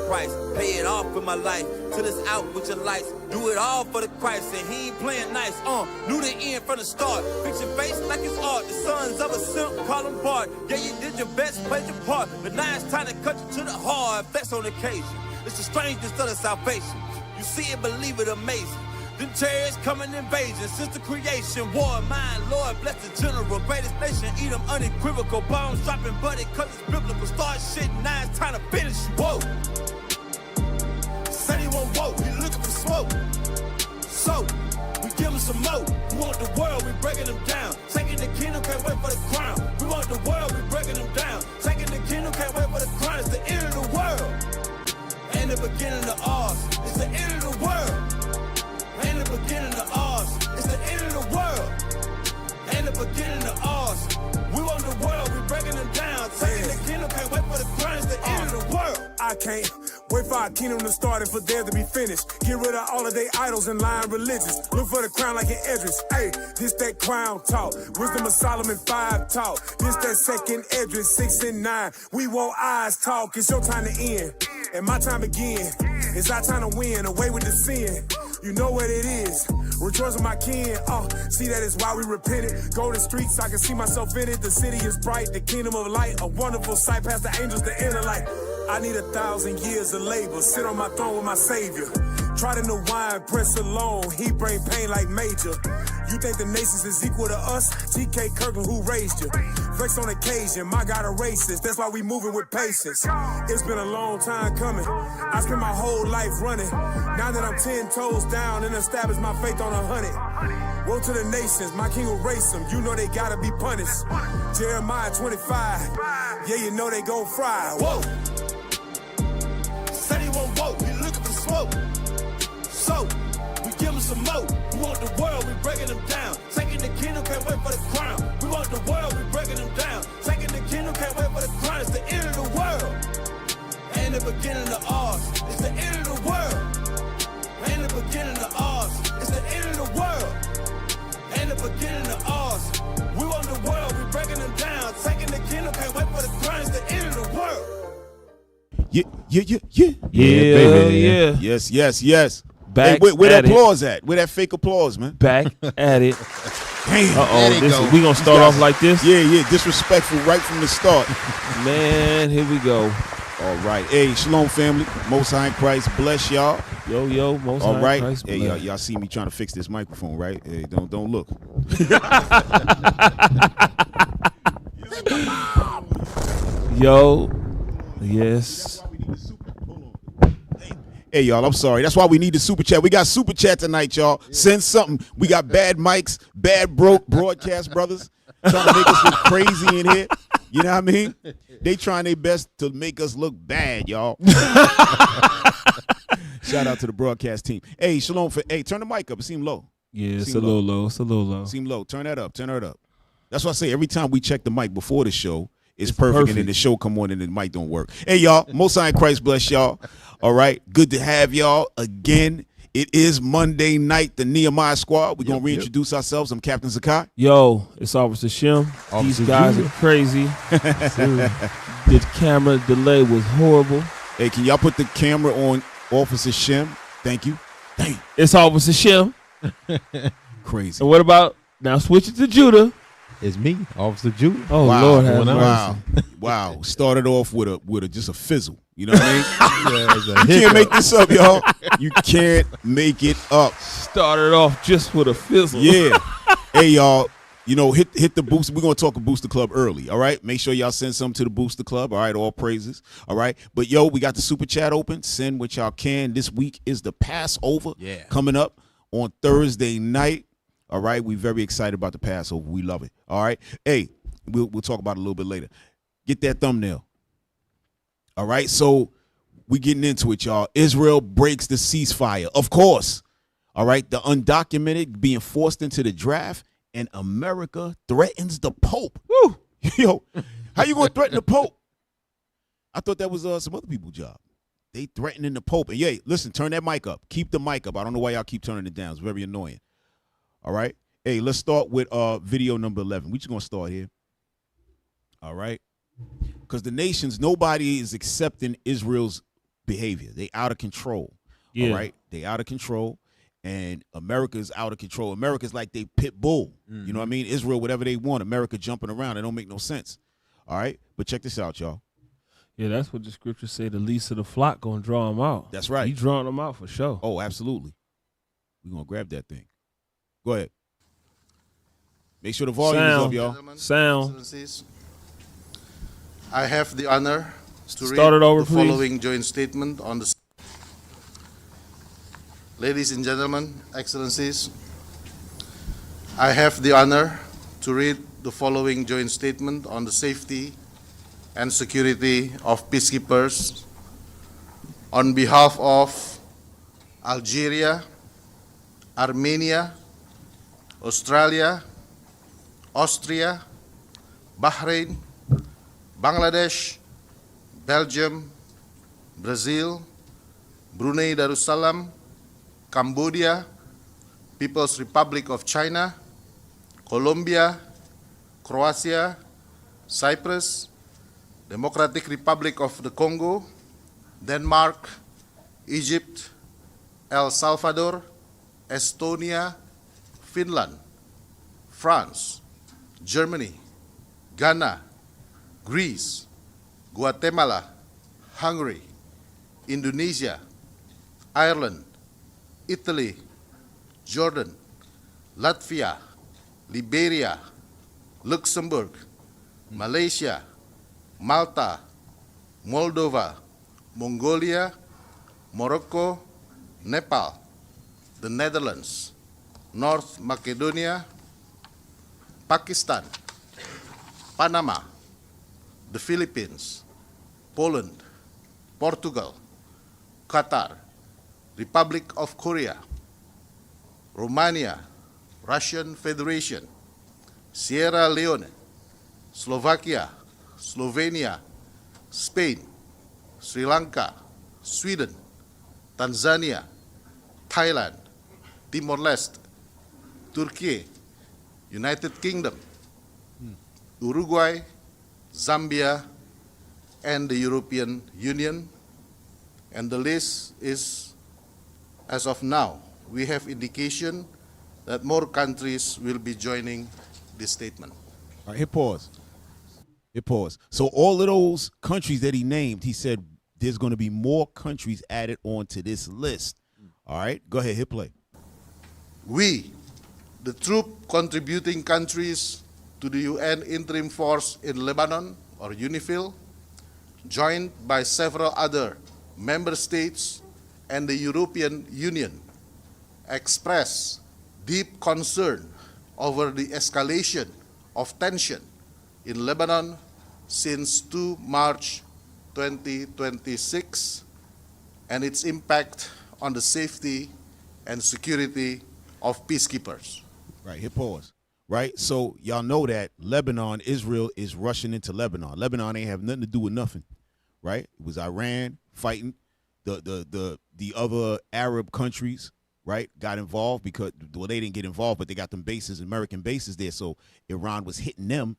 price. Pay it off with my life. Till it's out with your lights. Do it all for the Christ, and he ain't playing nice. Knew the end from the start. Fix your face like it's art. The sons of a simp, call him Bart. Yeah, you did your best, played your part. But now it's time to cut you to the heart. Flex on occasion. It's the strangest of the salvation. You see it, believe it, amazing. Them terrorists coming invasion since the creation. War, mine, Lord, bless the general. Greatest nation, eat them unequivocal. Bombs dropping, buddy, cause it's biblical. Start shit, now it's time to finish you. Whoa. Said he won't vote, he looking for smoke. So, we give him some more. We want the world, we breaking them down. Taking the kingdom, can't wait for the crown. We want the world, we breaking them down. Taking the kingdom, can't wait for the crown. It's the end of the world. Ain't the beginning of ours. It's the end of the world. Ain't the beginning of ours. It's the end of the world. Ain't the beginning of ours. We want the world, we breaking them down. Taking the kingdom, can't wait for the crown. It's the end of the world. I can't wait for our kingdom to start and for there to be finished. Get rid of all of their idols and lying religions. Look for the crown like an Edris. Hey, this that crown talk. Wisdom of Solomon 5 talk. This that second Edris 6 and 9. We want eyes talk. It's your time to end. And my time again. It's our time to win. Away with the sin. You know what it is. Rejoice with my kin. See that is why we repented. Go to the streets, I can see myself in it. The city is bright, the kingdom of light. A wonderful sight past the angels, the inner light. I need 1,000 years of labor. Sit on my throne with my savior. Try to know wine, press alone. He bring pain like major. You think the nations is equal to us? TK Kirkland, who raised you? Flex on occasion, my God a racist. That's why we moving with patience. It's been a long time coming. I spent my whole life running. Now that I'm 10 toes down and established my faith on 100. Woe to the nations, my king will race them. You know they gotta be punished. Jeremiah 25. Yeah, you know they gon' fry. Whoa. Said he won't vote, he looking for smoke. So, we give him some more. We want the world, we breaking them down. Taking the kingdom, can't wait for the crown. We want the world, we breaking them down. Taking the kingdom, can't wait for the crown. It's the end of the world. Ain't the beginning of ours. It's the end of the world. Ain't the beginning of ours. It's the end of the world. Ain't the beginning of ours. We want the world, we breaking them down. Taking the kingdom, can't wait for the crown. It's the end of the world. Yeah. Yes. Back hey, where at that applause at? Where that fake applause, man? Back at it. Damn. We gonna start off like this? Yeah. Disrespectful right from the start. Man, here we go. All right. Hey, shalom, family. Most High in Christ bless y'all. Yo, Most High All right. in Christ Hey, bless. y'all see me trying to fix this microphone, right? Hey, don't look. Yo, yes. Hey, y'all, I'm sorry. That's why we need the super chat. We got super chat tonight, y'all. Send something. We got bad mics, bad broadcast brothers trying to make us look crazy in here. You know what I mean? They trying their best to make us look bad, y'all. Shout out to the broadcast team. Hey, shalom. Hey, turn the mic up. It seemed low. Yeah, it's a little low. Seem low. Turn that up. That's why I say every time we check the mic before the show, it's perfect. And then the show come on and the mic don't work. Hey, y'all. Most High in Christ bless y'all. All right. Good to have y'all again. It is Monday night, the Nehemiah Squad. We're going to reintroduce ourselves. I'm Captain Zakai. Yo, it's Officer Shem. These guys are crazy. The camera delay was horrible. Hey, can y'all put the camera on Officer Shem? Thank you. Dang. It's Officer Shem. Crazy. And what about, now switch it to Judah. It's me, Officer Judah. Oh, wow. Lord have mercy. Wow. Started off with a just a fizzle. You know what I mean? You can't make this up, y'all. You can't make it up. Started off just with a fizzle. Yeah. Hey, y'all. You know, hit the booster. We're going to talk a Booster Club early, all right? Make sure y'all send something to the Booster Club, all right? All praises, all right? But, yo, we got the Super Chat open. Send what y'all can. This week is the Passover coming up on Thursday night, all right? We're very excited about the Passover. We love it, all right? Hey, we'll talk about it a little bit later. Get that thumbnail, all right? So we getting into it, y'all. Israel breaks the ceasefire, of course, all right? The undocumented being forced into the draft. And America threatens the Pope. Woo! Yo, how you gonna threaten the Pope? I thought that was some other people's job. They threatening the Pope. And yeah, listen, turn that mic up. Keep the mic up. I don't know why y'all keep turning it down. It's very annoying. All right. Hey, let's start with video number 11. We just gonna start here. All right. Because the nations, nobody is accepting Israel's behavior. They out of control. Yeah. All right, they out of control, and America's out of control. America's like they pit bull. You know what I mean? Israel, whatever they want. America jumping around. It don't make no sense. All right, but check this out, y'all. Yeah, that's what the scriptures say. The least of the flock gonna draw them out. That's right. He drawing them out for sure. Oh, absolutely. We're gonna grab that thing. Go ahead. Make sure the volume is up, y'all. Sound. Excellencies, I have the honor to Start read it over, the please. following joint statement on the. Ladies and gentlemen, Excellencies, I have the honor to read the following joint statement on the safety and security of peacekeepers on behalf of Algeria, Armenia, Australia, Austria, Bahrain, Bangladesh, Belgium, Brazil, Brunei Darussalam, Cambodia, People's Republic of China, Colombia, Croatia, Cyprus, Democratic Republic of the Congo, Denmark, Egypt, El Salvador, Estonia, Finland, France, Germany, Ghana, Greece, Guatemala, Hungary, Indonesia, Ireland, Italy, Jordan, Latvia, Liberia, Luxembourg, Malaysia, Malta, Moldova, Mongolia, Morocco, Nepal, the Netherlands, North Macedonia, Pakistan, Panama, the Philippines, Poland, Portugal, Qatar, Republic of Korea, Romania, Russian Federation, Sierra Leone, Slovakia, Slovenia, Spain, Sri Lanka, Sweden, Tanzania, Thailand, Timor-Leste, Turkey, United Kingdom, Uruguay, Zambia, and the European Union. And the list is, as of now, we have indication that more countries will be joining this statement. All right, hit pause. Hit pause. So all of those countries that he named, he said there's going to be more countries added onto this list. All right, go ahead, hit play. We, the troop contributing countries to the UN Interim Force in Lebanon, or UNIFIL, joined by several other member states and the European Union, express deep concern over the escalation of tension in Lebanon since 2 March 2026 and its impact on the safety and security of peacekeepers. Right, hit pause. Right, so y'all know that Lebanon, Israel is rushing into Lebanon. Lebanon ain't have nothing to do with nothing, right? It was Iran fighting. The other Arab countries, right, got involved because, well, they didn't get involved, but they got them bases, American bases there. So Iran was hitting them.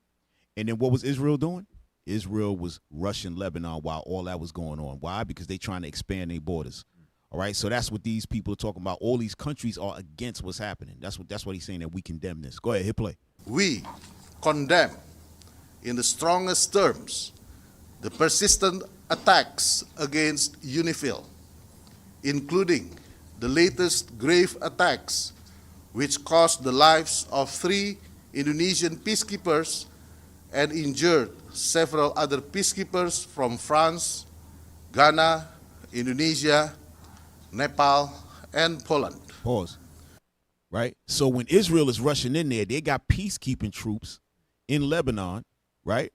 And then what was Israel doing? Israel was rushing Lebanon while all that was going on. Why? Because they trying to expand their borders. All right, so that's what these people are talking about. All these countries are against what's happening. That's what he's saying, that we condemn this. Go ahead, hit play. We condemn in the strongest terms the persistent attacks against UNIFIL, including the latest grave attacks which cost the lives of 3 Indonesian peacekeepers and injured several other peacekeepers from France, Ghana, Indonesia, Nepal, and Poland. Pause. Right? So when Israel is rushing in there, they got peacekeeping troops in Lebanon, right?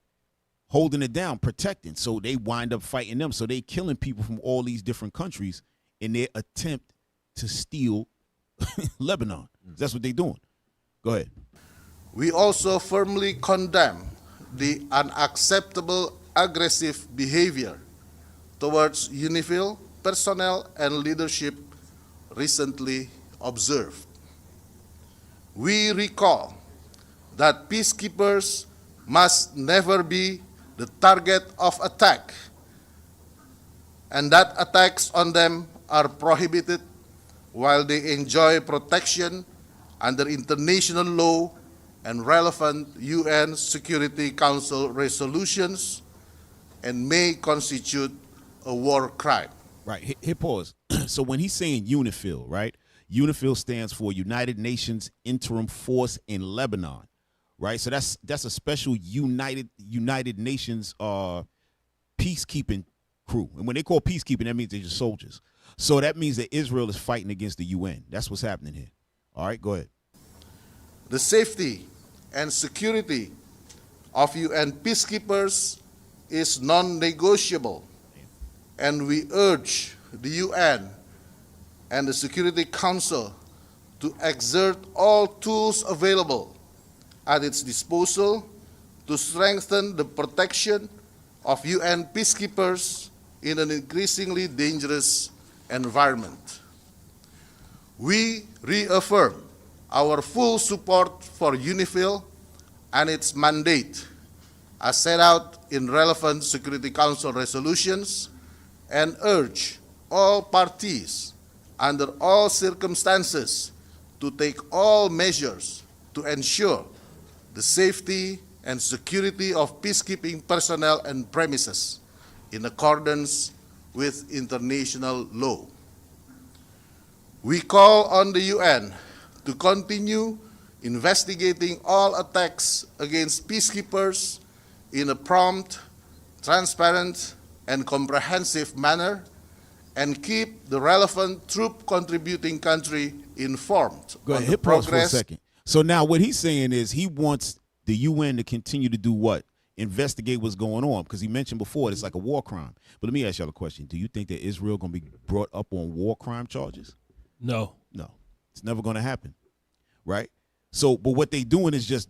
Holding it down, protecting. So they wind up fighting them. So they killing people from all these different countries in their attempt to steal Lebanon. That's what they're doing. Go ahead. We also firmly condemn the unacceptable aggressive behavior towards UNIFIL personnel and leadership recently observed. We recall that peacekeepers must never be the target of attack and that attacks on them are prohibited while they enjoy protection under international law and relevant UN Security Council resolutions and may constitute a war crime. Right. Hit pause. So when he's saying UNIFIL, right? UNIFIL stands for United Nations Interim Force in Lebanon, right? So that's a special United Nations peacekeeping crew. And when they call peacekeeping, that means they're just soldiers. So that means that Israel is fighting against the UN. That's what's happening here. All right, go ahead. The safety and security of UN peacekeepers is non-negotiable, and we urge the UN and the Security Council to exert all tools available at its disposal to strengthen the protection of UN peacekeepers in an increasingly dangerous environment. We reaffirm our full support for UNIFIL and its mandate as set out in relevant Security Council resolutions and urge all parties under all circumstances to take all measures to ensure the safety and security of peacekeeping personnel and premises in accordance with international law. We call on the UN to continue investigating all attacks against peacekeepers in a prompt, transparent, and comprehensive manner, and keep the relevant troop contributing country informed Go on ahead, the hit pause for a progress. second. So now what he's saying is he wants the UN to continue to do what? Investigate what's going on, because he mentioned before it's like a war crime. But let me ask y'all a question. Do you think that Israel going to be brought up on war crime charges? No. No. It's never going to happen, right? So, but what they doing is just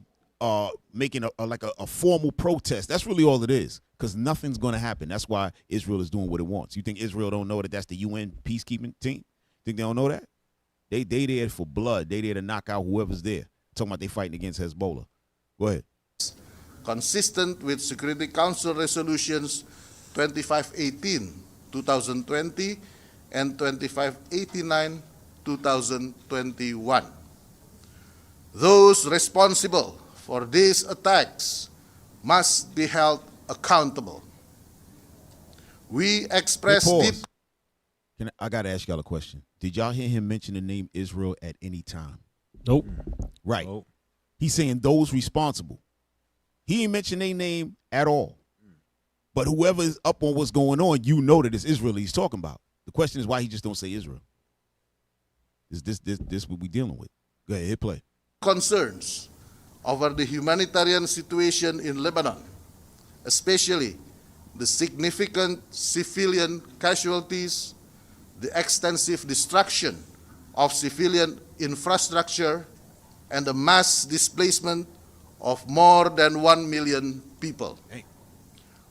making a formal protest. That's really all it is, because nothing's going to happen. That's why Israel is doing what it wants. You think Israel don't know that that's the UN peacekeeping team? Think they don't know that? They there for blood. They there to knock out whoever's there. Talking about they fighting against Hezbollah. Go ahead. Consistent with Security Council resolutions 2518, 2020, and 2589, 2021. Those responsible for these attacks must be held accountable. We express deep... I got to ask y'all a question. Did y'all hear him mention the name Israel at any time? Nope. Right. Nope. He's saying those responsible. He ain't mentioned their name at all. But whoever is up on what's going on, you know that it's Israel he's talking about. The question is why he just don't say Israel. Is this what we dealing with? Go ahead, hit play. Concerns over the humanitarian situation in Lebanon, especially the significant civilian casualties, the extensive destruction of civilian infrastructure, and the mass displacement of more than 1 million people. Hey.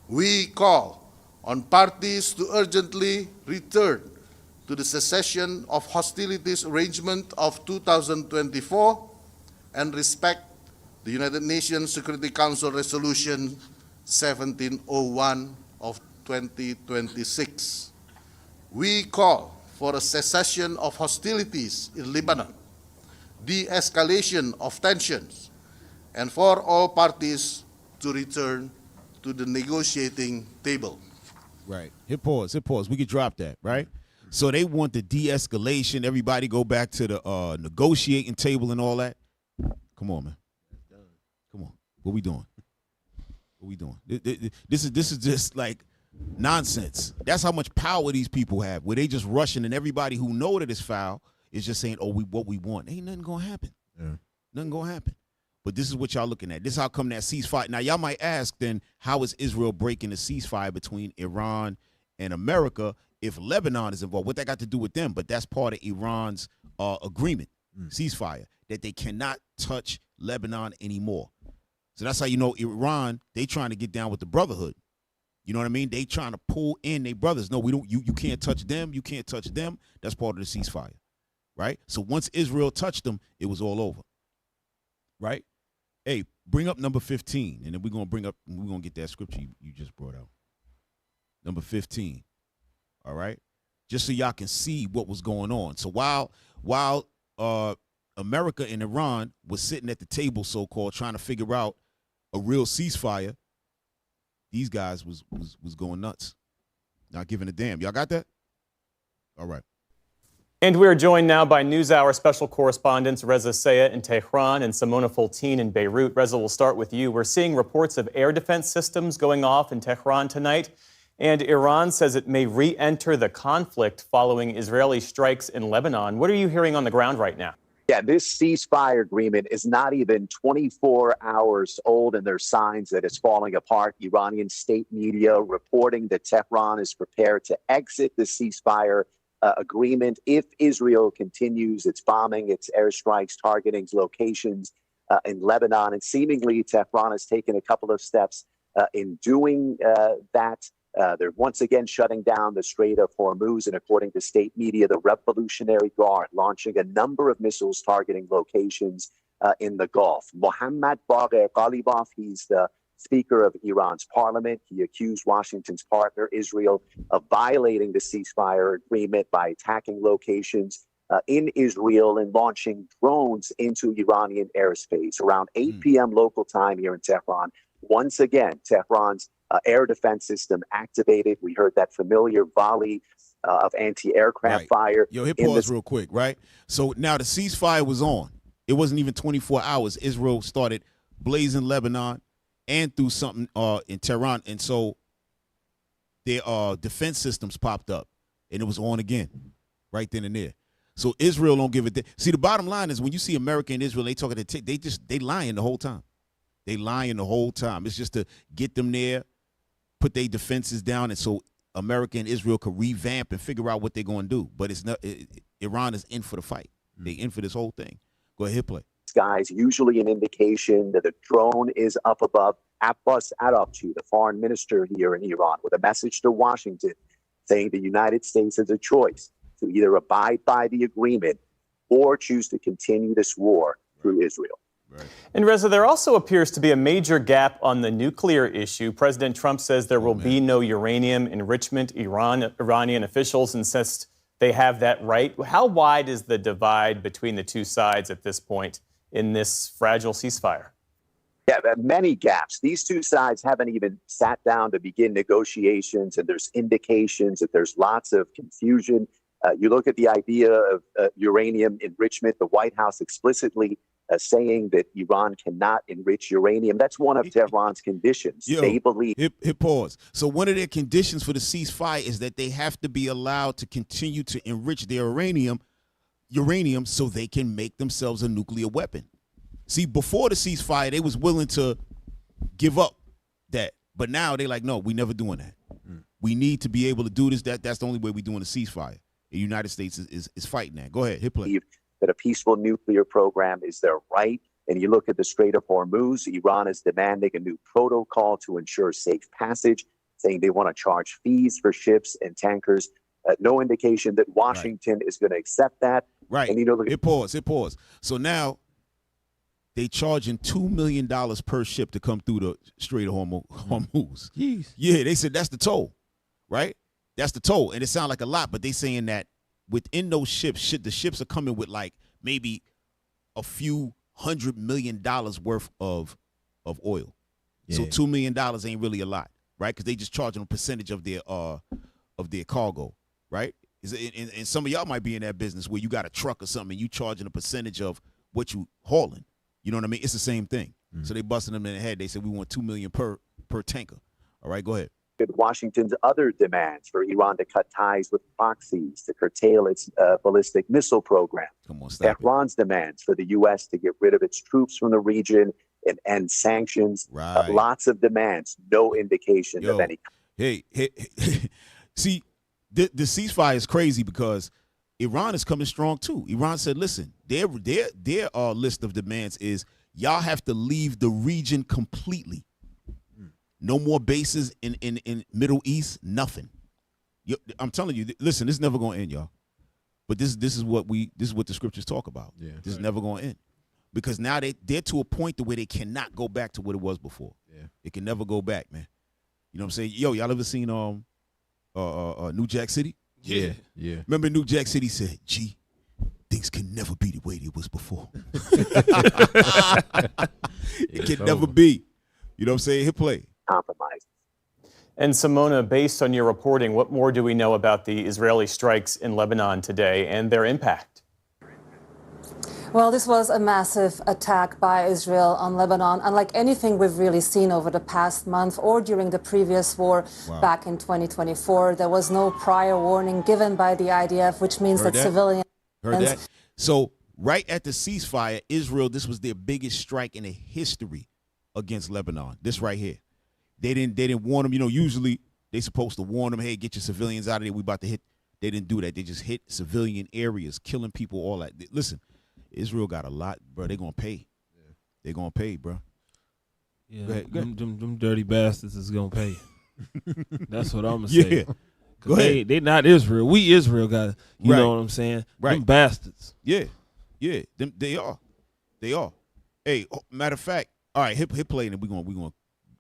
We call on parties to urgently return to the cessation of hostilities arrangement of 2024 and respect the United Nations Security Council Resolution 1701 of 2026. We call for a cessation of hostilities in Lebanon, de-escalation of tensions, and for all parties to return to the negotiating table. Right. Hit pause. We could drop that, right? So they want the de-escalation, everybody go back to the negotiating table and all that. Come on, man. Come on. What we doing? What we doing? This is just like nonsense. That's how much power these people have, where they just rushing and everybody who know that it's foul is just saying, oh, what we want. Ain't nothing gonna happen. Yeah. Nothing gonna happen. But this is what y'all looking at. This is how come that ceasefire. Now, y'all might ask then, how is Israel breaking the ceasefire between Iran and America if Lebanon is involved? What that got to do with them? But that's part of Iran's agreement, ceasefire, that they cannot touch Lebanon anymore. So that's how you know Iran, they trying to get down with the brotherhood. You know what I mean? They trying to pull in their brothers. No, we don't. You can't touch them. You can't touch them. That's part of the ceasefire, right? So once Israel touched them, it was all over, right? Hey, bring up number 15, and then we're gonna get that scripture you just brought out. Number 15. all right? Just so y'all can see what was going on. So while America and Iran was sitting at the table, so-called, trying to figure out a real ceasefire, these guys was going nuts, not giving a damn. Y'all got that? All right. And we are joined now by NewsHour special correspondents Reza Sayah in Tehran and Simona Foltine in Beirut. Reza, we'll start with you. We're seeing reports of air defense systems going off in Tehran tonight, and Iran says it may re-enter the conflict following Israeli strikes in Lebanon. What are you hearing on the ground right now? Yeah, this ceasefire agreement is not even 24 hours old, and there's signs that it's falling apart. Iranian state media reporting that Tehran is prepared to exit the ceasefire agreement if Israel continues its bombing, its airstrikes, targeting locations in Lebanon. And seemingly, Tehran has taken a couple of steps in doing that. They're once again shutting down the Strait of Hormuz, and according to state media, the Revolutionary Guard launching a number of missiles targeting locations in the Gulf. Mohammad Bagher Ghalibaf, he's the Speaker of Iran's parliament. He accused Washington's partner, Israel, of violating the ceasefire agreement by attacking locations in Israel and launching drones into Iranian airspace. Around 8 p.m. local time here in Tehran, once again, Tehran's air defense system activated. We heard that familiar volley of anti-aircraft fire. Yo, hit pause real quick, right? So now the ceasefire was on. It wasn't even 24 hours. Israel started blazing Lebanon and through something in Tehran. And so their defense systems popped up, and it was on again right then and there. So Israel don't give it. See, the bottom line is when you see America and Israel, they talking, they lying the whole time. They lying the whole time. It's just to get them there, put their defenses down, and so America and Israel could revamp and figure out what they're going to do. But it's not. Iran is in for the fight. They in for this whole thing. Go ahead, play. Skies, usually an indication that a drone is up above. Abbas Araqchi, the foreign minister here in Iran, with a message to Washington saying the United States has a choice to either abide by the agreement or choose to continue this war through Israel. Right. And Reza, there also appears to be a major gap on the nuclear issue. President Trump says there will be no uranium enrichment. Iranian officials insist they have that right. How wide is the divide between the two sides at this point in this fragile ceasefire? Yeah, there are many gaps. These two sides haven't even sat down to begin negotiations, and there's indications that there's lots of confusion. You look at the idea of uranium enrichment, the White House explicitly saying that Iran cannot enrich uranium. That's one of Tehran's conditions. Yo, they believe. Hit pause. So one of their conditions for the ceasefire is that they have to be allowed to continue to enrich their uranium so they can make themselves a nuclear weapon. See, before the ceasefire, they was willing to give up that. But now they like, no, we never doing that. We need to be able to do this. That's the only way we doing a ceasefire. The United States is fighting that. Go ahead, hit play. That a peaceful nuclear program is their right. And you look at the Strait of Hormuz, Iran is demanding a new protocol to ensure safe passage, saying they want to charge fees for ships and tankers. No indication that Washington is going to accept that. Right. And, you know, hit pause. So now they charging $2 million per ship to come through the Strait of Hormuz. Jeez. Yeah, they said that's the toll, right? That's the toll. And it sounds like a lot, but they saying that within those ships, the ships are coming with like maybe a few $100 million worth of oil. Yeah. So $2 million ain't really a lot, right? Because they just charging a percentage of their cargo, right? And some of y'all might be in that business where you got a truck or something and you charging a percentage of what you hauling. You know what I mean? It's the same thing. So they busting them in the head. They said we want $2 million per tanker. All right, go ahead. Washington's other demands for Iran to cut ties with proxies, to curtail its ballistic missile program. Tehran's demands for the U.S. to get rid of its troops from the region and end sanctions. Right. Lots of demands, no indication of any. Hey. See, the ceasefire is crazy because Iran is coming strong too. Iran said, listen, their list of demands is y'all have to leave the region completely. No more bases in Middle East, nothing. I'm telling you, listen, this is never going to end, y'all. But this is what the scriptures talk about. Yeah, this is never going to end. Because now they're to a point to where they cannot go back to what it was before. Yeah. It can never go back, man. You know what I'm saying? Yo, y'all ever seen New Jack City? Yeah. Remember New Jack City said, "Gee, things can never be the way they was before." It can never be. You know what I'm saying? Hit play. Compromise. And Simona, based on your reporting, what more do we know about the Israeli strikes in Lebanon today and their impact? Well, this was a massive attack by Israel on Lebanon, unlike anything we've really seen over the past month or during the previous war back in 2024. There was no prior warning given by the IDF, which means that civilians... Heard that? So right at the ceasefire, Israel, this was their biggest strike in the history against Lebanon. This right here. They didn't warn them. You know, usually they supposed to warn them, hey, get your civilians out of there. We about to hit. They didn't do that. They just hit civilian areas, killing people, all that. Listen, Israel got a lot, bro. They're going to pay. Yeah. They're going to pay, bro. Yeah, Go ahead. Them dirty bastards is going to pay. That's what I'm going to say. Yeah. Go ahead. They not Israel. We Israel got, you know what I'm saying? Right. Them bastards. Yeah. Yeah. They are. They are. Hey, matter of fact, all right, hit play, and we're gonna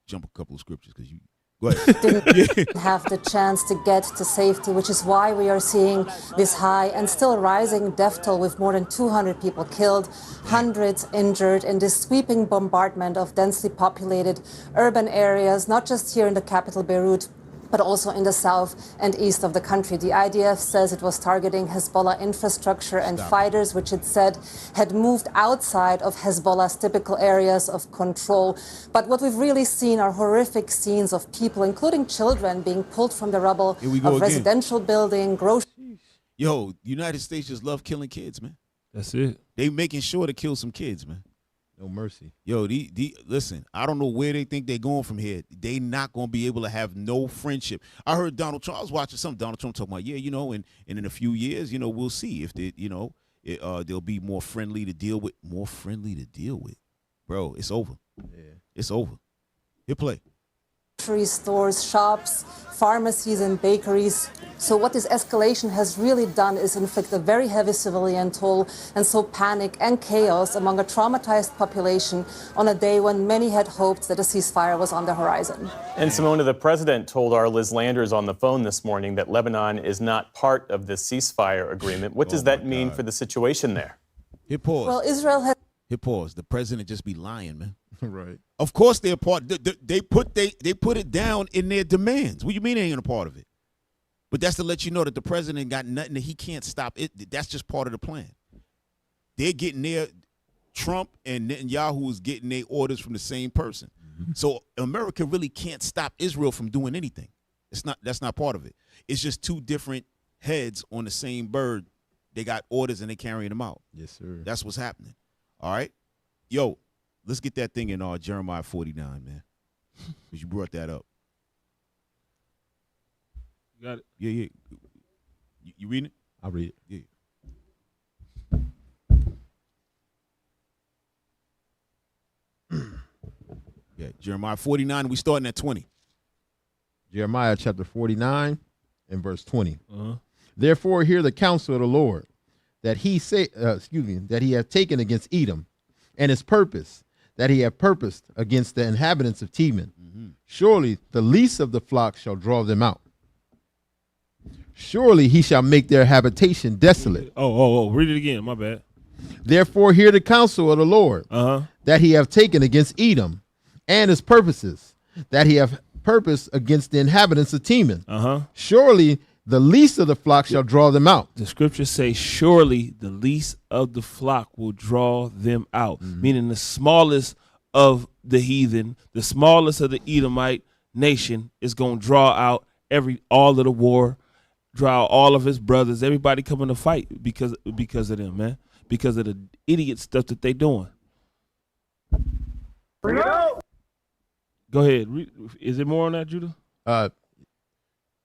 jump a couple of scriptures because you go ahead. didn't have the chance to get to safety, which is why we are seeing this high and still rising death toll with more than 200 people killed, hundreds injured in this sweeping bombardment of densely populated urban areas, not just here in the capital Beirut, but also in the south and east of the country. The IDF says it was targeting Hezbollah infrastructure and fighters, which it said had moved outside of Hezbollah's typical areas of control. But what we've really seen are horrific scenes of people, including children, being pulled from the rubble of residential building, grocery. Yo, United States just love killing kids, man. That's it. They making sure to kill some kids, man. No mercy. Yo, listen, I don't know where they think they're going from here. They not going to be able to have no friendship. I heard Donald Trump, I was watching something, Donald Trump talking about, yeah, you know, and in a few years, you know, we'll see if they, you know, they'll be more friendly to deal with. More friendly to deal with. Bro, it's over. Yeah. It's over. Hit play. Grocery stores, shops, pharmacies, and bakeries. So what this escalation has really done is inflict a very heavy civilian toll and sow panic and chaos among a traumatized population on a day when many had hoped that a ceasefire was on the horizon. And Simona, the president told our Liz Landers on the phone this morning that Lebanon is not part of the ceasefire agreement. What does that mean for the situation there? Hit pause. Well, Israel has... Hit pause. The president just be lying, man. Right. Of course they're part. They put it down in their demands. What do you mean they ain't a part of it? But that's to let you know that the president got nothing that he can't stop it. That's just part of the plan. They're getting their Trump and Netanyahu is getting their orders from the same person. Mm-hmm. So America really can't stop Israel from doing anything. That's not part of it. It's just two different heads on the same bird. They got orders and they carrying them out. Yes, sir. That's what's happening. All right. Yo, let's get that thing in Jeremiah 49, man. Because you brought that up. You got it? Yeah. You reading it? I'll read it. Yeah. Yeah, Jeremiah 49, we starting at 20. Jeremiah chapter 49 and verse 20. Uh-huh. Therefore hear the counsel of the Lord, that he hath taken against Edom, and his purpose, that he hath purposed against the inhabitants of Teman. Mm-hmm. Surely the least of the flock shall draw them out. Surely he shall make their habitation desolate. Oh, read it again, my bad. Therefore hear the counsel of the Lord, that he hath taken against Edom, and his purposes, that he hath purposed against the inhabitants of Teman. Surely the least of the flock shall draw them out. The scriptures say, surely the least of the flock will draw them out. Mm-hmm. Meaning the smallest of the heathen, the smallest of the Edomite nation is going to draw out all of the war, draw out all of his brothers, everybody coming to fight because of them, man. Because of the idiot stuff that they doing. Bring it out. Go ahead. Is there more on that, Judah?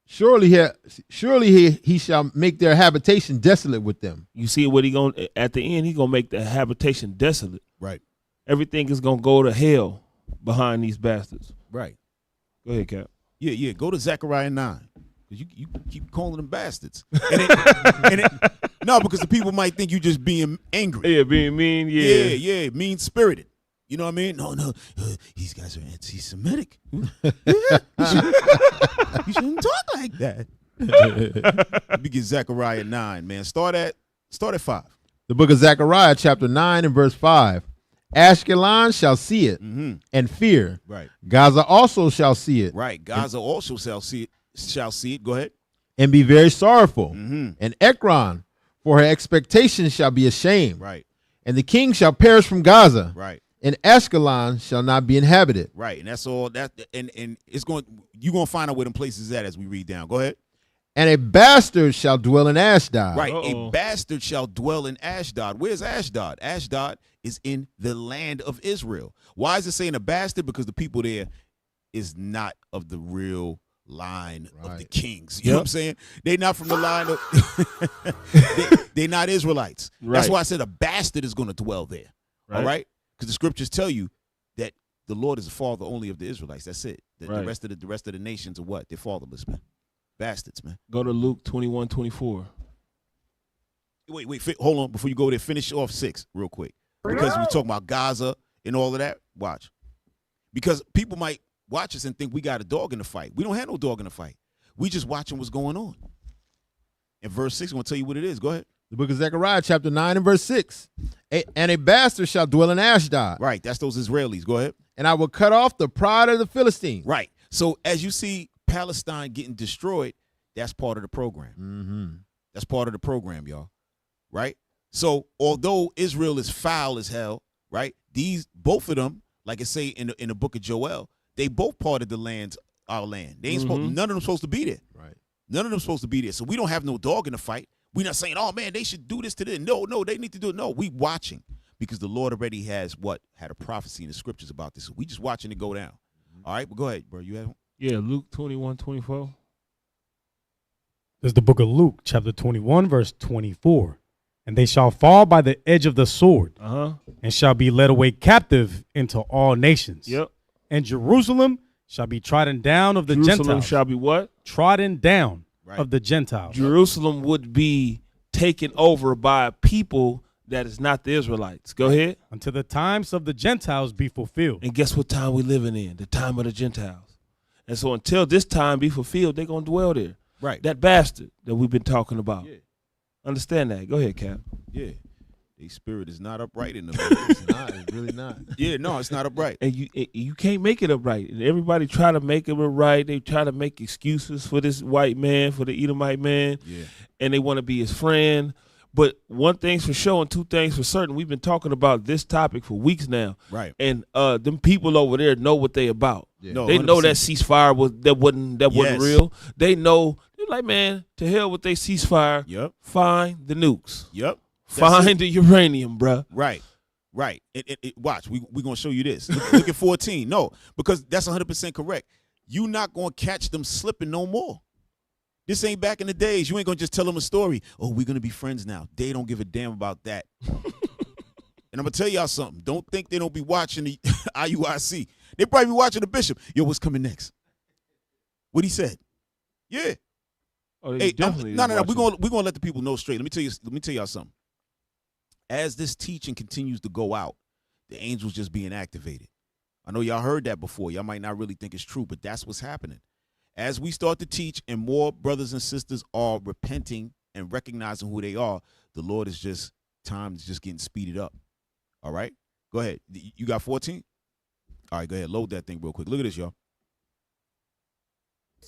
Surely he shall make their habitation desolate with them. You see what he going at the end? He gonna make the habitation desolate. Right. Everything is gonna go to hell behind these bastards. Right. Go ahead, Cap. Yeah. Go to Zechariah 9. Because you keep calling them bastards. No, because the people might think you just being angry. Yeah, being mean. Yeah, mean spirited. You know what I mean? No, these guys are anti-Semitic. You shouldn't talk like that. Let me get Zechariah 9, man. Start at 5. The book of Zechariah, chapter 9 and verse 5. Ashkelon shall see it and fear. Right. Gaza also shall see it. Right. Gaza also shall see it. Go ahead. And be very sorrowful. And Ekron, for her expectation shall be ashamed. Right. And the king shall perish from Gaza. Right. And Ashkelon shall not be inhabited. Right. And that's all that and it's going you're gonna find out where them places at as we read down. Go ahead. And a bastard shall dwell in Ashdod. Right. A bastard shall dwell in Ashdod. Where's Ashdod? Ashdod is in the land of Israel. Why is it saying a bastard? Because the people there is not of the real line of the kings. You know what I'm saying? They're not from the line of they're not Israelites. Right. That's why I said a bastard is going to dwell there. Right. All right? Because the scriptures tell you that the Lord is the father only of the Israelites. That's it. The rest of the nations are what? They're fatherless, man. Bastards, man. Go to Luke 21:24. Wait, hold on. Before you go there, finish off 6 real quick. Because we're talking about Gaza and all of that. Watch. Because people might watch us and think we got a dog in the fight. We don't have no dog in the fight. We just watching what's going on. In verse 6, I'm going to tell you what it is. Go ahead. The book of Zechariah, chapter 9 and verse 6. And a bastard shall dwell in Ashdod. Right. That's those Israelis. Go ahead. And I will cut off the pride of the Philistines. Right. So as you see Palestine getting destroyed, that's part of the program. That's part of the program, y'all. Right? So although Israel is foul as hell, right? Both of them, like it say in the book of Joel, they both part of the lands, our land. They ain't supposed, none of them supposed to be there. Right. None of them supposed to be there. So we don't have no dog in the fight. We're not saying, oh man, they should do this to them. No, they need to do it. No, we watching because the Lord already had a prophecy in the scriptures about this. So we just watching it go down. All right, but go ahead, bro. You have one? Yeah, Luke 21:24. This is the book of Luke, chapter 21, verse 24. And they shall fall by the edge of the sword, and shall be led away captive into all nations. Yep. And Jerusalem shall be trodden down of the Jerusalem Gentiles. shall be what? Trodden down of the Gentiles. Jerusalem would be taken over by a people that is not the Israelites. Go ahead. Until the times of the Gentiles be fulfilled. And guess what time we living in? The time of the Gentiles. And so until this time be fulfilled, they're going to dwell there. Right. That bastard that we've been talking about. Yeah. Understand that. Go ahead, Cap. Yeah. Their spirit is not upright in them. It's not. It's really not. Yeah, no, it's not upright. And you can't make it upright. And everybody try to make it upright. They try to make excuses for this white man, for the Edomite man. Yeah. And they want to be his friend. But one thing's for sure and two things for certain. We've been talking about this topic for weeks now. Right. And them people over there know what they about. Yeah. No, they 100%. know that ceasefire wasn't real. They know, they're like, man, to hell with they ceasefire. Yep. Find the nukes. Yep. Find the uranium, bruh. Right. Right. Watch, we're going to show you this. Look at 14. No, because that's 100% correct. You not going to catch them slipping no more. This ain't back in the days. You ain't going to just tell them a story. Oh, we're going to be friends now. They don't give a damn about that. And I'm going to tell y'all something. Don't think they don't be watching the IUIC. They probably be watching the bishop. Yo, what's coming next? What he said. Yeah. Oh, hey, definitely. No. We're gonna let the people know straight. Let me tell y'all something. As this teaching continues to go out, the angels just being activated. I know y'all heard that before. Y'all might not really think it's true, but that's what's happening. As we start to teach and more brothers and sisters are repenting and recognizing who they are, the Lord is just, time is just getting speeded up. All right? Go ahead. You got 14? All right, go ahead. Load that thing real quick. Look at this, y'all.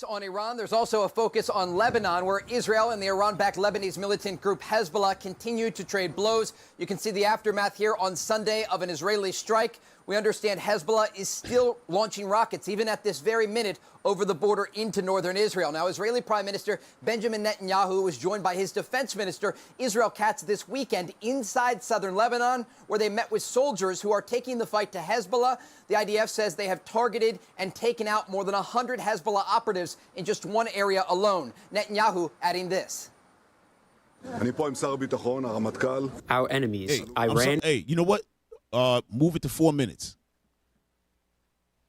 On Iran, there's also a focus on Lebanon, where Israel and the Iran-backed Lebanese militant group Hezbollah continue to trade blows. You can see the aftermath here on Sunday of an Israeli strike. We understand Hezbollah is still launching rockets, even at this very minute, over the border into northern Israel. Now, Israeli Prime Minister Benjamin Netanyahu was joined by his defense minister, Israel Katz, this weekend inside southern Lebanon, where they met with soldiers who are taking the fight to Hezbollah. The IDF says they have targeted and taken out more than 100 Hezbollah operatives in just one area alone. Netanyahu adding this. Our enemies, Iran. Hey, you know what? Move it to 4 minutes.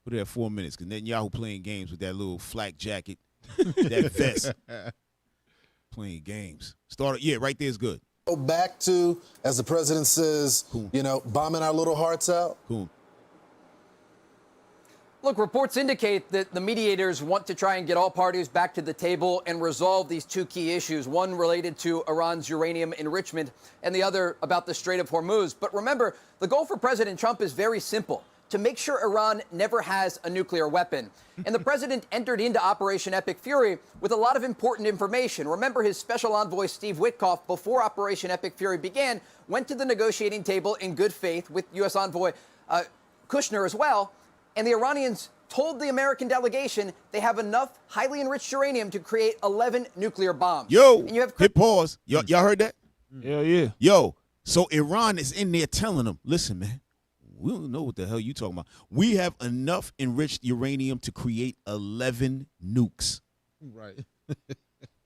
Put it at 4 minutes, because Netanyahu playing games with that little flak jacket, that vest. Playing games. Right there is good. Go back to, as the president says, bombing our little hearts out. Cool. Look, reports indicate that the mediators want to try and get all parties back to the table and resolve these two key issues, one related to Iran's uranium enrichment and the other about the Strait of Hormuz. But remember, the goal for President Trump is very simple: to make sure Iran never has a nuclear weapon. And the president entered into Operation Epic Fury with a lot of important information. Remember, his special envoy, Steve Witkoff, before Operation Epic Fury began, went to the negotiating table in good faith with U.S. envoy Kushner as well. And the Iranians told the American delegation they have enough highly enriched uranium to create 11 nuclear bombs. Yo, and you have hit pause. Y'all heard that? Hell yeah. Yo, so Iran is in there telling them, listen, man, we don't know what the hell you talking about. We have enough enriched uranium to create 11 nukes. Right.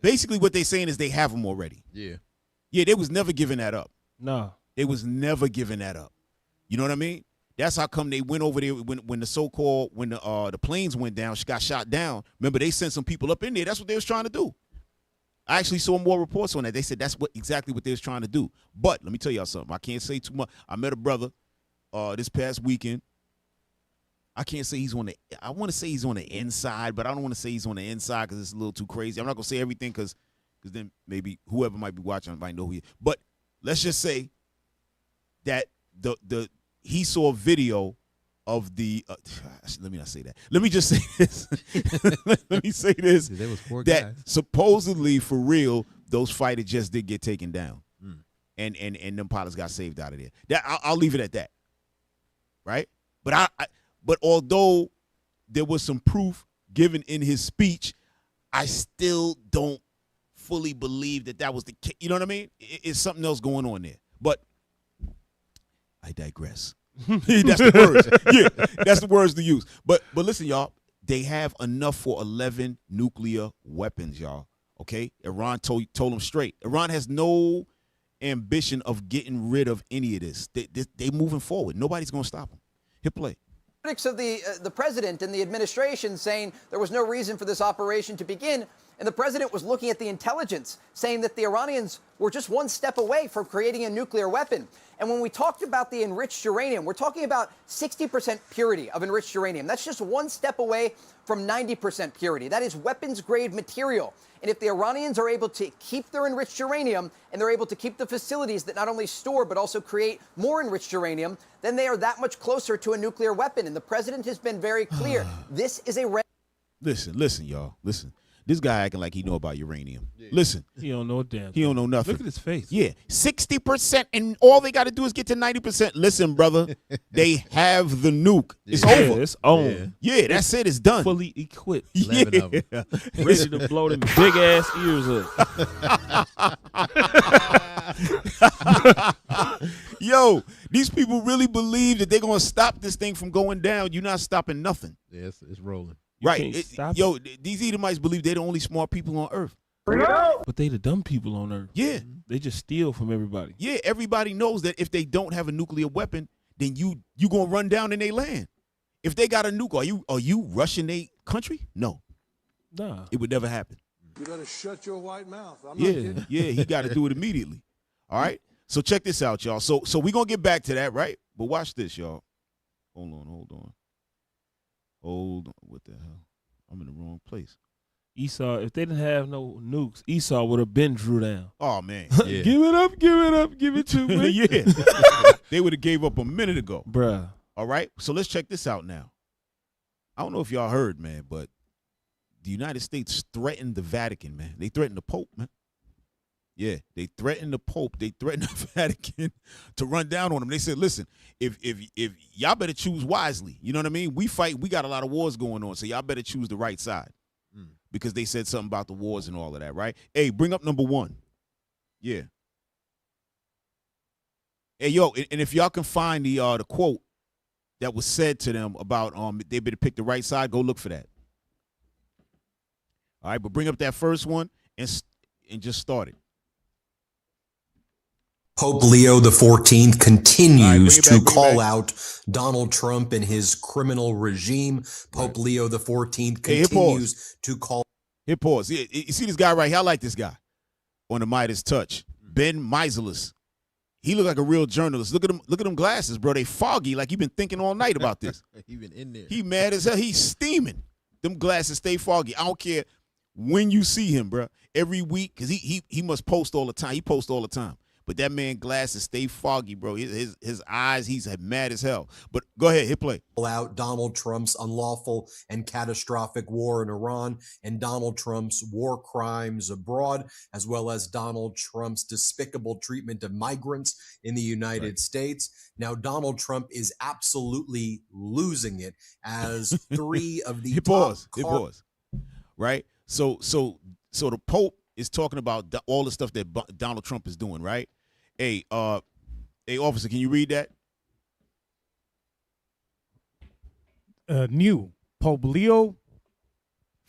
Basically, what they're saying is they have them already. Yeah. Yeah, they was never giving that up. No. They was never giving that up. You know what I mean? That's how come they went over there when the so-called, when the planes went down, got shot down. Remember, they sent some people up in there. That's what they was trying to do. I actually saw more reports on that. They said that's exactly what they was trying to do. But let me tell y'all something. I can't say too much. I met a brother this past weekend. I can't say he's on the, I want to say he's on the inside, but I don't want to say he's on the inside because it's a little too crazy. I'm not going to say everything because then maybe whoever might be watching might know who he is. But let's just say that he saw a video of the let me not say that. Let me just say this. Let me say this. There was 4 that guys. supposedly, for real, those fighters just did get taken down. And them pilots got saved out of there. That I'll leave it at that. Right? But but although there was some proof given in his speech, I still don't fully believe that was the case. You know what I mean? It's something else going on there. But I digress. That's the words. Yeah, that's the words to use. But listen, y'all, they have enough for 11 nuclear weapons, y'all. Okay? Iran told them straight. Iran has no ambition of getting rid of any of this. They moving forward. Nobody's going to stop them. Hit play. Critics of the president and the administration saying there was no reason for this operation to begin. And the president was looking at the intelligence, saying that the Iranians were just one step away from creating a nuclear weapon. And when we talked about the enriched uranium, we're talking about 60% purity of enriched uranium. That's just one step away from 90% purity. That is weapons-grade material. And if the Iranians are able to keep their enriched uranium and they're able to keep the facilities that not only store but also create more enriched uranium, then they are that much closer to a nuclear weapon. And the president has been very clear. This is a Listen, y'all. Listen. This guy acting like he know about uranium. Yeah. Listen. He don't know a damn thing. He don't know nothing. Look at his face. Yeah. 60%, and all they got to do is get to 90%. Listen, brother, they have the nuke. It's over. It's on. Yeah, that's it. It's done. Fully equipped. Yeah. Ready to blow them big-ass ears up. Yo, these people really believe that they're going to stop this thing from going down. You're not stopping nothing. Yeah, it's rolling. Right. These Edomites believe they're the only smart people on earth. But they the dumb people on earth. Yeah. They just steal from everybody. Yeah, everybody knows that if they don't have a nuclear weapon, then you gonna run down in their land. If they got a nuke, are you rushing their country? No. Nah. It would never happen. You better shut your white mouth. I'm Yeah, not kidding. yeah, he got to do it immediately. All right. So check this out, y'all. So we're gonna get back to that, right? But watch this, y'all. Hold on. What the hell? I'm in the wrong place. Esau, if they didn't have no nukes, Esau would have been drew down. Oh, man. Yeah. Give it up, give it to me. Yeah. They would have gave up a minute ago. Bruh. All right? So let's check this out now. I don't know if y'all heard, man, but the United States threatened the Vatican, man. They threatened the Pope, man. Yeah, they threatened the Pope. They threatened the Vatican to run down on them. They said, listen, if y'all better choose wisely. You know what I mean? We fight. We got a lot of wars going on, so y'all better choose the right side. Because they said something about the wars and all of that, right? Hey, bring up number 1. Yeah. Hey, yo, and if y'all can find the quote that was said to them about they better pick the right side, go look for that. All right, but bring up that first one and just start it. Pope Leo XIV continues to call out Donald Trump and his criminal regime. Pope Leo XIV continues to call. Hit pause. You see this guy right here? I like this guy on the Midas Touch. Ben Meiselas. He look like a real journalist. Look at him. Look at them glasses, bro. They foggy, like he been thinking all night about this. He been in there. He mad as hell. He's steaming. Them glasses stay foggy. I don't care when you see him, bro. Every week, because he must post all the time. He posts all the time. But that man glasses stay foggy, bro. His eyes, he's mad as hell. But go ahead, hit play. Out Donald Trump's unlawful and catastrophic war in Iran and Donald Trump's war crimes abroad, as well as Donald Trump's despicable treatment of migrants in the United States. Now, Donald Trump is absolutely losing it as three of the pause. Right? So the Pope is talking about all the stuff that Donald Trump is doing, right? Hey, officer, can you read that? New Pope Leo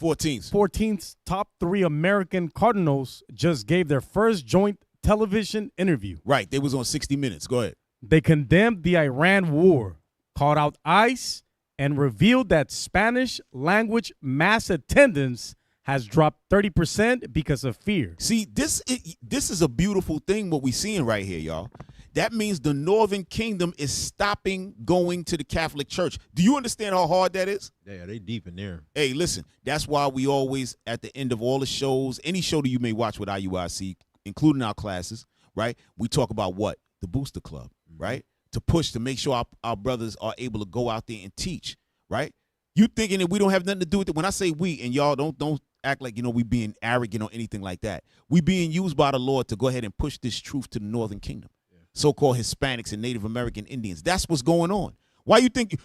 14's top 3 American cardinals just gave their first joint television interview. Right, they was on 60 Minutes. Go ahead. They condemned the Iran war, called out ICE, and revealed that Spanish language mass attendance has dropped 30% because of fear. See, this is a beautiful thing what we seeing right here, y'all. That means the Northern Kingdom is stopping going to the Catholic Church. Do you understand how hard that is? Yeah, they deep in there. Hey, listen, that's why we always, at the end of all the shows, any show that you may watch with IUIC, including our classes, right, we talk about what? The Booster Club, right? To push, to make sure our brothers are able to go out there and teach, right? You thinking that we don't have nothing to do with it? When I say we, and y'all don't act like, we being arrogant or anything like that. We being used by the Lord to go ahead and push this truth to the Northern Kingdom. So-called Hispanics and Native American Indians. That's what's going on. Why you think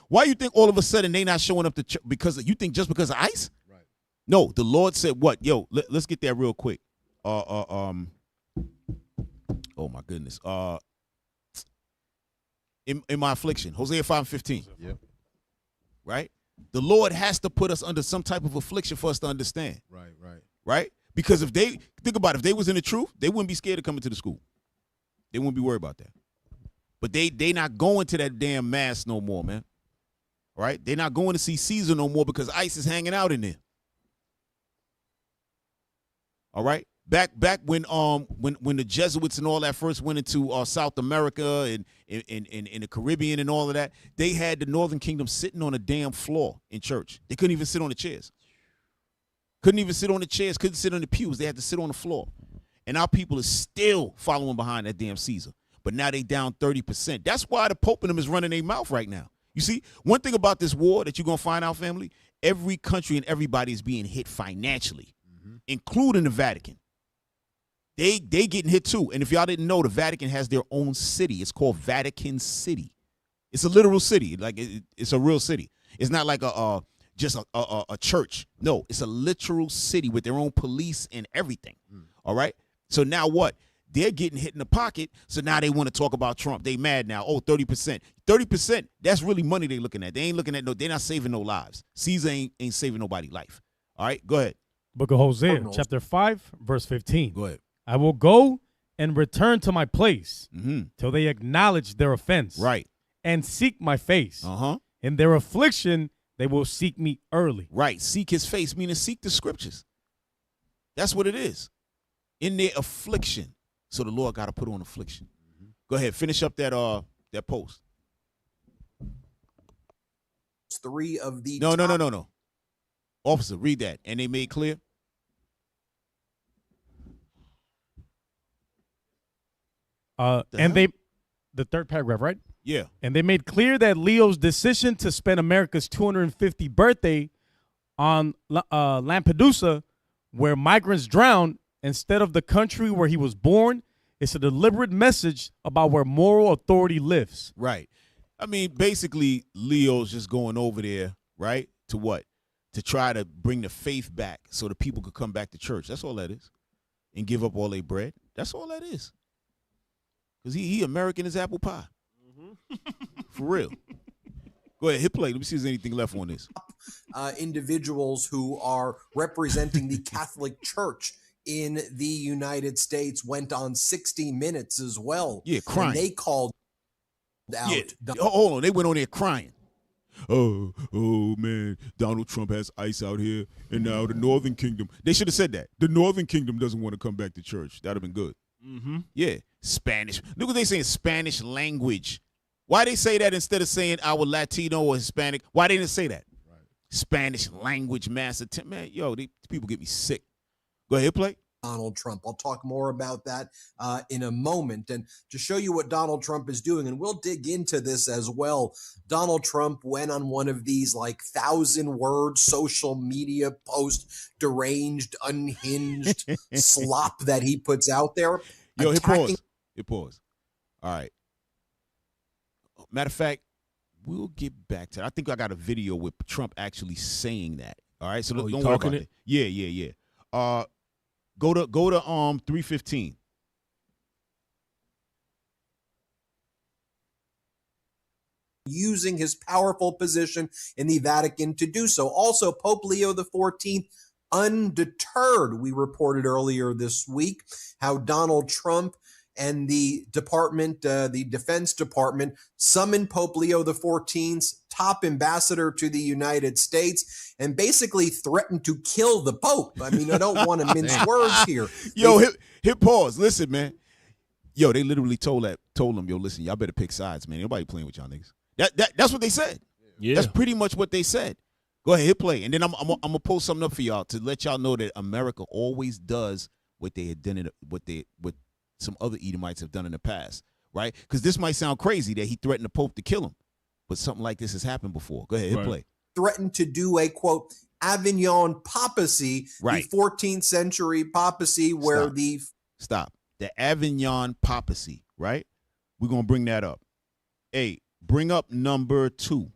all of a sudden they not showing up to church because you think just because of ICE? Right. No, the Lord said what? Yo, let's get that real quick. Oh my goodness. In my affliction, Hosea 5:15. Yep. Right? The Lord has to put us under some type of affliction for us to understand. Right. Because if they was in the truth, they wouldn't be scared of coming to the school. They wouldn't be worried about that. But they not going to that damn mass no more, man. All right? They're not going to see Caesar no more because ICE is hanging out in there. All right? Back when the Jesuits and all that first went into South America and in the Caribbean and all of that, they had the Northern Kingdom sitting on a damn floor in church. They couldn't even sit on the chairs. Couldn't sit on the pews. They had to sit on the floor. And our people are still following behind that damn Caesar. But now they down 30%. That's why the Pope and them is running their mouth right now. You see, one thing about this war that you're going to find out, family, every country and everybody is being hit financially, including the Vatican. They getting hit too. And if y'all didn't know, the Vatican has their own city. It's called Vatican City. It's a literal city. Like it's a real city. It's not like just a church. No, it's a literal city with their own police and everything. All right? So now what? They're getting hit in the pocket, so now they want to talk about Trump. They mad now. Oh, 30%. 30%, that's really money they looking at. They ain't looking at they're not saving no lives. Caesar ain't saving nobody's life. All right, go ahead. Book of Hosea, chapter 5, verse 15. Go ahead. I will go and return to my place till they acknowledge their offense. Right. And seek my face. In their affliction, they will seek me early. Right. Seek his face, meaning seek the scriptures. That's what it is. In their affliction. So the Lord got to put on affliction. Go ahead, finish up that post. It's 3 of the No. Officer, read that. And they made clear. The third paragraph, right? Yeah. And they made clear that Leo's decision to spend America's 250th birthday on Lampedusa, where migrants drown, instead of the country where he was born, it's a deliberate message about where moral authority lives. Right. I mean, basically, Leo's just going over there, right? To what? To try to bring the faith back so the people could come back to church. That's all that is. And give up all their bread. That's all that is. Because he American as apple pie. For real. Go ahead, hit play. Let me see if there's anything left on this. Individuals who are representing the Catholic Church in the United States went on 60 Minutes as well. Yeah, crying. And they called out. Yeah. Hold on, they went on there crying. Oh man, Donald Trump has ICE out here, and now the Northern Kingdom. They should have said that. The Northern Kingdom doesn't want to come back to church. That'd have been good. Yeah, Spanish. Look what they saying, Spanish language. Why they say that instead of saying our Latino or Hispanic? Why they didn't say that? Right. Spanish language mass attempt. Man, yo, these people get me sick. Go ahead, play. Donald Trump. I'll talk more about that in a moment. And to show you what Donald Trump is doing, and we'll dig into this as well, Donald Trump went on one of these like 1,000-word social media post, deranged, unhinged slop that he puts out there. Yo, hit pause. Hit pause. All right. Matter of fact, we'll get back to that. I think I got a video with Trump actually saying that. All right. So don't worry about it. Yeah. Go to 315. Using his powerful position in the Vatican to do so. Also, Pope Leo XIV, undeterred. We reported earlier this week how Donald Trump and the department, the Defense Department, summoned Pope Leo XIV's top ambassador to the United States and basically threatened to kill the Pope. I mean, I don't want to mince words here. Yo, hit pause. Listen, man. Yo, they literally told him, yo, listen, y'all better pick sides, man. Nobody playing with y'all niggas. That's what they said. Yeah. That's pretty much what they said. Go ahead, hit play. And then I'm gonna pull something up for y'all to let y'all know that America always does what they had done, what some other Edomites have done in the past, right? Because this might sound crazy that he threatened the Pope to kill him, but something like this has happened before. Go ahead, hit play. Threatened to do a, quote, Avignon papacy, right. The 14th century papacy where the Avignon papacy, right? We're going to bring that up. Hey, bring up number 2.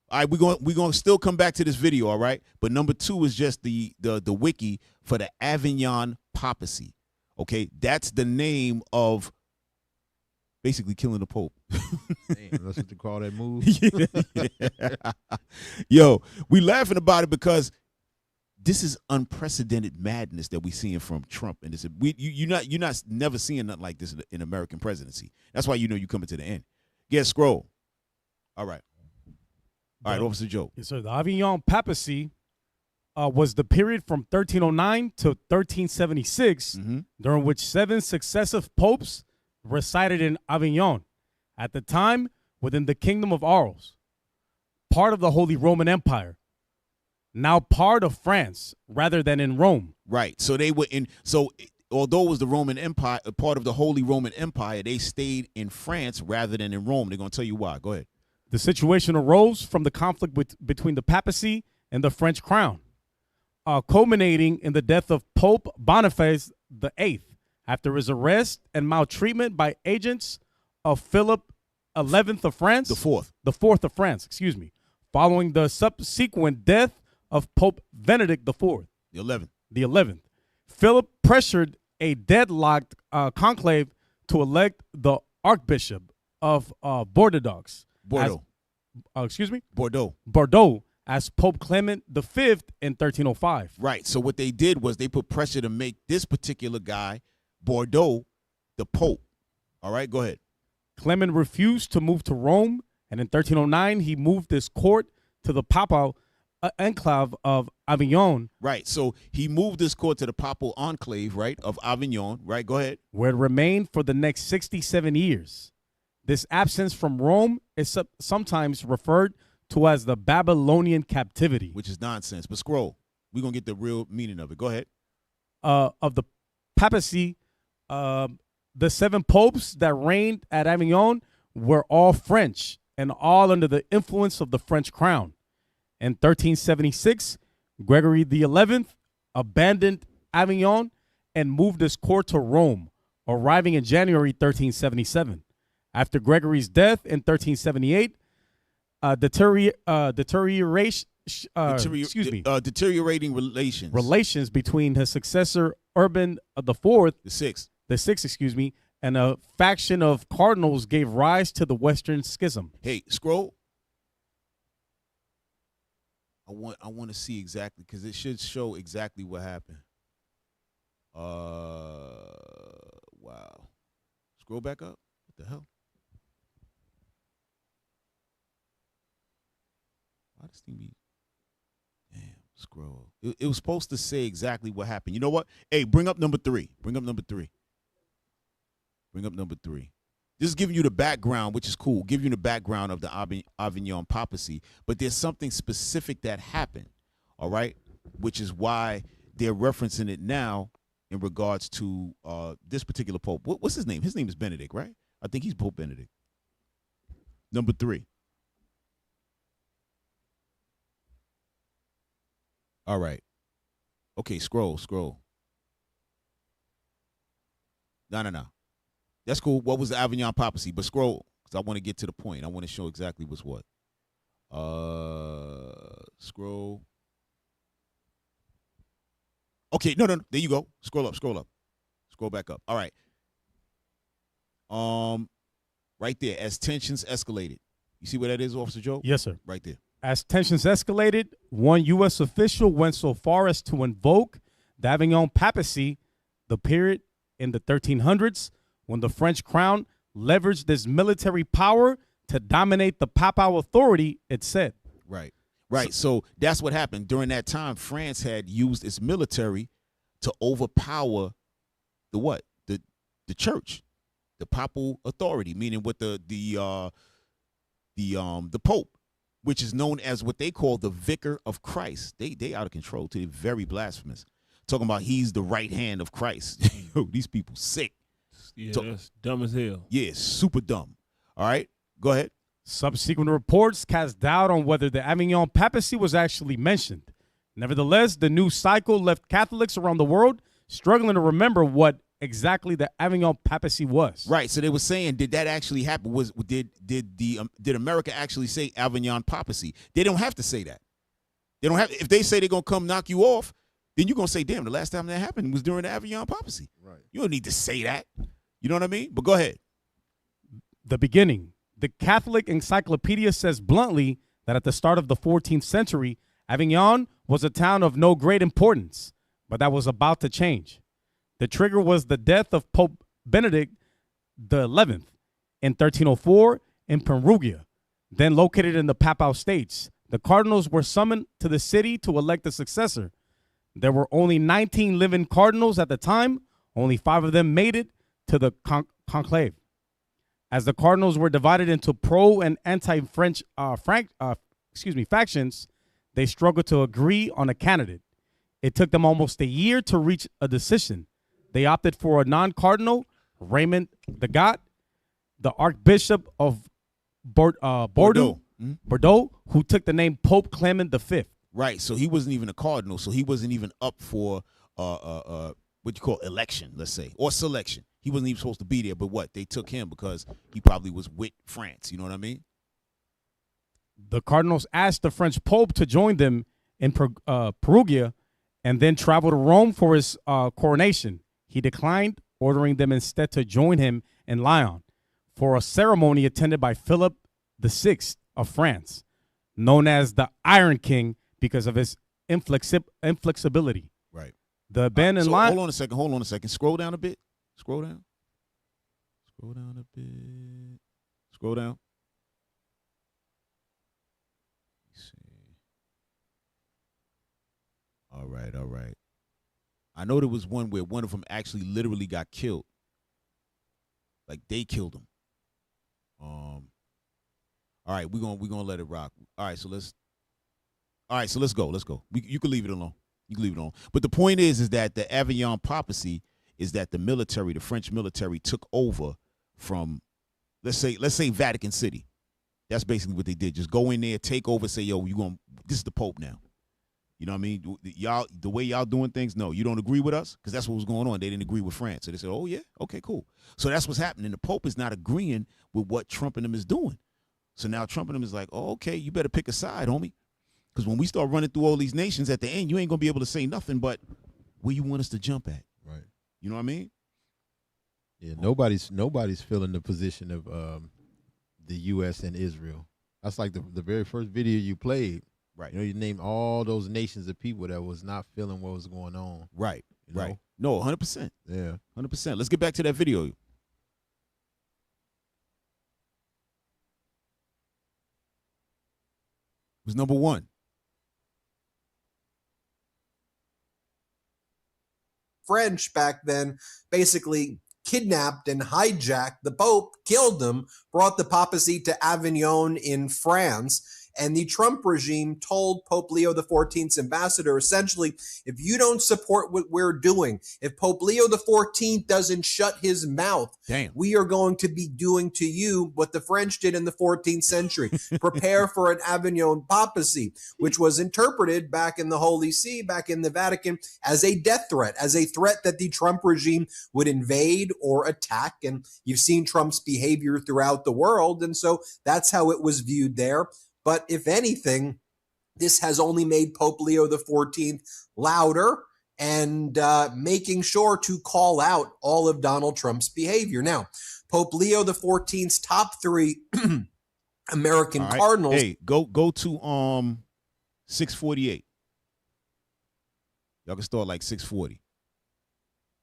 All right, we're going to still come back to this video, all right? But number 2 is just the wiki for the Avignon papacy. Okay, that's the name of basically killing the Pope. Damn, that's what they call that move. Yeah. Yo, we laughing about it because this is unprecedented madness that we seeing from Trump, and this you're not never seeing nothing like this in American presidency. That's why you know you coming to the end. Get scroll. All right, Officer Joe. Yes, sir. The Avignon papacy was the period from 1309 to 1376, during which 7 successive popes resided in Avignon, at the time within the Kingdom of Arles, part of the Holy Roman Empire, now part of France rather than in Rome. Right. So they were in. So although it was the Roman Empire, a part of the Holy Roman Empire, they stayed in France rather than in Rome. They're going to tell you why. Go ahead. The situation arose from the conflict between the papacy and the French crown, culminating in the death of Pope Boniface VIII after his arrest and maltreatment by agents of Philip XI of France. The fourth of France, excuse me, following the subsequent death of Pope Benedict IV. The 11th. Philip pressured a deadlocked conclave to elect the Archbishop of Bordeaux as Pope Clement V in 1305. Right. So what they did was they put pressure to make this particular guy, Bordeaux, the Pope. All right, go ahead. Clement refused to move to Rome, and in 1309 he moved his court to the papal enclave of Avignon. Right. So he moved his court to the papal enclave, right, of Avignon. Right. Go ahead. Where it remained for the next 67 years. This absence from Rome is sometimes referred to as the Babylonian captivity, which is nonsense. But scroll. We're going to get the real meaning of it. Go ahead. Of the papacy, the 7 popes that reigned at Avignon were all French and all under the influence of the French crown. In 1376, Gregory XI abandoned Avignon and moved his court to Rome, arriving in January 1377. After Gregory's death in 1378, deteriorating relations between his successor Urban IV, the sixth, and a faction of cardinals gave rise to the Western Schism. Hey, scroll. I want to see exactly, because it should show exactly what happened. Wow. Scroll back up. What the hell? Why does this thing be? Damn, scroll. It was supposed to say exactly what happened. You know what? Hey, bring up number 3. Bring up number 3. Bring up number 3. This is giving you the background, which is cool. Giving you the background of the Avignon papacy. But there's something specific that happened, all right? Which is why they're referencing it now in regards to this particular pope. What's his name? His name is Benedict, right? I think he's Pope Benedict. Number 3. All right. Okay, scroll. No. That's cool. What was the Avignon papacy? But scroll, because I want to get to the point. I want to show exactly what's what. Scroll. Okay, no. There you go. Scroll up. Scroll back up. All right. Right there, as tensions escalated. You see where that is, Officer Joe? Yes, sir. Right there. As tensions escalated, one U.S. official went so far as to invoke the Avignon papacy, the period in the 1300s when the French crown leveraged its military power to dominate the papal authority, it said. Right. So that's what happened. During that time, France had used its military to overpower the what? The church, the papal authority, meaning with the Pope, which is known as what they call the Vicar of Christ. They out of control too. They're very blasphemous. Talking about he's the right hand of Christ. Yo, these people sick. Yeah, that's dumb as hell. Yeah, super dumb. All right, go ahead. Subsequent reports cast doubt on whether the Avignon papacy was actually mentioned. Nevertheless, the news cycle left Catholics around the world struggling to remember what exactly the Avignon papacy was. Right. So they were saying, did that actually happen? Did America actually say Avignon papacy? They don't have to say that. They don't have. If they say they're gonna come knock you off, then you're gonna say, damn, the last time that happened was during the Avignon papacy. Right. You don't need to say that. You know what I mean? But go ahead. The beginning. The Catholic Encyclopedia says bluntly that at the start of the 14th century, Avignon was a town of no great importance, but that was about to change. The trigger was the death of Pope Benedict XI in 1304 in Perugia, then located in the Papal States. The cardinals were summoned to the city to elect a successor. There were only 19 living cardinals at the time. Only 5 of them made it to the conclave. As the cardinals were divided into pro and anti-French factions, they struggled to agree on a candidate. It took them almost a year to reach a decision. They opted for a non-cardinal, Raymond the Got, the Archbishop of Bordeaux, who took the name Pope Clement V. Right. So he wasn't even a cardinal. So he wasn't even up for what you call election, let's say, or selection. He wasn't even supposed to be there. But what? They took him because he probably was with France. You know what I mean? The cardinals asked the French Pope to join them in Perugia and then travel to Rome for his coronation. He declined, ordering them instead to join him in Lyon for a ceremony attended by Philip VI of France, known as the Iron King because of his inflexibility. Right. The Ben in Lyon. Hold on a second. Scroll down a bit. Scroll down a bit. Scroll down. Let's see. All right. I know there was one where one of them actually literally got killed. Like they killed him. All right, we're gonna let it rock. All right, so let's go. You can leave it alone. But the point is that the Avignon papacy is that the French military took over from, let's say Vatican City. That's basically what they did. Just go in there, take over, say, yo, this is the Pope now. You know what I mean? Y'all, the way y'all doing things, no, you don't agree with us? Because that's what was going on. They didn't agree with France. So they said, oh, yeah, okay, cool. So that's what's happening. The Pope is not agreeing with what Trump and them is doing. So now Trump and them is like, oh, okay, you better pick a side, homie. Because when we start running through all these nations, at the end, you ain't going to be able to say nothing but where you want us to jump at. Right. You know what I mean? Yeah, nobody's feeling the position of the U.S. and Israel. That's like the very first video you played. Right. You know, you named all those nations of people that was not feeling what was going on. Right. You know? Right. No, 100%. Yeah. 100%. Let's get back to that video. It was number 1. French back then basically kidnapped and hijacked the Pope, killed him, brought the papacy to Avignon in France. And the Trump regime told Pope Leo XIV's ambassador, essentially, if you don't support what we're doing, if Pope Leo XIV doesn't shut his mouth, we are going to be doing to you what the French did in the 14th century. Prepare for an Avignon papacy, which was interpreted back in the Holy See, back in the Vatican, as a death threat, as a threat that the Trump regime would invade or attack. And you've seen Trump's behavior throughout the world. And so that's how it was viewed there. But if anything, this has only made Pope Leo XIV louder and making sure to call out all of Donald Trump's behavior. Now, Pope Leo XIV's top three American cardinals. Hey, go to 648. Y'all can start like 640.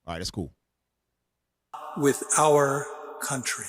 All right, that's cool. With our country.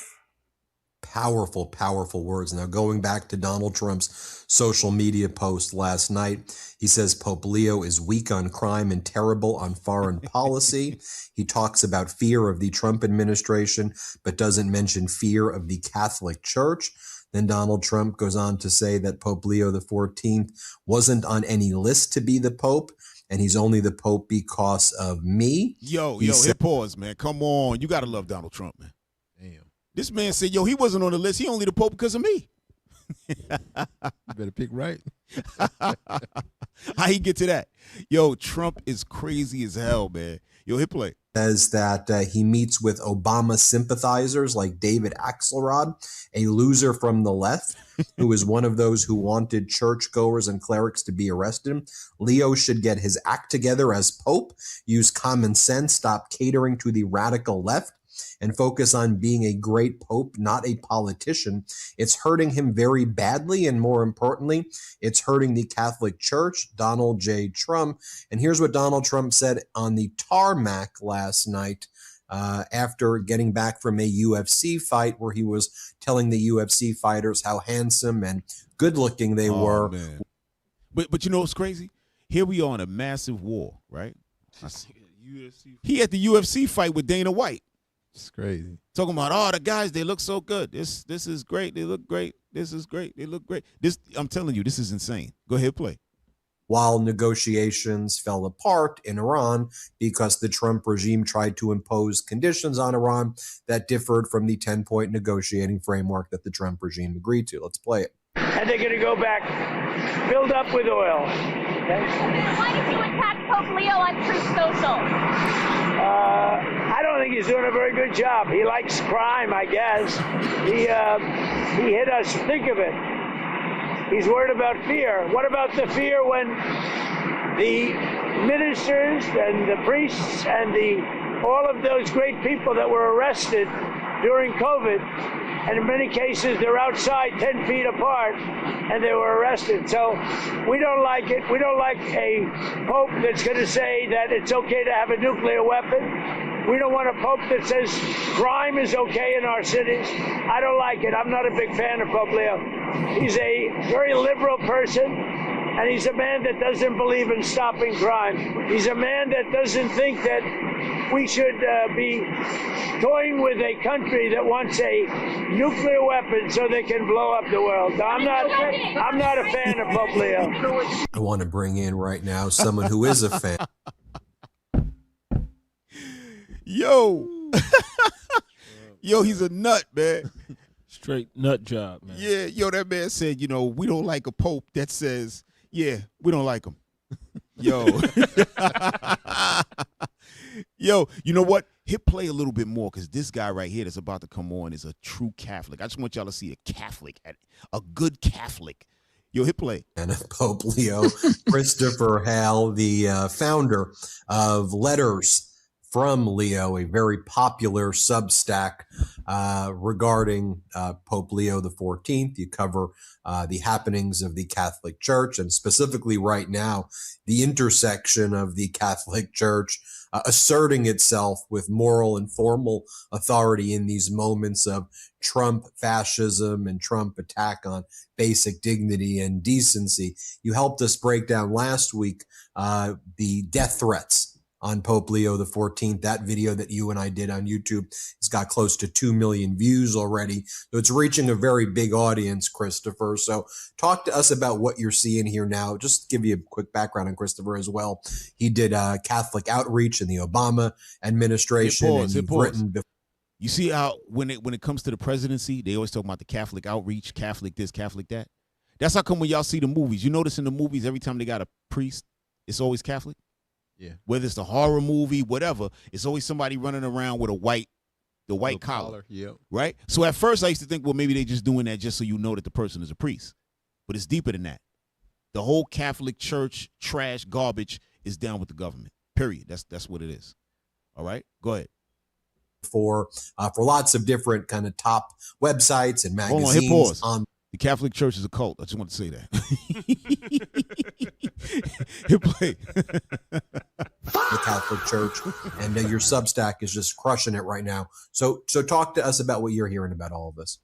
Powerful, powerful words. Now, going back to Donald Trump's social media post last night, he says Pope Leo is weak on crime and terrible on foreign policy. He talks about fear of the Trump administration, but doesn't mention fear of the Catholic Church. Then Donald Trump goes on to say that Pope Leo XIV wasn't on any list to be the Pope, and he's only the Pope because of me. Hit pause, man. Come on. You got to love Donald Trump, man. Damn. This man said, he wasn't on the list. He only the Pope because of me. You better pick right. How he get to that? Trump is crazy as hell, man. Hit play. Says that he meets with Obama sympathizers like David Axelrod, a loser from the left, who is one of those who wanted churchgoers and clerics to be arrested. Leo should get his act together as Pope, use common sense, stop catering to the radical left, and focus on being a great pope, not a politician. It's hurting him very badly, and more importantly, it's hurting the Catholic Church, Donald J. Trump. And here's what Donald Trump said on the tarmac last night after getting back from a UFC fight where he was telling the UFC fighters how handsome and good-looking they were. Man. But you know what's crazy? Here we are in a massive war, right? He had the UFC fight with Dana White. It's crazy. Talking about, the guys, they look so good. This is great. They look great. This is great. They look great. I'm telling you, this is insane. Go ahead, play. While negotiations fell apart in Iran because the Trump regime tried to impose conditions on Iran that differed from the 10-point negotiating framework that the Trump regime agreed to. Let's play it. And they're going to go back filled up with oil. Okay? Why did you attack Pope Leo on Truth Social? I don't think he's doing a very good job. He likes crime, I guess. He hit us. Think of it. He's worried about fear. What about the fear when the ministers and the priests and all of those great people that were arrested during COVID, and in many cases they're outside 10 feet apart and they were arrested. So we don't like it. We don't like a pope that's going to say that it's okay to have a nuclear weapon. We don't want a pope that says crime is okay in our cities. I don't like it. I'm not a big fan of Pope Leo. He's a very liberal person, and he's a man that doesn't believe in stopping crime. He's a man that doesn't think that we should be toying with a country that wants a nuclear weapon so they can blow up the world. I'm not a fan of Pope Leo. I want to bring in right now someone who is a fan. Yo, he's a nut, man. Straight nut job, man. Yeah, that man said, we don't like a pope that says, we don't like him. Yo. Yo, you know what? Hit play a little bit more, because this guy right here that's about to come on is a true Catholic. I just want y'all to see a Catholic, a good Catholic. Yo, hit play. And Pope Leo, Christopher Hale, the founder of Letters from Leo, a very popular Substack regarding Pope Leo XIV. You cover the happenings of the Catholic Church, and specifically right now, the intersection of the Catholic Church asserting itself with moral and formal authority in these moments of Trump fascism and Trump attack on basic dignity and decency. You helped us break down last week the death threats on Pope Leo XIV. That video that you and I did on YouTube has got close to 2 million views already. So it's reaching a very big audience, Christopher. So talk to us about what you're seeing here now. Just to give you a quick background on Christopher as well. He did Catholic outreach in the Obama administration. You see how when it comes to the presidency, they always talk about the Catholic outreach, Catholic this, Catholic that. That's how come when y'all see the movies, you notice in the movies every time they got a priest, it's always Catholic. Yeah. Whether it's the horror movie, whatever, it's always somebody running around with the white collar. Yep. Right? So at first I used to think, well, maybe they just doing that just so you know that the person is a priest. But it's deeper than that. The whole Catholic Church trash garbage is down with the government. Period. That's what it is. All right? Go ahead. For lots of different kind of top websites and magazines. Hold on, hit pause. The Catholic Church is a cult. I just want to say that. Hit play. The Catholic Church, and your Substack is just crushing it right now. So talk to us about what you're hearing about all of this.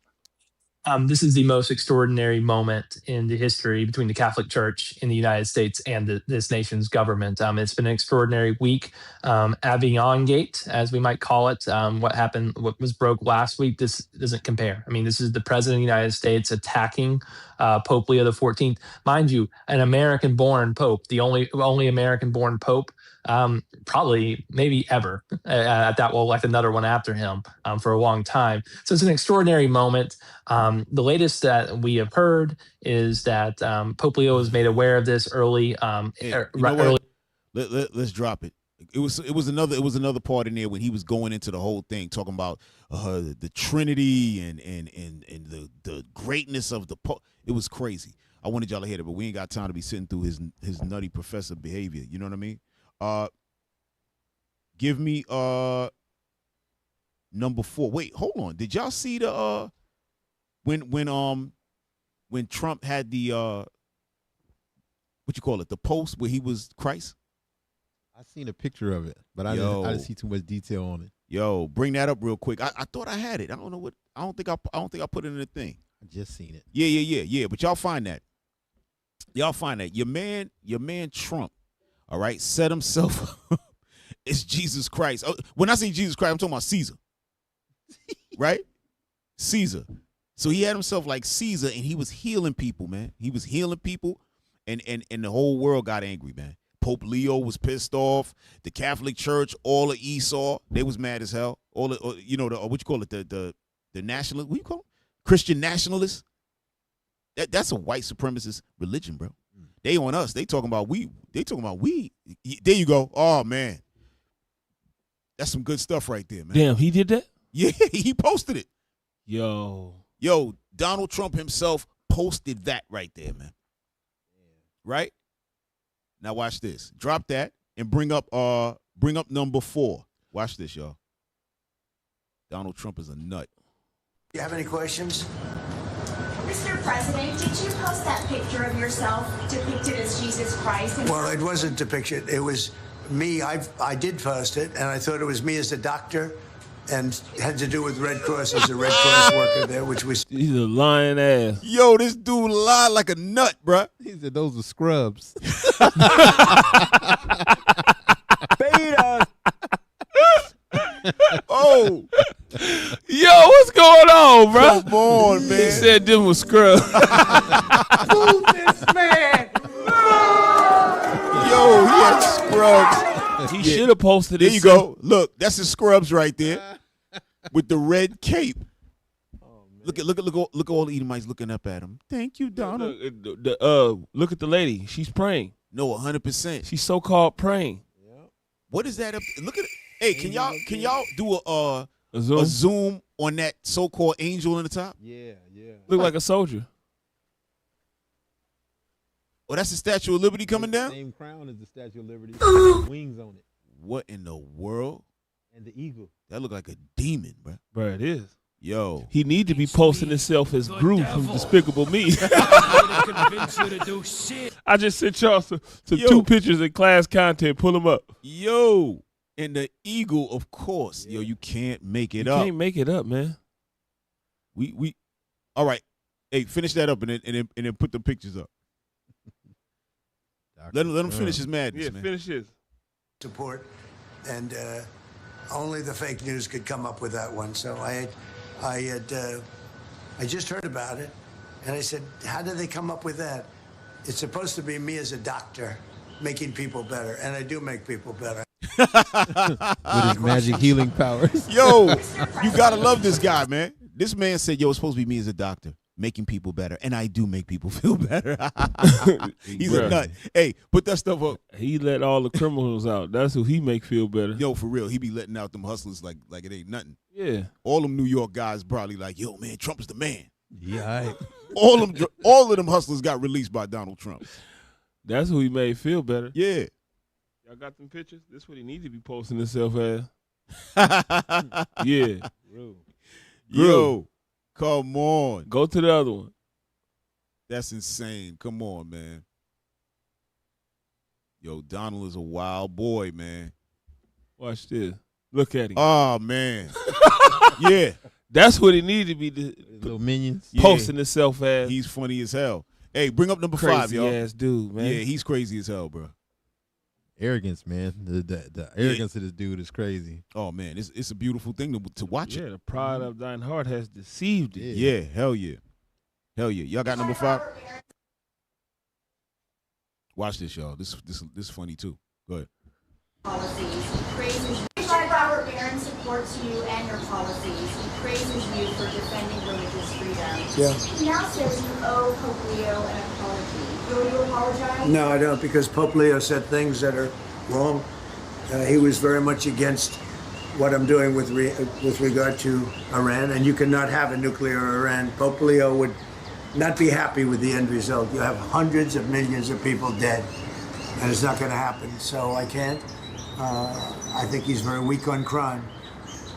This is the most extraordinary moment in the history between the Catholic Church in the United States and this nation's government. It's been an extraordinary week. Avignon Gate, as we might call it, what was broke last week, this doesn't compare. I mean, this is the President of the United States attacking Pope Leo XIV. Mind you, an American-born Pope, the only American-born Pope, probably maybe ever. That will elect another one after him for a long time. So it's an extraordinary moment. The latest that we have heard is that Pope Leo was made aware of this early. Let's drop it. It was another part in there when he was going into the whole thing, talking about the Trinity and the greatness of the Pope. It was crazy. I wanted y'all to hear it, but we ain't got time to be sitting through his nutty professor behavior. You know what I mean? Give me number 4. Wait, hold on. Did y'all see the when Trump had the the post where he was Christ? I seen a picture of it, but I didn't see too much detail on it. Yo, bring that up real quick. I thought I had it. I don't know what. I don't think I put it in the thing. I just seen it. Yeah. But y'all find that. Your man Trump, all right, set himself as Jesus Christ. When I say Jesus Christ, I'm talking about Caesar. Right? Caesar. So he had himself like Caesar, and he was healing people, man. He was healing people, and the whole world got angry, man. Pope Leo was pissed off. The Catholic Church, all of Esau, they was mad as hell. All the what you call it, the nationalist, what you call them? Christian nationalists. That's a white supremacist religion, bro. They on us. They talking about we. They talking about we. There you go. Oh man, that's some good stuff right there, man. Damn, he did that? Yeah, he posted it. Yo, Donald Trump himself posted that right there, man. Right? Now watch this. Drop that and bring up number 4. Watch this, y'all. Donald Trump is a nut. You have any questions? Mr. President, did you post that picture of yourself depicted as Jesus Christ? Well, it wasn't depicted. It was me. I did post it, and I thought it was me as a doctor, and had to do with Red Cross as a Red Cross worker there, which was... He's a lying ass. Yo, this dude lied like a nut, bruh. He said those are scrubs. Beta. Oh. Yo, what's going on, bro? Come on, man. He said them was scrubs. Move this man. Yo, he had scrubs. He should have posted it. There you go. Look, that's his scrubs right there with the red cape. Look at all the Edomites looking up at him. Thank you, Donald. Look at the lady. She's praying. No, 100%. She's so-called praying. What is that? Look at it. Hey, can y'all do a zoom? A zoom on that so-called angel in the top? Yeah. Look like a soldier. Oh, that's the Statue of Liberty coming down? Same crown as the Statue of Liberty. Wings on it. What in the world? And the eagle. That look like a demon, bro. Bro, it is. Yo. He need to be posting himself as Gru from Despicable Me. I just sent y'all some 2 pictures in class content. Pull them up. Yo. And the eagle, of course. Yo, you can't make it up. You can't make it up, man. We all right. Hey, finish that up and then put the pictures up. Let him finish his madness, man. Finish his. Support And only the fake news could come up with that one. So I just heard about it, and I said, how did they come up with that? It's supposed to be me as a doctor making people better, and I do make people better. With his magic healing powers. Yo, you gotta love this guy, man. This man said, yo, it's supposed to be me as a doctor making people better, and I do make people feel better. He's a nut. Hey, put that stuff up. He let all the criminals out. That's who he make feel better. Yo, for real, he be letting out them hustlers like it ain't nothing. Yeah. All them New York guys probably like, yo, man, Trump is the man. Yeah. All of them hustlers got released by Donald Trump. That's who he made feel better. Yeah. Y'all got them pictures? This what he need to be posting himself as. Yeah. Yo, come on. Go to the other one. That's insane. Come on, man. Yo, Donald is a wild boy, man. Watch this. Look at him. Oh, man. Yeah. That's what he needed to be. Little minions. Posting himself as. He's funny as hell. Hey, bring up number crazy 5, y'all. Ass dude, man. Yeah, he's crazy as hell, bro. Arrogance, man. The arrogance of this dude is crazy. Oh, man. It's a beautiful thing to watch it. Yeah, the pride of thine heart has deceived it. Yeah, hell yeah. Hell yeah. Y'all got number 5? Watch this, y'all. This is funny, too. Go ahead. Policies. He praises you. Robert Barron supports you and your policies. He praises you for defending religious freedom. Yeah. He now says you owe Pope Leo an apology. Will you apologize? No, I don't, because Pope Leo said things that are wrong. He was very much against what I'm doing with regard to Iran, and you cannot have a nuclear Iran. Pope Leo would not be happy with the end result. You have hundreds of millions of people dead, and it's not going to happen. So I can't. I think he's very weak on crime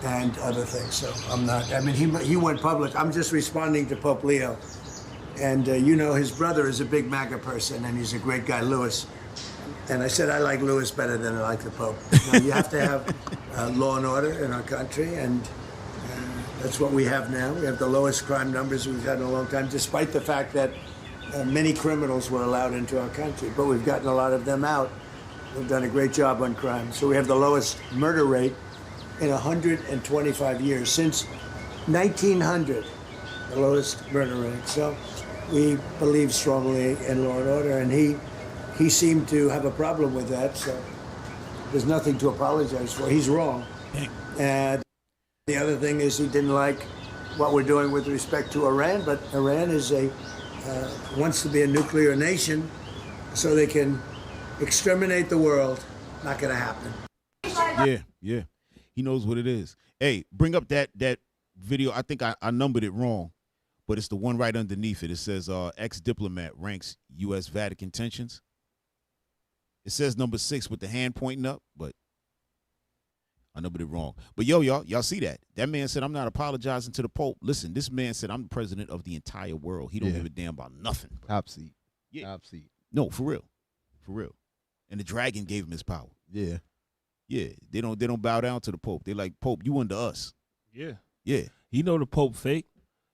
and other things. So I'm not. I mean, he went public. I'm just responding to Pope Leo. And you know, his brother is a big MAGA person, and he's a great guy, Louis. And I said I like Louis better than I like the Pope. You have to have law and order in our country, and that's what we have now. We have the lowest crime numbers we've had in a long time, despite the fact that many criminals were allowed into our country. But we've gotten a lot of them out. We've done a great job on crime. So we have the lowest murder rate in 125 years, since 1900, the lowest murder rate. So we believe strongly in law and order, and he seemed to have a problem with that, so there's nothing to apologize for. He's wrong. And the other thing is he didn't like what we're doing with respect to Iran, but Iran is wants to be a nuclear nation so they can exterminate the world. Not going to happen. Yeah. He knows what it is. Hey, bring up that video. I think I numbered it wrong, but it's the one right underneath it. It says ex-diplomat ranks U.S. Vatican tensions. It says number 6 with the hand pointing up, but I numbered it wrong. But y'all see that? That man said, I'm not apologizing to the Pope. Listen, this man said, I'm the president of the entire world. He don't give a damn about nothing. Top seat. Yeah. Top seat. No, for real. For real. And the dragon gave him his power. Yeah. Yeah. They don't bow down to the Pope. They're like, Pope, you under us. Yeah. Yeah. He know the Pope fake.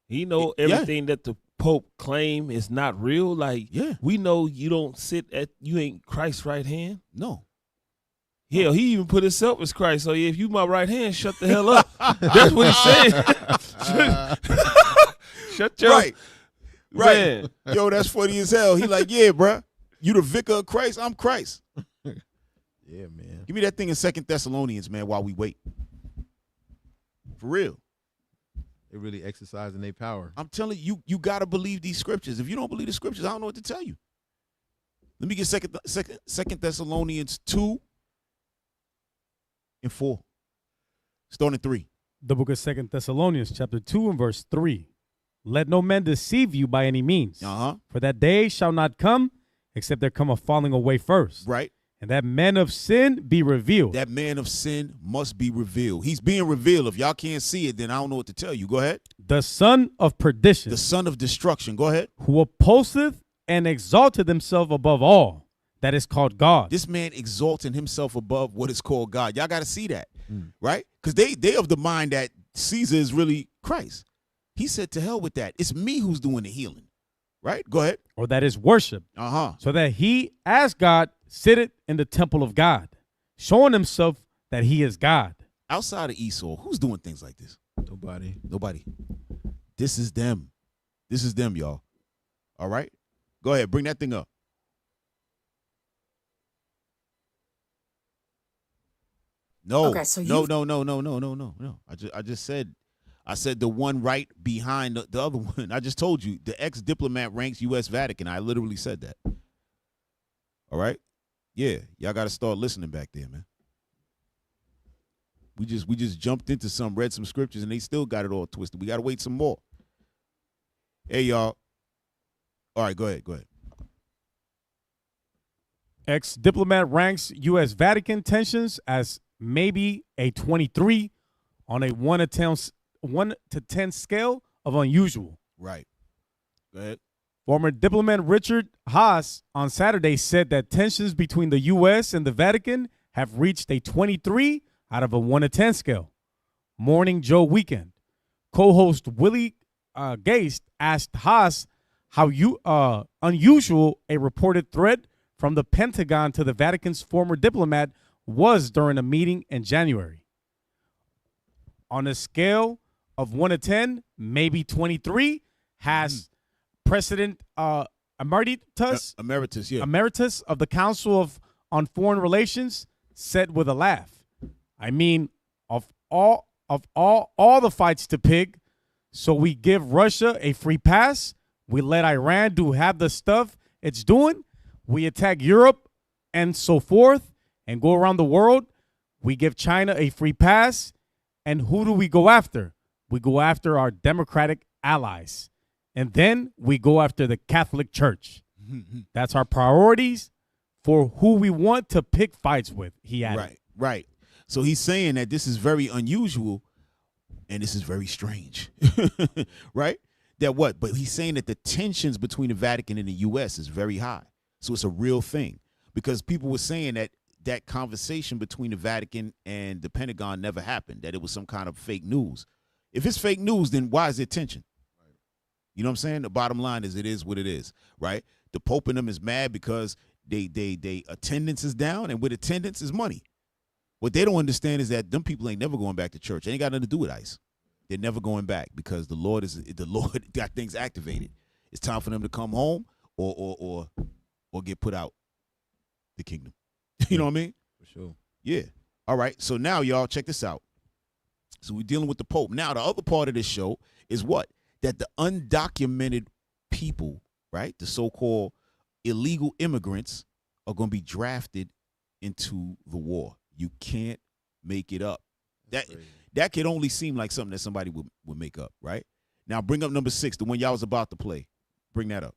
He know everything that the Pope claim is not real. Like, we know you ain't Christ's right hand. No. Hell, he even put himself as Christ. So if you my right hand, shut the hell up. That's what he said. Shut your Right. Man. Yo, that's funny as hell. He like, yeah, bruh. You the vicar of Christ? I'm Christ. Yeah, man. Give me that thing in 2 Thessalonians, man, while we wait. For real. They're really exercising their power. I'm telling you, you got to believe these scriptures. If you don't believe the scriptures, I don't know what to tell you. Let me get 2 Thessalonians 2 and 4. Starting 3. The book of 2 Thessalonians, chapter 2 and verse 3. Let no man deceive you by any means. For that day shall not come, except there come a falling away first. Right. And that man of sin be revealed. That man of sin must be revealed. He's being revealed. If y'all can't see it, then I don't know what to tell you. Go ahead. The son of perdition. The son of destruction. Go ahead. Who opposeth and exalted himself above all that is called God. This man exalting himself above what is called God. Y'all got to see that, right? Because they of the mind that Caesar is really Christ. He said, to hell with that. It's me who's doing the healing, right? Go ahead. Or that is worship. So that he, as God, sitteth in the temple of God, showing himself that he is God. Outside of Esau, who's doing things like this? Nobody. This is them. This is them, y'all. All right? Go ahead. Bring that thing up. No. Okay, so No. I just said the one right behind the other one. I just told you the ex-diplomat ranks U.S. Vatican. I literally said that. All right? Yeah, y'all got to start listening back there, man. We just jumped into read some scriptures, and they still got it all twisted. We got to wait some more. Hey, y'all. All right, go ahead. Ex-diplomat ranks U.S. Vatican tensions as maybe a 23 on a 1 to 10 scale of unusual. Right. Go ahead. Former diplomat Richard Haas on Saturday said that tensions between the U.S. and the Vatican have reached a 23 out of a 1 to 10 scale. Morning Joe Weekend. Co-host Willie Geist asked Haas how unusual a reported threat from the Pentagon to the Vatican's former diplomat was during a meeting in January. On a scale of 1 to 10, maybe 23, has President Emeritus of the Council on Foreign Relations said with a laugh. I mean, of all the fights to pick, so we give Russia a free pass, we let Iran do half the stuff it's doing, we attack Europe and so forth, and go around the world, we give China a free pass, and who do we go after? We go after our democratic allies. And then we go after the Catholic Church. That's our priorities for who we want to pick fights with, he added. Right. So he's saying that this is very unusual and this is very strange, right? But he's saying that the tensions between the Vatican and the U.S. is very high. So it's a real thing because people were saying that conversation between the Vatican and the Pentagon never happened, that it was some kind of fake news. If it's fake news, then why is there tension? You know what I'm saying? The bottom line is what it is, right? The Pope and them is mad because they attendance is down, and with attendance is money. What they don't understand is that them people ain't never going back to church. They ain't got nothing to do with ICE. They're never going back because the Lord got things activated. It's time for them to come home or get put out the kingdom. You know what I mean? For sure. Yeah. All right. So now, y'all, check this out. So we're dealing with the Pope. Now, the other part of this show is what? That the undocumented people, right, the so-called illegal immigrants, are going to be drafted into the war. You can't make it up. That could only seem like something that somebody would make up, right? Now, bring up number 6, the one y'all was about to play. Bring that up.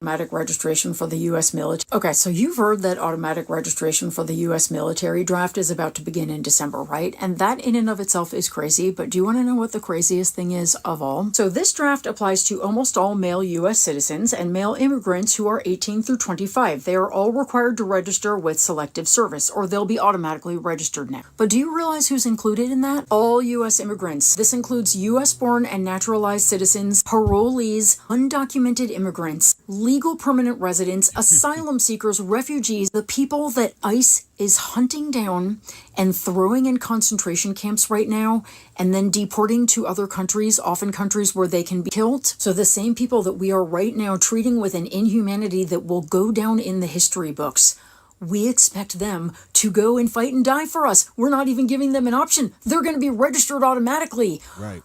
Automatic registration for the U.S. military. Okay, so you've heard that automatic registration for the U.S. military draft is about to begin in December, right? And that in and of itself is crazy, but do you want to know what the craziest thing is of all? So this draft applies to almost all male U.S. citizens and male immigrants who are 18 through 25. They are all required to register with Selective Service, or they'll be automatically registered now. But do you realize who's included in that? All U.S. immigrants. This includes U.S.-born and naturalized citizens, parolees, undocumented immigrants, legal permanent residents, asylum seekers, refugees, the people that ICE is hunting down and throwing in concentration camps right now, and then deporting to other countries, often countries where they can be killed. So the same people that we are right now treating with an inhumanity that will go down in the history books, we expect them to go and fight and die for us. We're not even giving them an option. They're going to be registered automatically. Right.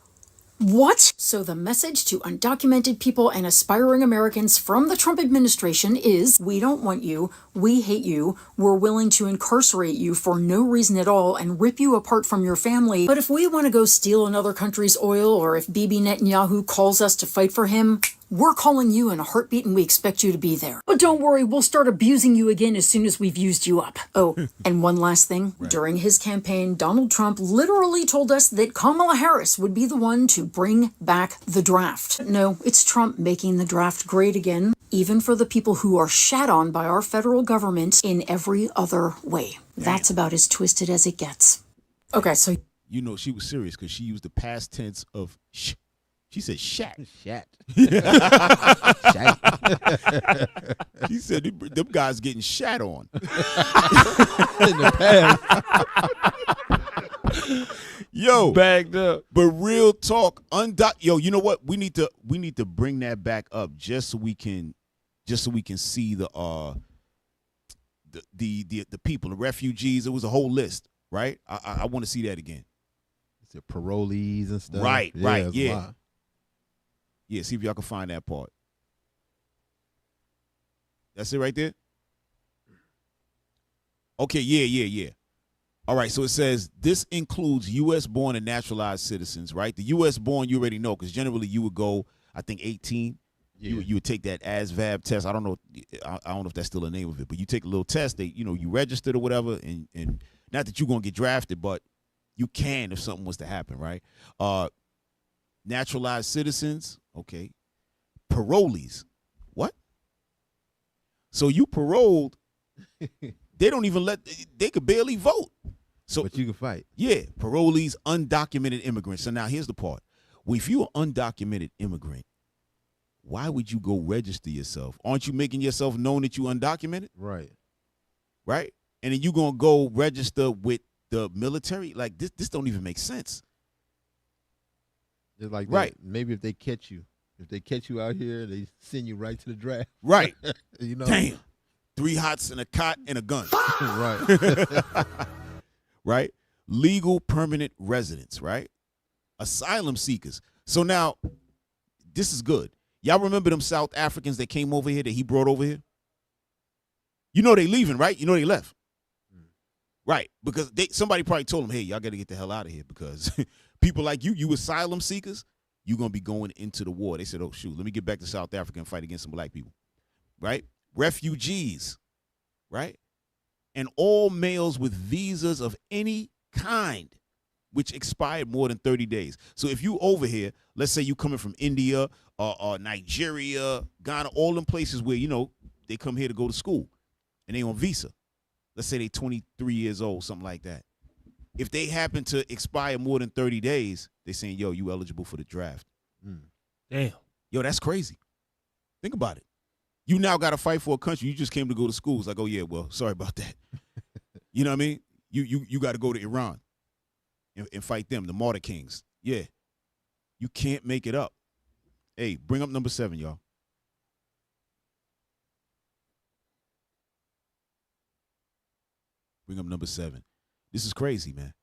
What? So the message to undocumented people and aspiring Americans from the Trump administration is, we don't want you, we hate you, we're willing to incarcerate you for no reason at all and rip you apart from your family. But if we want to go steal another country's oil, or if Bibi Netanyahu calls us to fight for him, we're calling you in a heartbeat and we expect you to be there. But don't worry, we'll start abusing you again as soon as we've used you up. Oh, and one last thing. Right. During his campaign, Donald Trump literally told us that Kamala Harris would be the one to bring back the draft. No, it's Trump making the draft great again, even for the people who are shat on by our federal government in every other way. Damn. That's about as twisted as it gets. Okay, so... You know she was serious because she used the past tense of sh. She said shat. Shat. She said them guys getting shat on. In the past. Yo, bagged up. But real talk, yo, you know what? We need to bring that back up just so we can see the people, the refugees. It was a whole list, right? I want to see that again. It's the parolees and stuff. Right, right, yeah. yeah. Yeah, see if y'all can find that part. That's it right there? Okay, yeah. All right, so it says this includes U.S.-born and naturalized citizens, right? The U.S.-born you already know, because generally you would go, I think, 18. Yeah. You would take that ASVAB test. I don't know if that's still the name of it, but you take a little test. You registered or whatever, and not that you're gonna get drafted, but you can if something was to happen, right? Naturalized citizens, okay. Parolees, what? So you paroled? They don't even they could barely vote. So, but you can fight. Yeah, parolees, undocumented immigrants. So now here's the part. Well, if you're an undocumented immigrant, why would you go register yourself? Aren't you making yourself known that you undocumented? Right. Right? And then you going to go register with the military? Like, this don't even make sense. Just like right. That. Maybe if they catch you out here, they send you right to the draft. Right. You know? Damn. 3 hots and a cot and a gun. Right. Right? Legal permanent residents, right? Asylum seekers. So now, this is good. Y'all remember them South Africans that came over here that he brought over here? You know they leaving, right? You know they left. Right. Because somebody probably told them, hey, y'all got to get the hell out of here because people like you asylum seekers, you're going to be going into the war. They said, oh, shoot, let me get back to South Africa and fight against some black people. Right? Refugees. Right? And all males with visas of any kind, which expired more than 30 days. So if you over here, let's say you coming from India or Nigeria, Ghana, all them places where, they come here to go to school and they on visa. Let's say they 23 years old, something like that. If they happen to expire more than 30 days, they saying, yo, you eligible for the draft. Damn. Yo, that's crazy. Think about it. You now got to fight for a country. You just came to go to school. It's like, oh, yeah, well, sorry about that. You know what I mean? You got to go to Iran and fight them, the Martyr Kings. Yeah. You can't make it up. Hey, bring up number 7, y'all. Bring up number 7. This is crazy, man.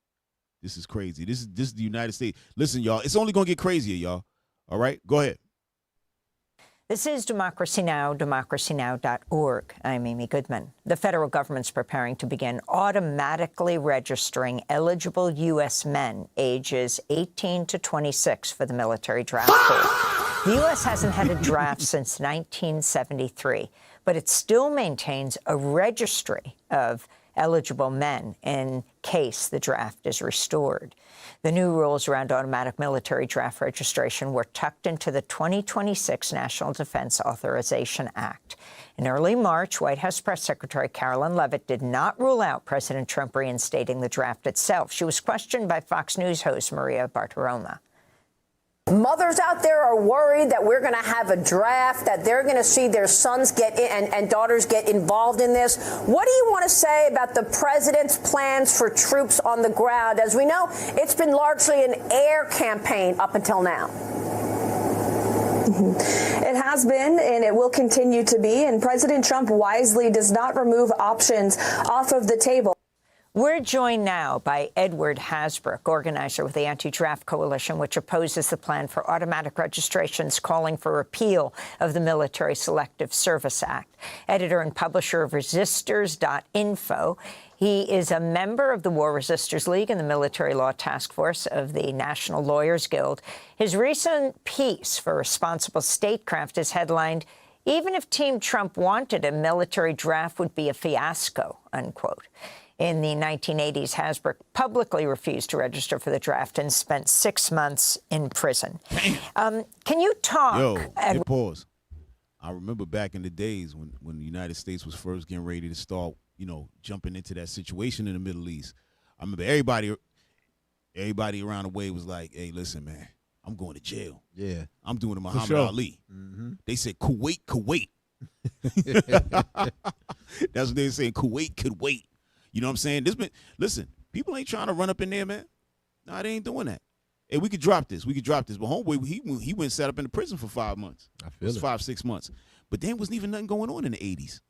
This is crazy. This is the United States. Listen, y'all, it's only going to get crazier, y'all. All right? Go ahead. This is Democracy Now!, democracynow.org. I'm Amy Goodman. The federal government's preparing to begin automatically registering eligible U.S. men ages 18 to 26 for the military draft pool. The U.S. hasn't had a draft since 1973, but it still maintains a registry of eligible men in case the draft is restored. The new rules around automatic military draft registration were tucked into the 2026 National Defense Authorization Act. In early March, White House Press Secretary Carolyn Leavitt did not rule out President Trump reinstating the draft itself. She was questioned by Fox News host Maria Bartiromo. Mothers out there are worried that we're going to have a draft, that they're going to see their sons get in and daughters get involved in this. What do you want to say about the president's plans for troops on the ground? As we know, it's been largely an air campaign up until now. It has been, and it will continue to be, and President Trump wisely does not remove options off of the table. We're joined now by Edward Hasbrook, organizer with the Anti-Draft Coalition, which opposes the plan for automatic registrations, calling for repeal of the Military Selective Service Act. Editor and publisher of Resistors.info. He is a member of the War Resisters League and the Military Law Task Force of the National Lawyers Guild. His recent piece for Responsible Statecraft is headlined, "Even if Team Trump wanted a military draft would be a fiasco," unquote. In the 1980s, Hasbrook publicly refused to register for the draft and spent 6 months in prison. Can you talk? Yo, pause. I remember back in the days when the United States was first getting ready to start, jumping into that situation in the Middle East. I remember everybody around the way was like, hey, listen, man, I'm going to jail. Yeah. I'm doing a Muhammad sure. Ali. They said Kuwait. That's what they're saying. Kuwait could wait. You know what I'm saying? Listen, people ain't trying to run up in there, man. No, they ain't doing that. Hey, we could drop this. But homeboy, he went and sat up in the prison for 5 months. I feel it. 5-6 months. But there wasn't even nothing going on in the 80s.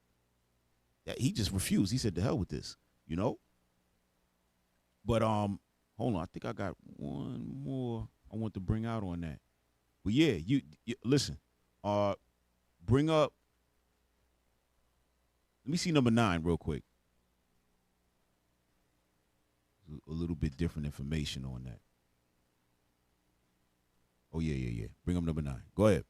He just refused. He said, "The hell with this," you know. But hold on, I think I got one more I want to bring out on that. But yeah, you listen. Bring up. Let me see number 9 real quick. A little bit different information on that. Oh yeah. Bring up number 9. Go ahead.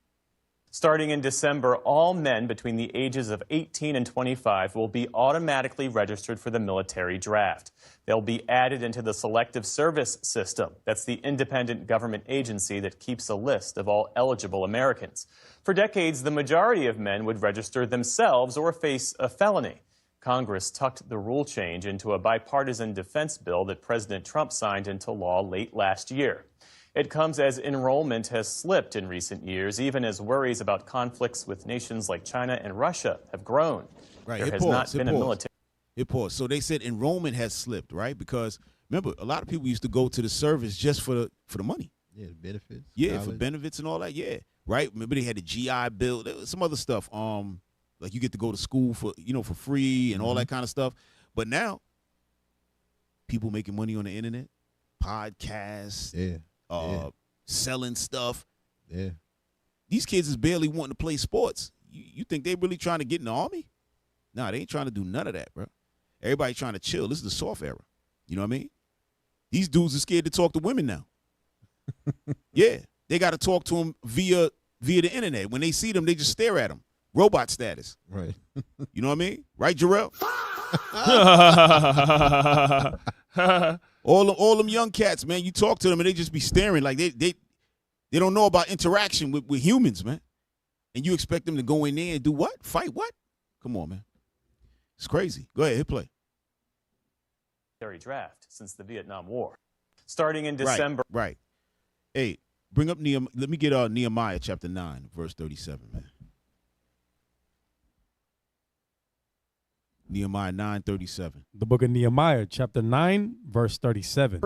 Starting in December, all men between the ages of 18 and 25 will be automatically registered for the military draft. They'll be added into the Selective Service System. That's the independent government agency that keeps a list of all eligible Americans. For decades, the majority of men would register themselves or face a felony. Congress tucked the rule change into a bipartisan defense bill that President Trump signed into law late last year. It comes as enrollment has slipped in recent years, even as worries about conflicts with nations like China and Russia have grown. Right. There has not been a military. So they said enrollment has slipped, right? Because remember, a lot of people used to go to the service just for the money. Yeah, benefits. Yeah, college. for benefits and all that. Yeah, right. Remember they had the GI Bill, there was some other stuff. Like you get to go to school for free and all that kind of stuff. But now, people making money on the internet, podcasts. Yeah. Selling stuff. Yeah. These kids is barely wanting to play sports. You think they really trying to get in the army? Nah, they ain't trying to do none of that, bro. Everybody trying to chill. This is the soft era. You know what I mean? These dudes are scared to talk to women now. Yeah. They got to talk to them via the internet. When they see them, they just stare at them. Robot status. Right. You know what I mean? Right, Jarrell? All them young cats, man, you talk to them and they just be staring like they don't know about interaction with humans, man. And you expect them to go in there and do what? Fight what? Come on, man. It's crazy. Go ahead, hit play. Draft since the Vietnam War. Starting in December. Right. Hey, bring up Nehemiah. Let me get Nehemiah chapter 9, verse 37, man. Nehemiah 9:37. The book of Nehemiah, chapter 9, verse 37.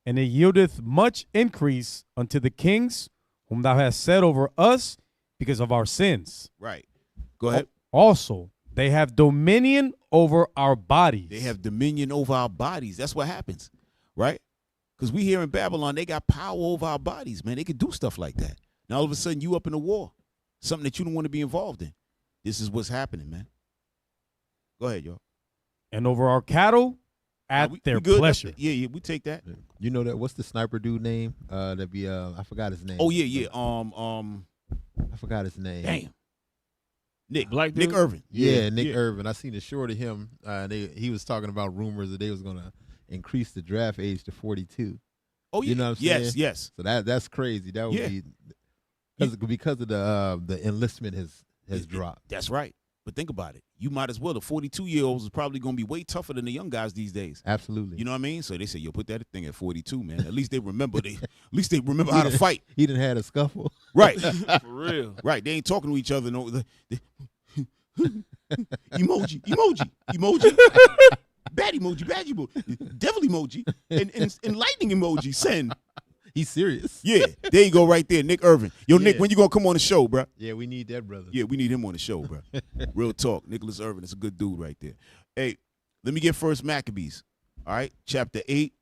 And it yieldeth much increase unto the kings whom thou hast set over us because of our sins. Right. Go ahead. Also, they have dominion over our bodies. They have dominion over our bodies. That's what happens, right? Because we here in Babylon, they got power over our bodies, man. They can do stuff like that. Now, all of a sudden, you up in a war, something that you don't want to be involved in. This is what's happening, man. Go ahead, y'all. And over our cattle at their pleasure. Yeah, we take that. You know that? What's the sniper dude name? That be I forgot his name. Oh yeah. I forgot his name. Damn. Nick dude? Irvin. Yeah, Nick Irvin. I seen a short of him. He was talking about rumors that they was gonna increase the draft age to 42. Oh yeah. You know what I'm saying? Yes. So that's crazy. That would be because of the enlistment has dropped. That's right. But think about it. You might as well. The 42-year-olds is probably going to be way tougher than the young guys these days. Absolutely. You know what I mean? So they say, yo, put that thing at 42, man. At least they remember. How to fight. He didn't have a scuffle. Right. For real. Right. They ain't talking to each other. No. Emoji. Bad emoji. Devil emoji. And lightning emoji. Send. He's serious. Yeah, there you go right there, Nick Irvin. Yo, Nick, when you going to come on the show, bro? Yeah, we need that, brother. Yeah, we need him on the show, bro. Real talk. Nicholas Irvin is a good dude right there. Hey, let me get First Maccabees, all right? Chapter 8.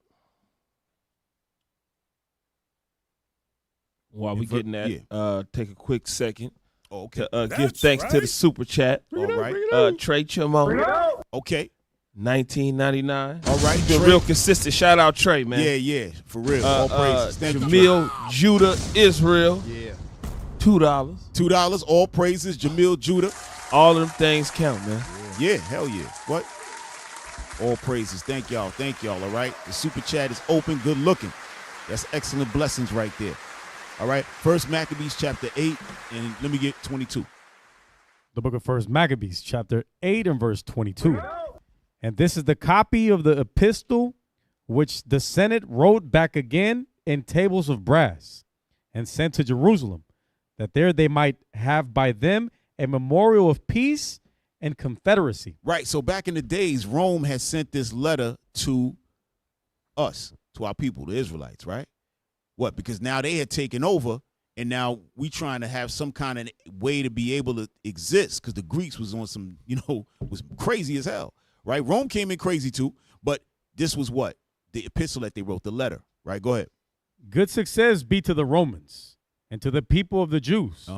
While we getting that, take a quick second to give thanks to the super chat. All right. Trey Chimo. Okay. 1999. All right. Been real consistent. Shout out Trey, man. Yeah, for real. All praises. Thank you, Jamil Judah Israel. Yeah. $2. $2. All praises. Jamil Judah. All of them things count, man. Yeah, hell yeah. What? All praises. Thank y'all. All right. The super chat is open. Good looking. That's excellent blessings right there. All right. First Maccabees chapter 8. And let me get 22. The book of First Maccabees chapter 8 and verse 22. And this is the copy of the epistle which the Senate wrote back again in tables of brass. and sent to Jerusalem, that there they might have by them a memorial of peace and confederacy. Right. So back in the days, Rome had sent this letter to us, to our people, the Israelites, right? What? Because now they had taken over, and now we trying to have some kind of way to be able to exist, because the Greeks was on some, was crazy as hell, right? Rome came in crazy too, but this was what? The epistle that they wrote, the letter, right? Go ahead. Good success be to the Romans and to the people of the Jews,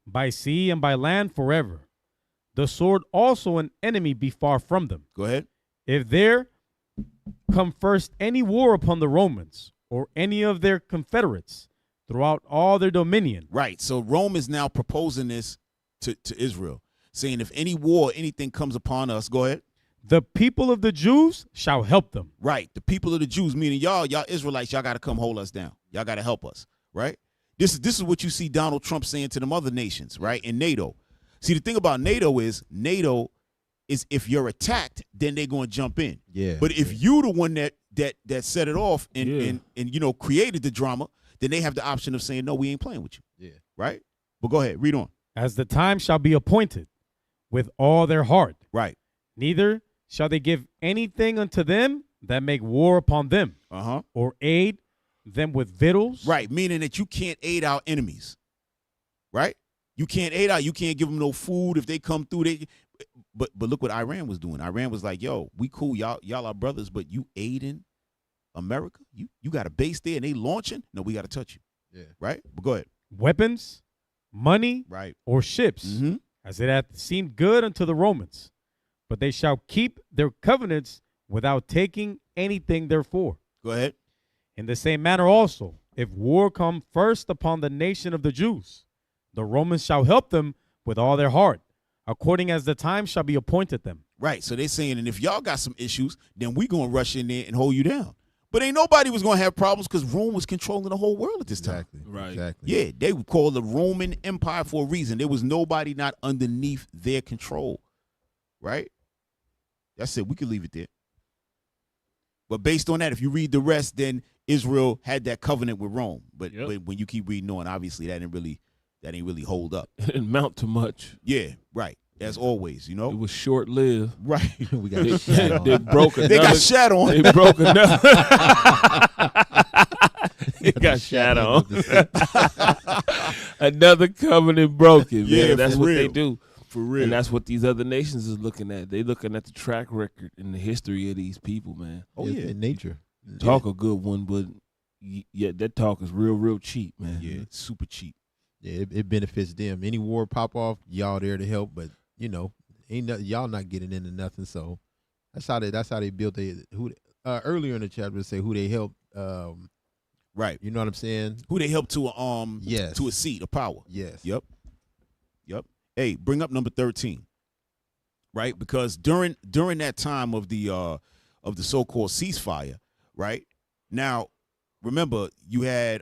by sea and by land forever. The sword also an enemy be far from them. Go ahead. If there come first any war upon the Romans or any of their confederates throughout all their dominion. Right. So Rome is now proposing this to Israel, saying if any war, anything comes upon us, go ahead. The people of the Jews shall help them. Right. The people of the Jews, meaning y'all Israelites, y'all got to come hold us down. Y'all got to help us, right? This is what you see Donald Trump saying to them other nations, right? In NATO. See, the thing about NATO is if you're attacked, then they're going to jump in. Yeah. But if you the one that set it off and created the drama, then they have the option of saying, no, we ain't playing with you. Yeah. Right? But go ahead, read on. As the time shall be appointed with all their heart. Right. Neither shall they give anything unto them that make war upon them, or aid them with victuals. Right, meaning that you can't aid our enemies. Right? You can't aid out. You can't give them no food if they come through. But look what Iran was doing. Iran was like, yo, we cool. Y'all are brothers, but you aiding America? You got a base there and they launching? No, we got to touch you. Yeah. Right? But go ahead. Weapons, money, right, or ships, as it hath seemed good unto the Romans. But they shall keep their covenants without taking anything therefore. Go ahead. In the same manner also, if war come first upon the nation of the Jews, the Romans shall help them with all their heart, according as the time shall be appointed them. Right. So they're saying, and if y'all got some issues, then we going to rush in there and hold you down. But ain't nobody was going to have problems because Rome was controlling the whole world at this time. Right. Exactly. Yeah, they would call the Roman Empire for a reason. There was nobody not underneath their control. Right? That's it. We could leave it there. But based on that, if you read the rest, then Israel had that covenant with Rome. But when you keep reading on, obviously that ain't really hold up. It didn't amount to much. Yeah, right. As always, It was short-lived. Right. We got shat on. They broke another. They got shat on. They broke another. They got shat on. Another covenant broken. Yeah, man. That's for what real. they do. For real. And that's what these other nations is looking at. They looking at the track record and the history of these people, man. Oh, yeah. In nature. Talk a good one, but yeah, that talk is real cheap, man. Yeah, it's super cheap. Yeah, it benefits them. Any war pop off, y'all there to help, but y'all not getting into nothing. So that's how they built earlier in the chapter say who they helped. Right. You know what I'm saying? Who they helped to a seat of power. Yes. Yep. Hey, bring up number 13. Right? Because during that time of the so-called ceasefire, right? Now, remember, you had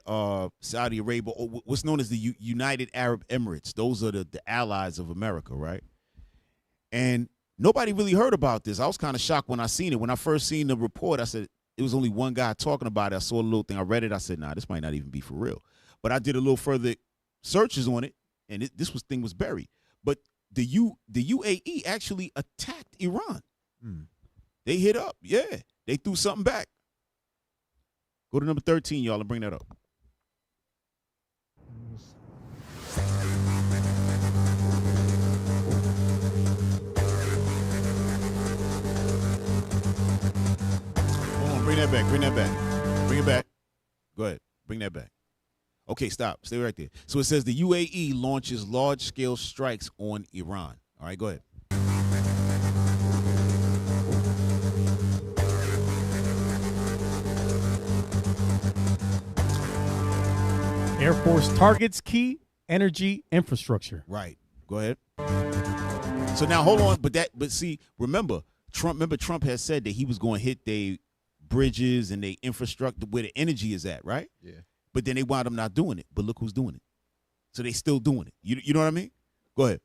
Saudi Arabia, or what's known as the United Arab Emirates. Those are the allies of America, right? And nobody really heard about this. I was kind of shocked when I seen it. When I first seen the report, I said, it was only one guy talking about it. I saw a little thing. I read it. I said, nah, this might not even be for real. But I did a little further searches on it, and this thing was buried. But the UAE actually attacked Iran. They hit up. Yeah. They threw something back. Go to number 13, y'all, and bring that up. Hold on, bring that back. Bring it back. Go ahead. Bring that back. Okay, stop. Stay right there. So it says the UAE launches large-scale strikes on Iran. All right, go ahead. Air Force targets key energy infrastructure. Right. Go ahead. So now hold on, but see, remember Trump has said that he was going to hit their bridges and their infrastructure where the energy is at, right? Yeah. But then they wound up not doing it. But look who's doing it. So they still doing it. You know what I mean? Go ahead.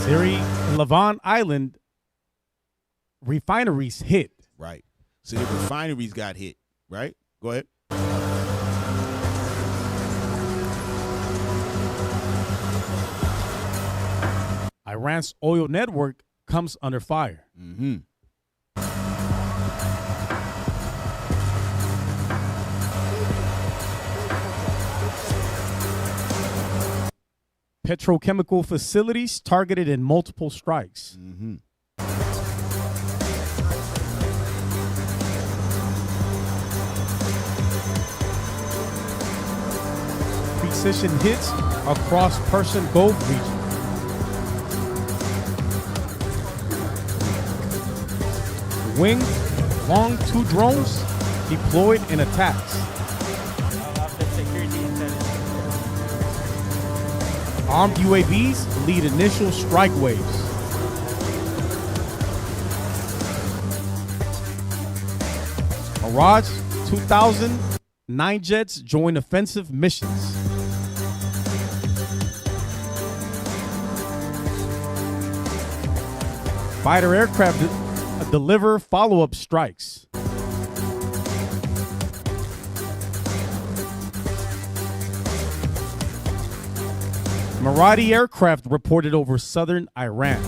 Syria and Lebanon Island refineries hit. Right. So the refineries got hit, right? Go ahead. Iran's oil network comes under fire. Mm-hmm. Petrochemical facilities targeted in multiple strikes. Mm-hmm. Precision hits across Persian Gulf region. Wing Long 2 drones deployed in attacks. Armed UAVs lead initial strike waves. Mirage 2000 9 jets join offensive missions. Fighter aircraft deliver follow-up strikes. Maradi aircraft reported over southern Iran.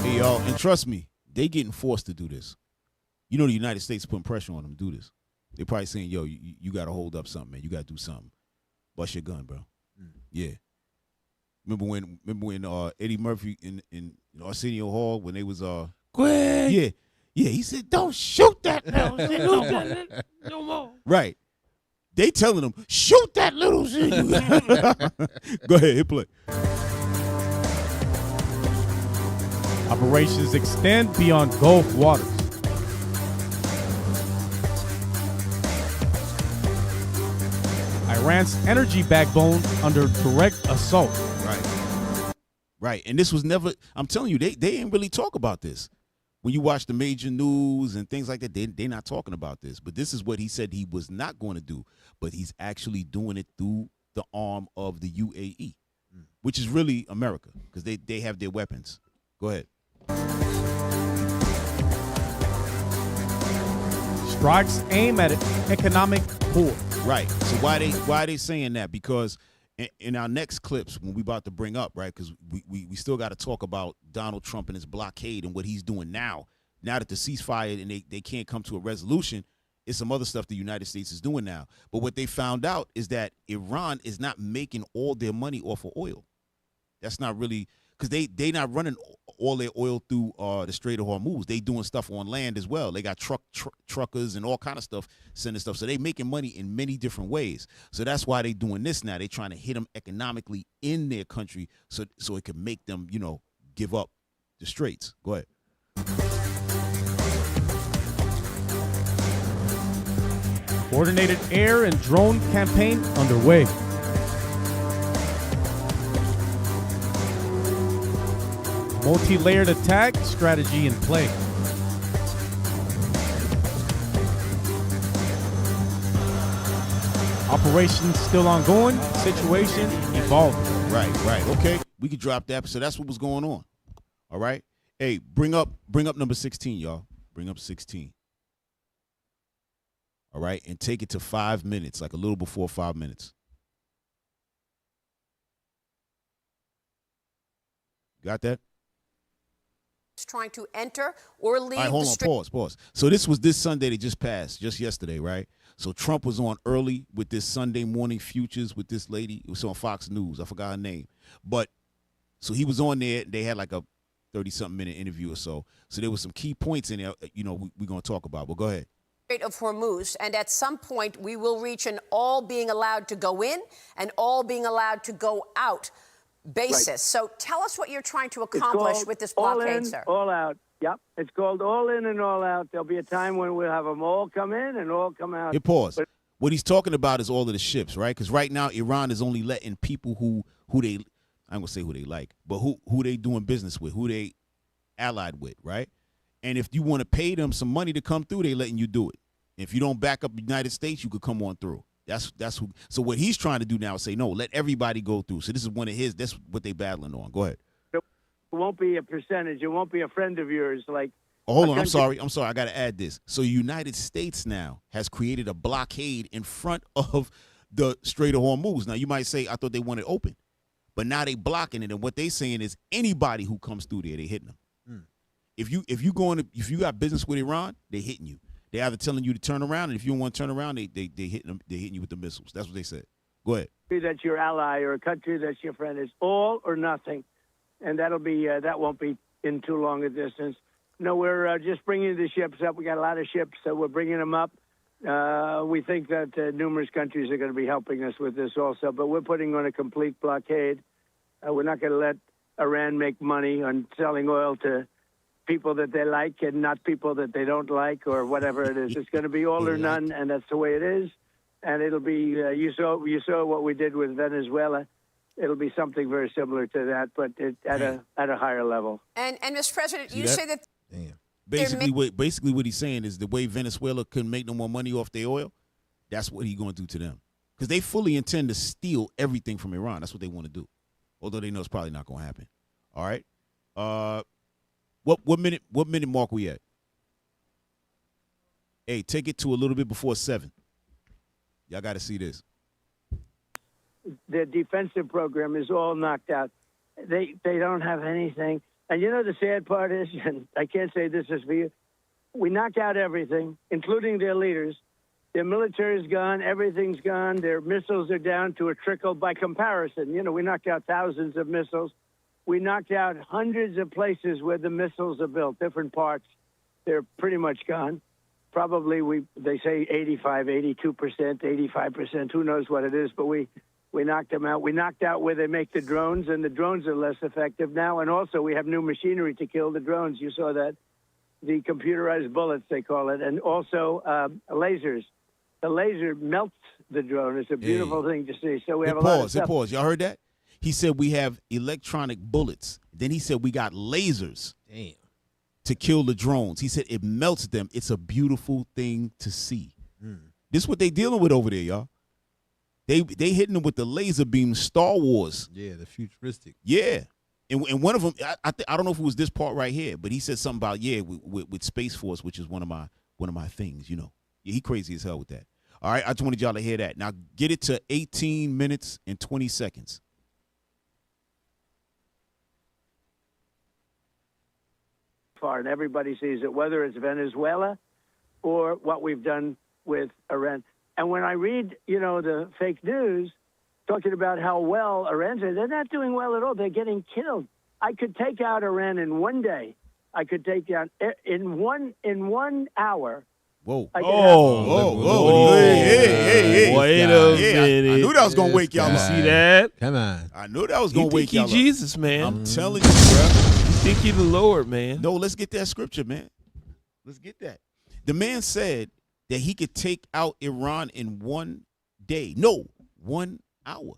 Hey, y'all, and trust me, they getting forced to do this. You know the United States putting pressure on them to do this. They probably saying, yo, you got to hold up something, man. You got to do something. Bust your gun, bro. Yeah. Remember when Eddie Murphy in Arsenio Hall, when they was Quick. Yeah, he said, don't shoot that little shit. No more. Right. They telling them, shoot that little shit. Go ahead, hit play. Operations extend beyond Gulf waters. Iran's energy backbone under direct assault. Right. And this was never, I'm telling you, they didn't really talk about this. When you watch the major news and things like that, they're not talking about this. But this is what he said he was not going to do. But he's actually doing it through the arm of the UAE, which is really America, because they have their weapons. Go ahead. Strikes aim at economic core. Right. So why are they saying that? Because in our next clips, when we about to bring up, right, because we still got to talk about Donald Trump and his blockade and what he's doing now that the ceasefire and they can't come to a resolution. It's some other stuff the United States is doing now. But what they found out is that Iran is not making all their money off of oil. That's not really, because they not running all their oil through the Strait of Hormuz. They doing stuff on land as well. They got truckers and all kind of stuff sending stuff. So they making money in many different ways. So that's why they doing this now. They trying to hit them economically in their country so it can make them, give up the straits. Go ahead. Coordinated air and drone campaign underway. Multi-layered attack strategy in play. Operation still ongoing. Situation evolving. Right. Okay. We could drop that. So that's what was going on. All right. Hey, bring up number 16, y'all. Bring up 16. All right. And take it to 5 minutes, like a little before 5 minutes. Got that? Trying to enter or leave. All right, hold on, pause. So this was this Sunday that just passed, just yesterday, right? So Trump was on early with this Sunday morning futures with this lady. It was on Fox News. I forgot her name. But so he was on there. They had like a 30-something minute interview or so. So there was some key points in there, we're going to talk about. But go ahead. Strait of Hormuz, and at some point we will reach an all being allowed to go in and all being allowed to go out basis. Right. So tell us what you're trying to accomplish with this blockade, all in, sir. All out. Yep. It's called all in and all out. There'll be a time when we'll have them all come in and all come out. Hey, pause. What he's talking about is all of the ships, right? Because right now Iran is only letting people who they, I'm going to say who they like, but who they doing business with, who they allied with, right? And if you want to pay them some money to come through, they letting you do it. If you don't back up the United States, you could come on through. That's who. So what he's trying to do now is say, no, let everybody go through. So this is one of his. That's what they battling on. Go ahead. It won't be a percentage. It won't be a friend of yours like Oh, hold on. I'm sorry. I got to add this. So United States now has created a blockade in front of the Strait of Hormuz. Now, you might say, I thought they wanted open. But now they blocking it. And what they saying is anybody who comes through there, they hitting them. If you got business with Iran, they hitting you. They either telling you to turn around, and if you don't want to turn around, they hitting them. They hitting you with the missiles. That's what they said. Go ahead. That's your ally or a country that's your friend. It's all or nothing, and that won't be in too long a distance. No, we're just bringing the ships up. We got a lot of ships, so we're bringing them up. We think that numerous countries are going to be helping us with this also, but we're putting on a complete blockade. We're not going to let Iran make money on selling oil to people that they like and not people that they don't like or whatever it is. It's going to be all or none, and that's the way it is. And it'll be you saw what we did with Venezuela. It'll be something very similar to that, but at a higher level. And Mr. President, you say that. Damn. Basically, what he's saying is the way Venezuela couldn't make no more money off their oil, that's what he's going to do to them. Because they fully intend to steal everything from Iran. That's what they want to do. Although they know it's probably not going to happen. All right. What minute mark we at? Hey, take it to a little bit before 7. Y'all got to see this. Their defensive program is all knocked out. They don't have anything. And you know the sad part is, and I can't say this is for you, we knocked out everything, including their leaders. Their military is gone. Everything's gone. Their missiles are down to a trickle by comparison. You know, we knocked out thousands of missiles. We knocked out hundreds of places where the missiles are built, different parts. They're pretty much gone. Probably they say 85, 82%, 85%. Who knows what it is, but we knocked them out. We knocked out where they make the drones, and the drones are less effective now. And also we have new machinery to kill the drones. You saw that. The computerized bullets, they call it. And also lasers. The laser melts the drone. It's a beautiful thing to see. So we have a lot of stuff. Pause. Y'all heard that? He said we have electronic bullets. Then he said we got lasers. Damn. To kill the drones. He said it melts them. It's a beautiful thing to see. This is what they dealing with over there, y'all. They hitting them with the laser beam Star Wars. Yeah, the futuristic. Yeah. And one of them, I don't know if it was this part right here, but he said something about, with Space Force, which is one of my things, you know. Yeah, he crazy as hell with that. All right, I just wanted y'all to hear that. Now get it to 18 minutes and 20 seconds. And everybody sees it, whether it's Venezuela or what we've done with Iran. And when I read, the fake news talking about how well Iran's doing, they're not doing well at all. They're getting killed. I could take out Iran in one day. I could take down in 1 hour. Whoa. Whoa. Hey. Wait a minute. I knew that was going to wake y'all up. You see that? Come on. I knew that was going to wake y'all up. Jesus, man. I'm telling you, bro. Think he the Lord, man. No, let's get that scripture, man. Let's get that. The man said that he could take out Iran in 1 day. No, 1 hour.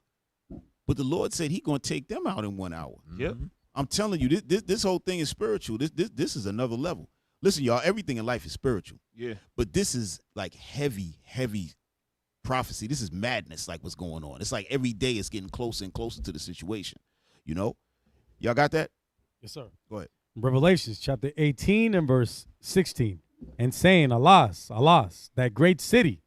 But the Lord said he going to take them out in 1 hour. Yep. I'm telling you, this whole thing is spiritual. This is another level. Listen, y'all, everything in life is spiritual. Yeah. But this is like heavy prophecy. This is madness, like what's going on. It's like every day it's getting closer and closer to the situation. You know? Y'all got that? Yes, sir. Go ahead. Revelations chapter 18 and verse 16. And saying, Alas, alas, that great city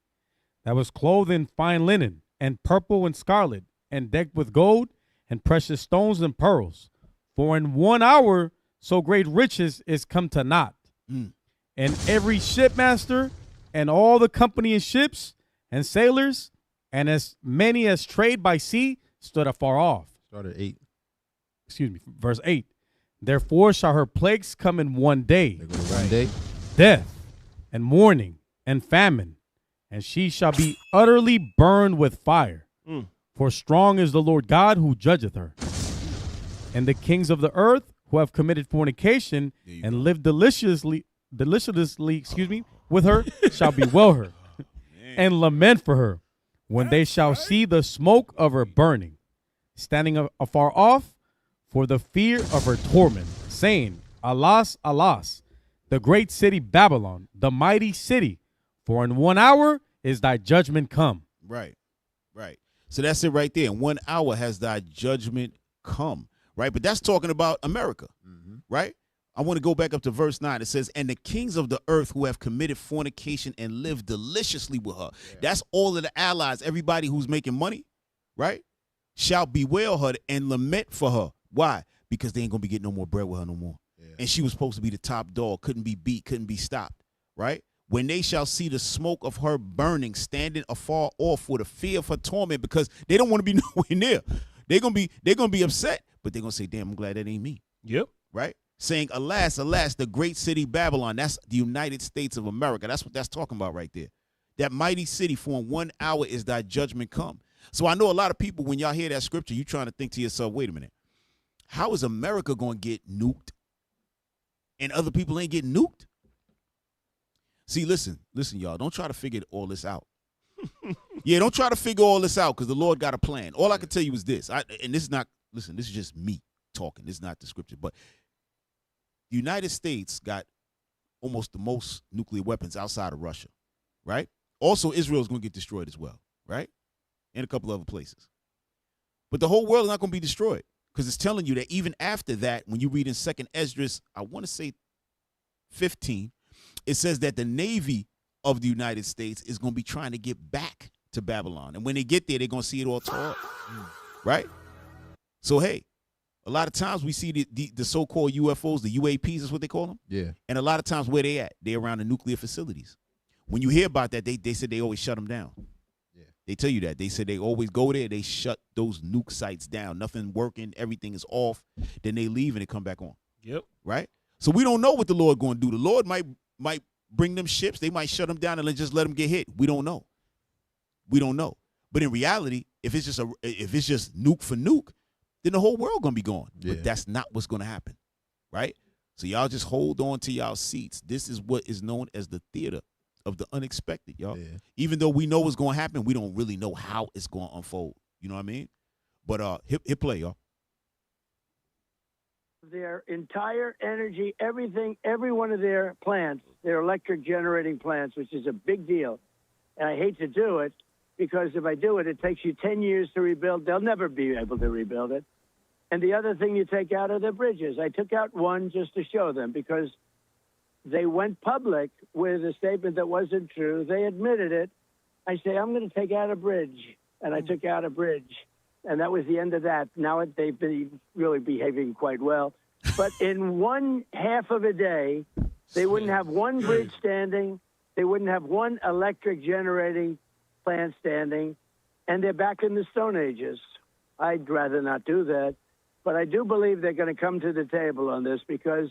that was clothed in fine linen and purple and scarlet and decked with gold and precious stones and pearls. For in 1 hour so great riches is come to naught. And every shipmaster and all the company in ships and sailors and as many as trade by sea stood afar off. Start at 8. Excuse me, verse 8. Therefore shall her plagues come in 1 day. They go to 1 day. Death and mourning and famine, and she shall be utterly burned with fire. For strong is the Lord God who judgeth her. And the kings of the earth who have committed fornication and lived deliciously, with her shall bewail her and lament for her when they shall see the smoke of her burning, standing afar off for the fear of her torment, saying, Alas, alas, the great city Babylon, the mighty city, for in 1 hour is thy judgment come. Right. So that's it right there. In 1 hour has thy judgment come. Right? But that's talking about America. Right? I want to go back up to verse 9. It says, and the kings of the earth who have committed fornication and lived deliciously with her. Yeah. That's all of the allies, everybody who's making money, right? Shall bewail her and lament for her. Why? Because they ain't going to be getting no more bread with her no more. Yeah. And she was supposed to be the top dog, couldn't be beat, couldn't be stopped, right? When they shall see the smoke of her burning, standing afar off for the fear of her torment, because they don't want to be nowhere near. They're gonna be upset, but they're gonna say, damn, I'm glad that ain't me. Yep. Right? Saying, alas, alas, the great city Babylon. That's the United States of America. That's what that's talking about right there. That mighty city, for in 1 hour is thy judgment come. So I know a lot of people, when y'all hear that scripture, you trying to think to yourself, wait a minute, how is America gonna get nuked and other people ain't getting nuked? See, listen, y'all. Don't try to figure all this out. Yeah, don't try to figure all this out, because the Lord got a plan. All I can tell you is this, and this is not, listen, this is just me talking. This is not the scripture, but the United States got almost the most nuclear weapons outside of Russia, right? Also, Israel is going to get destroyed as well, right? And a couple other places. But the whole world is not going to be destroyed, because it's telling you that even after that, when you read in 2nd Esdras, I want to say 15, it says that the Navy of the United States is going to be trying to get back to Babylon. And when they get there, they're going to see it all tore up, right? So, hey, a lot of times we see the so-called UFOs, the UAPs is what they call them. Yeah. And a lot of times where they at? They're around the nuclear facilities. When you hear about that, they said they always shut them down. Yeah. They tell you that. They said they always go there. They shut those nuke sites down. Nothing working. Everything is off. Then they leave and they come back on. Yep. Right? So we don't know what the Lord going to do. The Lord might bring them ships. They might shut them down and just let them get hit. We don't know. We don't know. But in reality, if it's just nuke for nuke, then the whole world gonna be gone. Yeah. But that's not what's gonna happen, right? So y'all just hold on to y'all seats. This is what is known as the theater of the unexpected, y'all. Yeah. Even though we know what's gonna happen, we don't really know how it's gonna unfold. You know what I mean? But hit play, y'all. Their entire energy, everything, every one of their plants, their electric generating plants, which is a big deal. And I hate to do it, because if I do it, it takes you 10 years to rebuild. They'll never be able to rebuild it. And the other thing you take out are the bridges. I took out one just to show them, because they went public with a statement that wasn't true. They admitted it. I say, I'm going to take out a bridge. And I took out a bridge. And that was the end of that. Now they've been really behaving quite well. But in 1/2 of a day, they wouldn't have one bridge standing. They wouldn't have one electric generating plant standing. And they're back in the Stone Ages. I'd rather not do that. But I do believe they're going to come to the table on this, because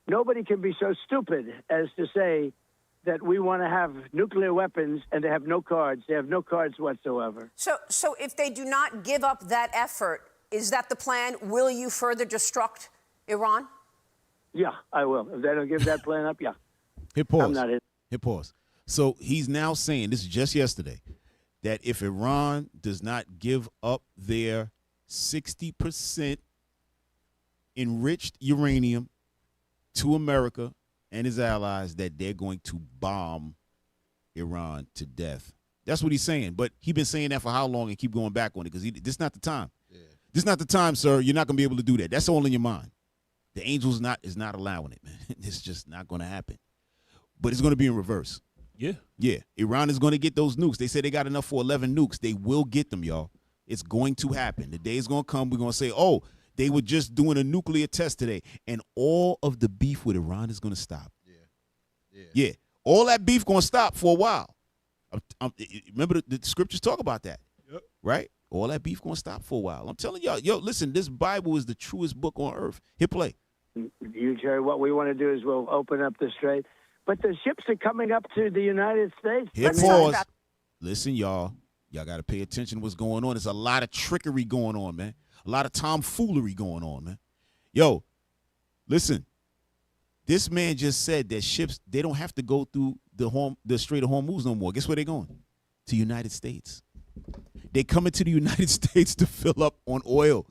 nobody can be so stupid as to say that we want to have nuclear weapons and they have no cards. They have no cards whatsoever. So if they do not give up that effort, is that the plan? Will you further destruct Iran? Yeah, I will. If they don't give that plan up, yeah. Hit pause. I'm not in. Hit pause. So he's now saying, this is just yesterday, that if Iran does not give up their 60% enriched uranium to America and his allies, that they're going to bomb Iran to death. That's what he's saying. But he's been saying that for how long and keep going back on it, because this is not the time. Yeah. This is not the time, sir. You're not going to be able to do that. That's all in your mind. The angels is not allowing it, man. It's just not going to happen. But it's going to be in reverse. Yeah. Yeah. Iran is going to get those nukes. They say they got enough for 11 nukes. They will get them, y'all. It's going to happen. The day is going to come. We're going to say, oh, they were just doing a nuclear test today. And all of the beef with Iran is going to stop. Yeah. All that beef going to stop for a while. Remember the scriptures talk about that. Yep. Right? All that beef going to stop for a while. I'm telling y'all, yo, listen, this Bible is the truest book on earth. Hit play. You, Jerry, what we want to do is we'll open up the Strait. But the ships are coming up to the United States. Hit pause. Listen, y'all. Y'all got to pay attention to what's going on. There's a lot of trickery going on, man. A lot of tomfoolery going on, man. Yo, listen. This man just said that ships, they don't have to go through the Strait of Hormuz no more. Guess where they're going? To the United States. They're coming to the United States to fill up on oil.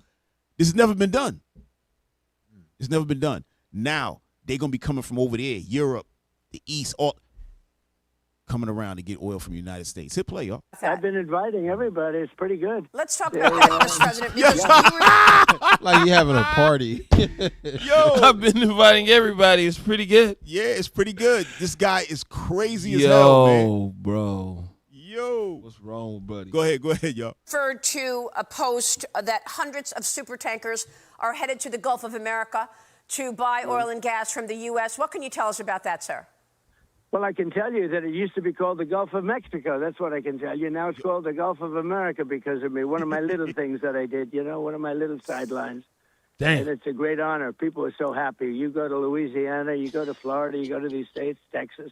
This has never been done. It's never been done. Now, they're going to be coming from over there, Europe, the East, all. coming around to get oil from the United States. Hit play, y'all. I've been inviting everybody. It's pretty good. Let's talk about that, Mr. President. Because Like you having a party. Yo, I've been inviting everybody. It's pretty good. Yeah, it's pretty good. This guy is crazy as hell, man. Bro. Yo. What's wrong with buddy? Go ahead, y'all. referred to a post that hundreds of super tankers are headed to the Gulf of America to buy oil and gas from the U.S. What can you tell us about that, sir? Well, I can tell you that it used to be called the Gulf of Mexico. That's what I can tell you. Now it's called the Gulf of America because of me. One of my little things that I did, one of my little sidelines. Damn. And it's a great honor. People are so happy. You go to Louisiana, you go to Florida, you go to these states, Texas.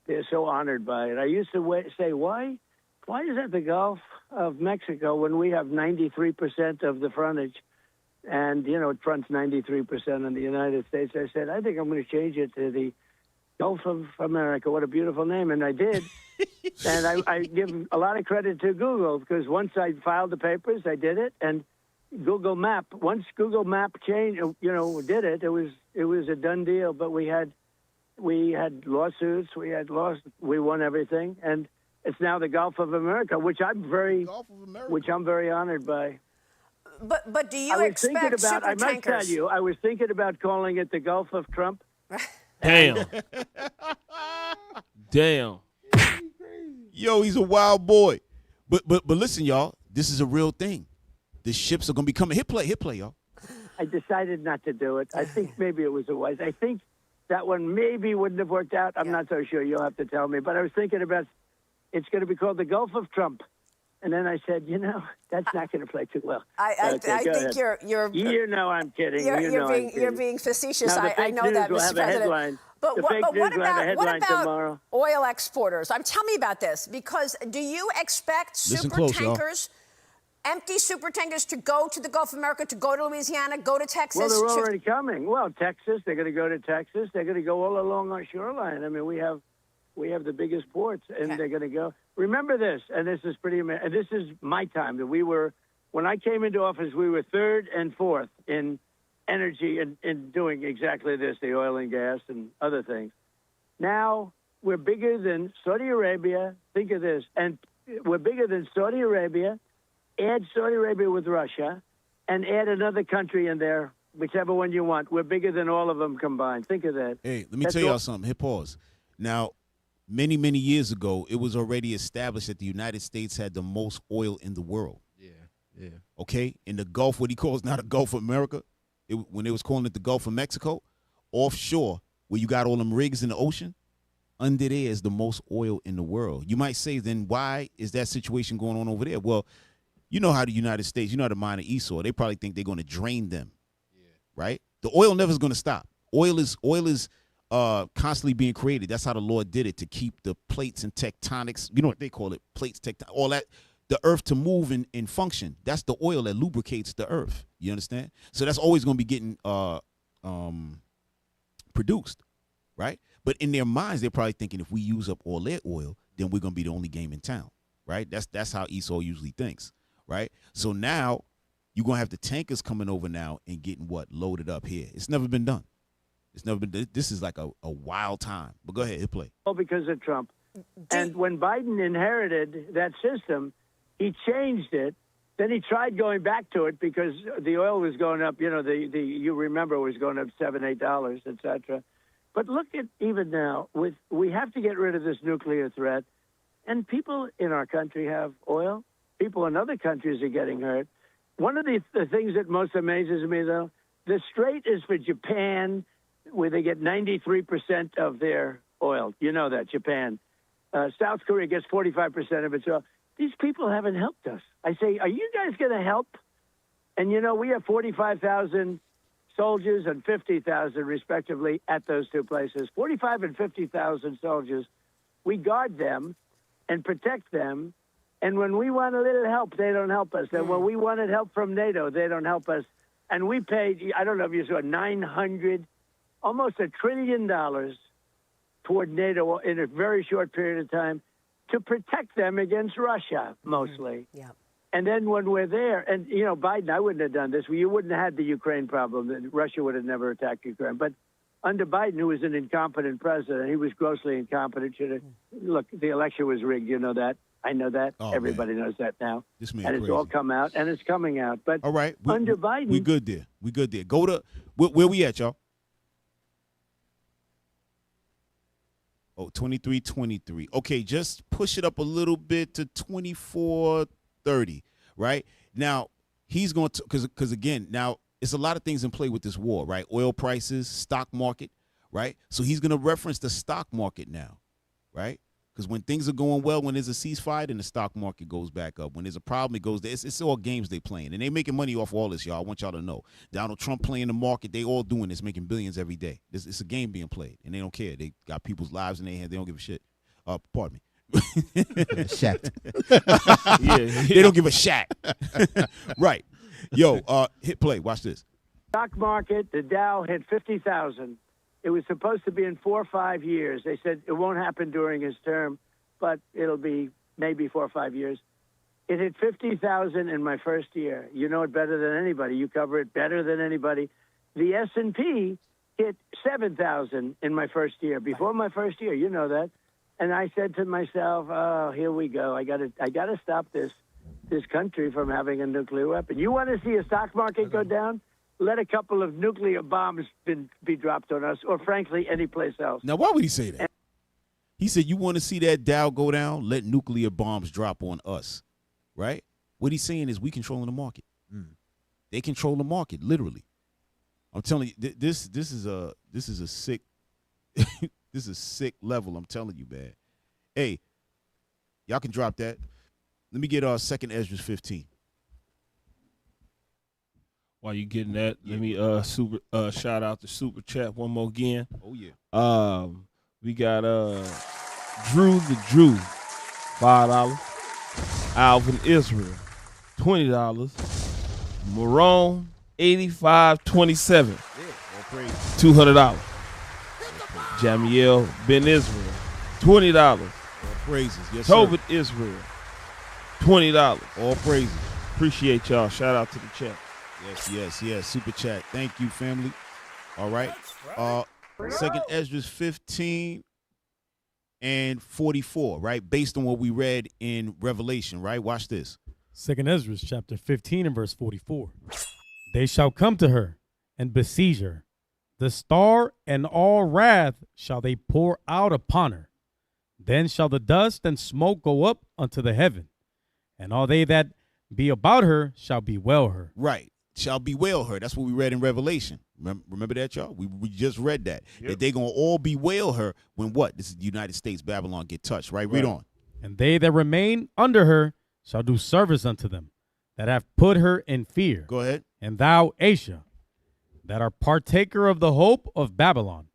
They're so honored by it. I used to say, why is that the Gulf of Mexico when we have 93% of the frontage? And, it fronts 93% on the United States. I said, I think I'm going to change it to the Gulf of America. What a beautiful name. And I did. And I give a lot of credit to Google because once I filed the papers, I did it. And Google Map, once Google Map changed, did it, it was a done deal. But we had lawsuits, we won everything. And it's now the Gulf of America, which I'm very honored by. But do you expect super I must tankers? tell you, I was thinking about calling it the Gulf of Trump. Damn. Damn. Yo, he's a wild boy. But listen, y'all, this is a real thing. The ships are gonna be coming. Hit play, y'all. I decided not to do it. I think maybe it was a wise. I think that one maybe wouldn't have worked out. I'm not so sure. You'll have to tell me. But I was thinking about it's going to be called the Gulf of Trump. And then I said, that's not going to play too well. I think you're I'm kidding. You're being facetious. Now, I know that, Mr. President. But what about oil exporters? Tell me about this, because do you expect empty super tankers to go to the Gulf of America, to go to Louisiana, go to Texas? Well, they're already coming. Well, Texas, they're going to go to Texas. They're going to go all along our shoreline. I mean, we have the biggest ports, and they're going to go. Remember this, and this is pretty amazing. And this is my time that when I came into office, we were third and fourth in energy and in doing exactly this, the oil and gas and other things. Now we're bigger than Saudi Arabia. Think of this. And we're bigger than Saudi Arabia. Add Saudi Arabia with Russia and add another country in there, whichever one you want. We're bigger than all of them combined. Think of that. Hey, let me tell y'all something. Hit pause. Now, many, many years ago, it was already established that the United States had the most oil in the world. Yeah. Okay? In the Gulf, what he calls now the Gulf of America, when they was calling it the Gulf of Mexico, offshore, where you got all them rigs in the ocean, under there is the most oil in the world. You might say, then why is that situation going on over there? Well, you know how the United States, how the mine of Esau, they probably think they're going to drain them, right? The oil never is going to stop. Oil is constantly being created. That's how the Lord did it, to keep the plates and tectonics, you know what they call it, plates, tectonics, all that, the earth to move and function. That's the oil that lubricates the earth. You understand? So that's always going to be getting produced, right? But in their minds, they're probably thinking if we use up all their oil, then we're going to be the only game in town, right? That's how Esau usually thinks, right? So now you're going to have the tankers coming over now and getting loaded up here. It's never been done. It's never been. This is like a wild time. But go ahead, hit play. All because of Trump. And when Biden inherited that system, he changed it. Then he tried going back to it because the oil was going up. You remember it was going up $7, $8, et cetera. But look at even now. We have to get rid of this nuclear threat. And people in our country have oil. People in other countries are getting hurt. One of the things that most amazes me, though, the Strait is for Japan, where they get 93% of their oil. You know that, Japan. South Korea gets 45% of its oil. These people haven't helped us. I say, are you guys going to help? And, we have 45,000 soldiers and 50,000, respectively, at those two places. 45 and 50,000 soldiers. We guard them and protect them. And when we want a little help, they don't help us. And when we wanted help from NATO, they don't help us. And we paid, I don't know if you saw, almost $1 trillion toward NATO in a very short period of time to protect them against Russia, mostly. Yeah. And then when we're there, and, Biden, I wouldn't have done this. You wouldn't have had the Ukraine problem. Russia would have never attacked Ukraine. But under Biden, who was an incompetent president, he was grossly incompetent. Look, the election was rigged. You know that. I know that. Oh, Everybody knows that now. This man and it's crazy. all come out, and it's coming out. But all right, under Biden, we good there. We good there. Go to where we at, y'all? Oh, 23-23. Okay, just push it up a little bit to 24-30. Right now, he's going to because again now. It's a lot of things in play with this war, right? Oil prices, stock market, right? So he's going to reference the stock market now, right? Because when things are going well, when there's a ceasefire, then the stock market goes back up. When there's a problem, it goes there. It's all games they playing. And they making money off all this, y'all. I want y'all to know. Donald Trump playing the market. They all doing this, making billions every day. It's a game being played, and they don't care. They got people's lives in their hands. They don't give a shit. Pardon me. Shat. Yeah, they don't give a shat. Right. Yo, hit play. Watch this. stock market, the Dow hit 50,000. It was supposed to be in 4 or 5 years. They said it won't happen during his term, but it'll be maybe 4 or 5 years. It hit 50,000 in my first year. You know it better than anybody. You cover it better than anybody. The S&P hit 7,000 in my first year. Before my first year, you know that. And I said to myself, "Oh, here we go. I got to stop this country from having a nuclear weapon." You want to see a stock market go down? Let a couple of nuclear bombs be dropped on us, or frankly, any place else. Now, why would he say that? He said, "You want to see that Dow go down? Let nuclear bombs drop on us." Right? What he's saying is we controlling the market. They control the market, literally. I'm telling you, this is a sick this is a sick level. I'm telling you, man. Hey, y'all can drop that. Let me get 2nd Ezra 15. While you getting that, let me shout out the super chat one more again. Oh yeah. We got Drew the Jew, $5. Alvin Israel, $20. Marone, 8527, $200. Jamiel Ben Israel, $20. Praises, yes, Tobit Israel, $20. All praises. Appreciate y'all. Shout out to the chat. Yes. Super chat. Thank you, family. All right. 2nd Ezra 15 and 44, right? Based on what we read in Revelation, right? Watch this. 2nd Ezra chapter 15 and verse 44. They shall come to her and besiege her. The star and all wrath shall they pour out upon her. Then shall the dust and smoke go up unto the heaven, and all they that be about her shall bewail her. Right. Shall bewail her. That's what we read in Revelation. Remember that, y'all? We just read that. Yep. That they're going to all bewail her when what? This is the United States, Babylon get touched, right? Read on. And they that remain under her shall do service unto them, that have put her in fear. Go ahead. And thou, Asia, that are partaker of the hope of Babylon,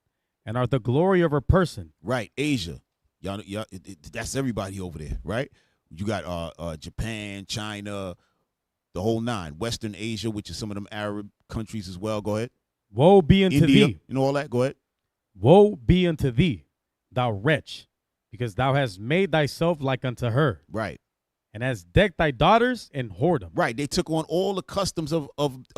and art the glory of her person. Right, Asia. Y'all, that's everybody over there, right? You got Japan, China, the whole nine. Western Asia, which is some of them Arab countries as well. Go ahead. Woe be unto India, thee. You know all that? Go ahead. Woe be unto thee, thou wretch, because thou hast made thyself like unto her. Right. And hast decked thy daughters in whoredom. Right. They took on all the customs of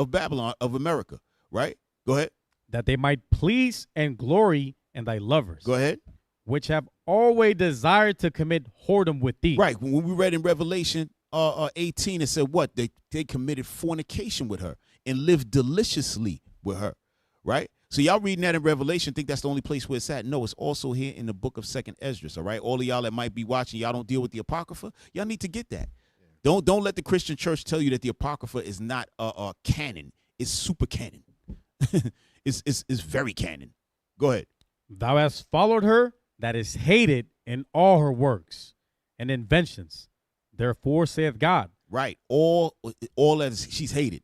Babylon, of America. Right? Go ahead. That they might please and glory in thy lovers. Go ahead. Which have always desired to commit whoredom with thee. Right. When we read in Revelation 18, it said what? They committed fornication with her and lived deliciously with her. Right? So y'all reading that in Revelation, think that's the only place where it's at. No, it's also here in the book of 2nd Ezra. All right? All of y'all that might be watching, y'all don't deal with the Apocrypha. Y'all need to get that. Yeah. Don't let the Christian church tell you that the Apocrypha is not canon. It's super canon. it's very canon. Go ahead. Thou hast followed her that is hated in all her works and inventions. Therefore saith God. Right. All that is, she's hated.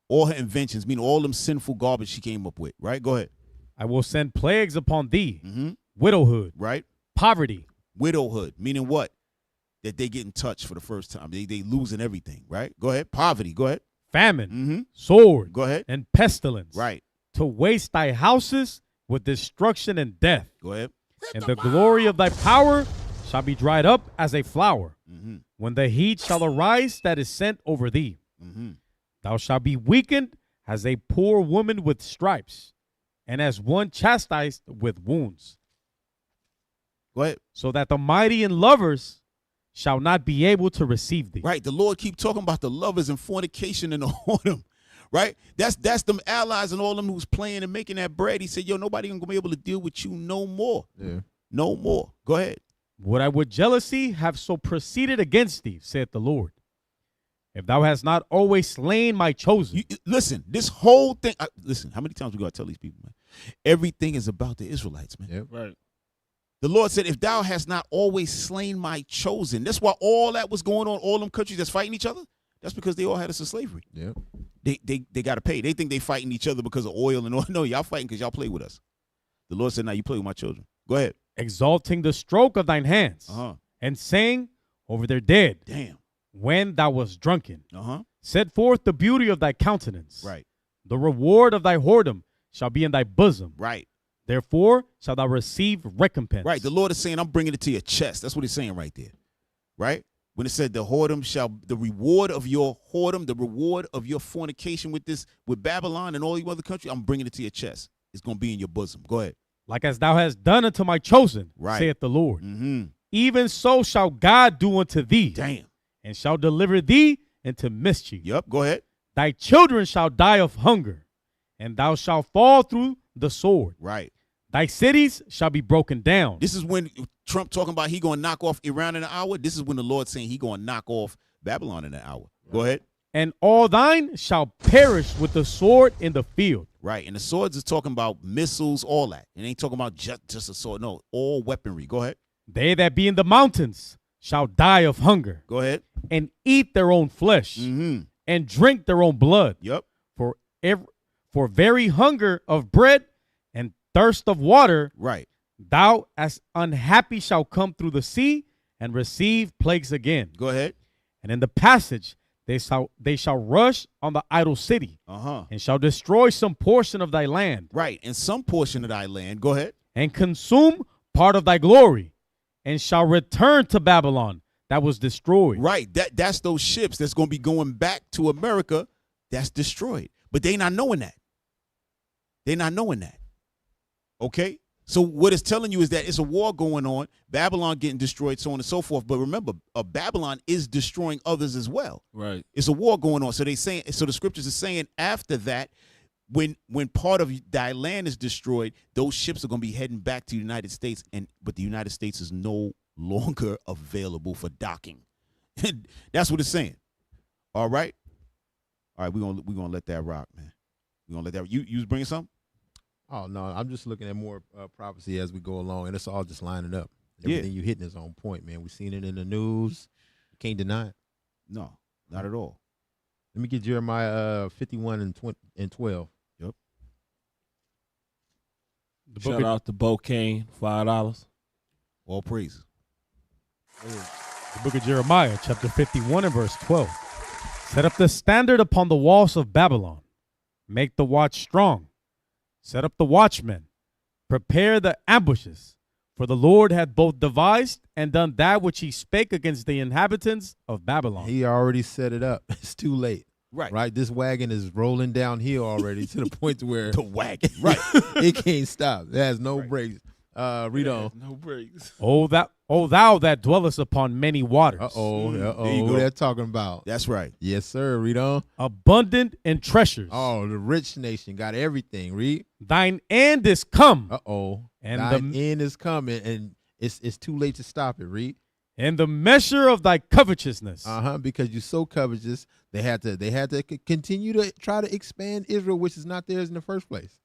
All her inventions, meaning all them sinful garbage she came up with. Right? Go ahead. I will send plagues upon thee. Widowhood. Right. Poverty. Widowhood. Meaning what? That they get in touch for the first time. They losing everything. Right? Go ahead. Poverty. Go ahead. Famine. Sword. Go ahead. And pestilence. Right. To waste thy houses with destruction and death. Go ahead. And the glory of thy power shall be dried up as a flower. When the heat shall arise that is sent over thee. Thou shalt be weakened as a poor woman with stripes. and as one chastised with wounds. Go ahead. So that the mighty and lovers shall not be able to receive thee. Right. The Lord keep talking about the lovers and fornication and all them. Right? That's them allies and all them who's playing and making that bread. He said, yo, nobody gonna be able to deal with you no more. Yeah. No more. Go ahead. Would I with jealousy have so proceeded against thee, saith the Lord, if thou hast not always slain my chosen. Listen, this whole thing. Listen, how many times we gotta tell these people, man? Everything is about the Israelites, man. Yep. Right. The Lord said, if thou hast not always slain my chosen. That's why all that was going on, all them countries that's fighting each other, that's because they all had us in slavery. Yeah. They got to pay. They think they fighting each other because of oil and oil. No, y'all fighting because y'all play with us. The Lord said, now you play with my children. Go ahead. Exalting the stroke of thine hands, and saying over their dead, damn, when thou wast drunken, Uh-huh. set forth the beauty of thy countenance. Right. The reward of thy whoredom shall be in thy bosom. Right. Therefore shalt thou receive recompense. Right. The Lord is saying, I'm bringing it to your chest. That's what he's saying right there. Right? When it said the reward of your whoredom, the reward of your fornication with Babylon and all you other countries, I'm bringing it to your chest. It's going to be in your bosom. Go ahead. Like as thou hast done unto my chosen, Right. saith the Lord. Mm-hmm. Even so shall God do unto thee. Damn. And shall deliver thee into mischief. Yep. Go ahead. Thy children shall die of hunger, and thou shalt fall through the sword. Right. Thy cities shall be broken down. This is when Trump talking about he going to knock off Iran in an hour. This is when the Lord saying he going to knock off Babylon in an hour. Go ahead. And all thine shall perish with the sword in the field. Right. And the swords is talking about missiles, all that. It ain't talking about just a sword. No, all weaponry. Go ahead. They that be in the mountains shall die of hunger. Go ahead. And eat their own flesh. Mm-hmm. And drink their own blood. Yep. For very hunger of bread and thirst of water, right, thou as unhappy shall come through the sea and receive plagues again. Go ahead. And in the passage they shall rush on the idle city, and shall destroy some portion of thy land. Right, and some portion of thy land. Go ahead. And consume part of thy glory, and shall return to Babylon that was destroyed. Right, that's those ships that's going to be going back to America that's destroyed. But they not knowing that. They're not knowing that. Okay? So what it's telling you is that it's a war going on, Babylon getting destroyed, so on and so forth. But remember, Babylon is destroying others as well. Right. It's a war going on. So the scriptures are saying after that, when part of thy land is destroyed, those ships are going to be heading back to the United States, but the United States is no longer available for docking. That's what it's saying. All right? All right, we're gonna let that rock, man. We're gonna let that. You was bringing something? Oh no, I'm just looking at more prophecy as we go along, and it's all just lining up. Everything you hitting is on point, man. We've seen it in the news. Can't deny it. No, not at all. Let me get Jeremiah 51 and 12. Yep. Shout out to Bo Kane, $5. All praise. The book of Jeremiah, chapter 51 and verse 12. Set up the standard upon the walls of Babylon. Make the watch strong. Set up the watchmen. Prepare the ambushes. For the Lord hath both devised and done that which he spake against the inhabitants of Babylon. He already set it up. It's too late. Right. Right. This wagon is rolling downhill already to the point where the wagon. Right. it can't stop. It has no brakes. Read on. No brakes. O thou that dwellest upon many waters. Who they're talking about? That's right. Yes, sir. Read on. Abundant in treasures. Oh, the rich nation got everything. Read. Thine end is come. And thine end is coming, and it's too late to stop it. Read. And the measure of thy covetousness. Because you're so covetous, they had to continue to try to expand Israel, which is not theirs in the first place.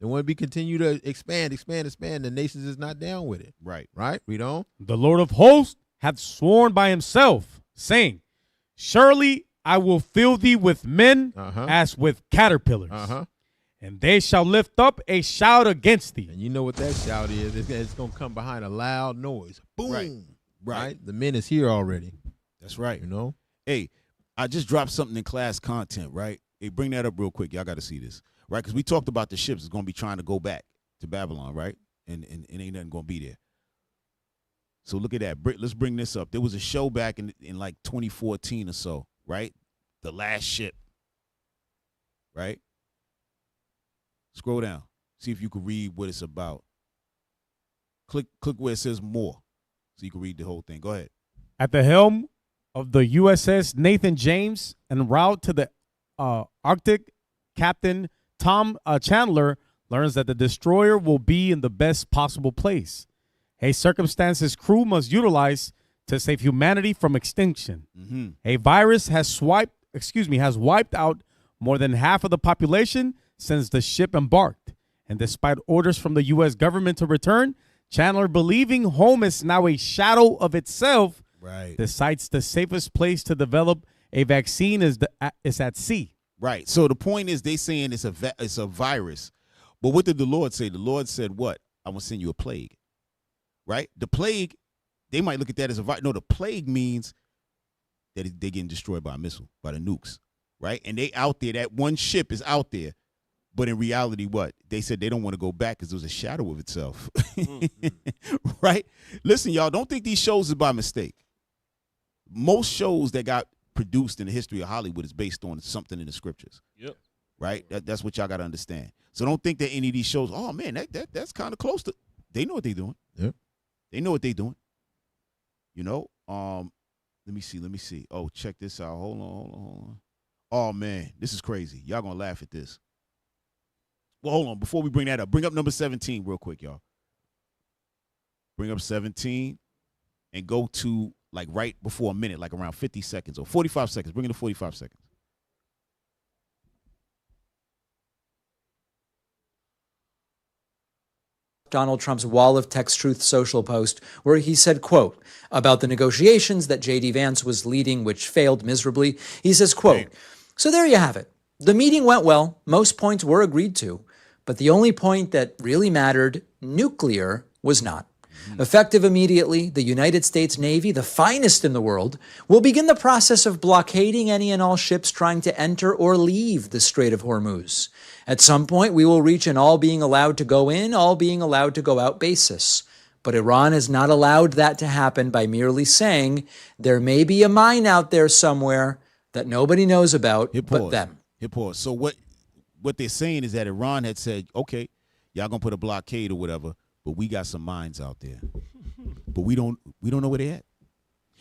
They want to be continue to expand. The nations is not down with it. Right. Right? Read on. The Lord of hosts hath sworn by himself, saying, surely I will fill thee with men as with caterpillars. And they shall lift up a shout against thee. And you know what that shout is. It's going to come behind a loud noise. Boom. Right. The men is here already. That's right. You know? Hey, I just dropped something in class content, right? Hey, bring that up real quick. Y'all got to see this. Right, because we talked about the ships is going to be trying to go back to Babylon, right? And ain't nothing going to be there. So look at that. Let's bring this up. There was a show back in like 2014 or so, right? The Last Ship, right? Scroll down. See if you can read what it's about. Click where it says more so you can read the whole thing. Go ahead. At the helm of the USS Nathan James en route to the Arctic, Captain Tom Chandler learns that the destroyer will be in the best possible place, a circumstance his crew must utilize to save humanity from extinction. Mm-hmm. A virus has wiped out more than half of the population since the ship embarked. And despite orders from the U.S. government to return, Chandler, believing home is now a shadow of itself, decides the safest place to develop a vaccine is at sea. Right. So the point is, they saying it's a virus, but what did the Lord say? The Lord said, "What? I'm gonna send you a plague." Right. The plague, they might look at that as a virus. No, the plague means that they're getting destroyed by a missile, by the nukes. Right. And they out there. That one ship is out there. But in reality, what? They said they don't want to go back because it was a shadow of itself. Right? Listen, y'all, don't think these shows are by mistake. Most shows that got produced in the history of Hollywood is based on something in the scriptures. Yep. Right? That's what y'all got to understand. So don't think that any of these shows, oh, man, that's kind of close to. They know what they're doing. Yep. They know what they're doing. You know? Let me see. Oh, check this out. Hold on. Oh, man, this is crazy. Y'all going to laugh at this. Well, hold on. Before we bring that up, bring up number 17 real quick, y'all. Bring up 17 and go to, like, right before a minute, like around 50 seconds or 45 seconds. Bring it to 45 seconds. Donald Trump's Wall of Text Truth social post, where he said, quote, about the negotiations that J.D. Vance was leading, which failed miserably. He says, quote, so there you have it. The meeting went well. Most points were agreed to. But the only point that really mattered, nuclear, was not. Effective immediately, the United States Navy, the finest in the world, will begin the process of blockading any and all ships trying to enter or leave the Strait of Hormuz. At some point, we will reach an all being allowed to go in, all being allowed to go out basis. But Iran has not allowed that to happen by merely saying there may be a mine out there somewhere that nobody knows about but them. Hit pause. So what they're saying is that Iran had said, okay, y'all gonna put a blockade or whatever, but we got some mines out there. But we don't know where they're at.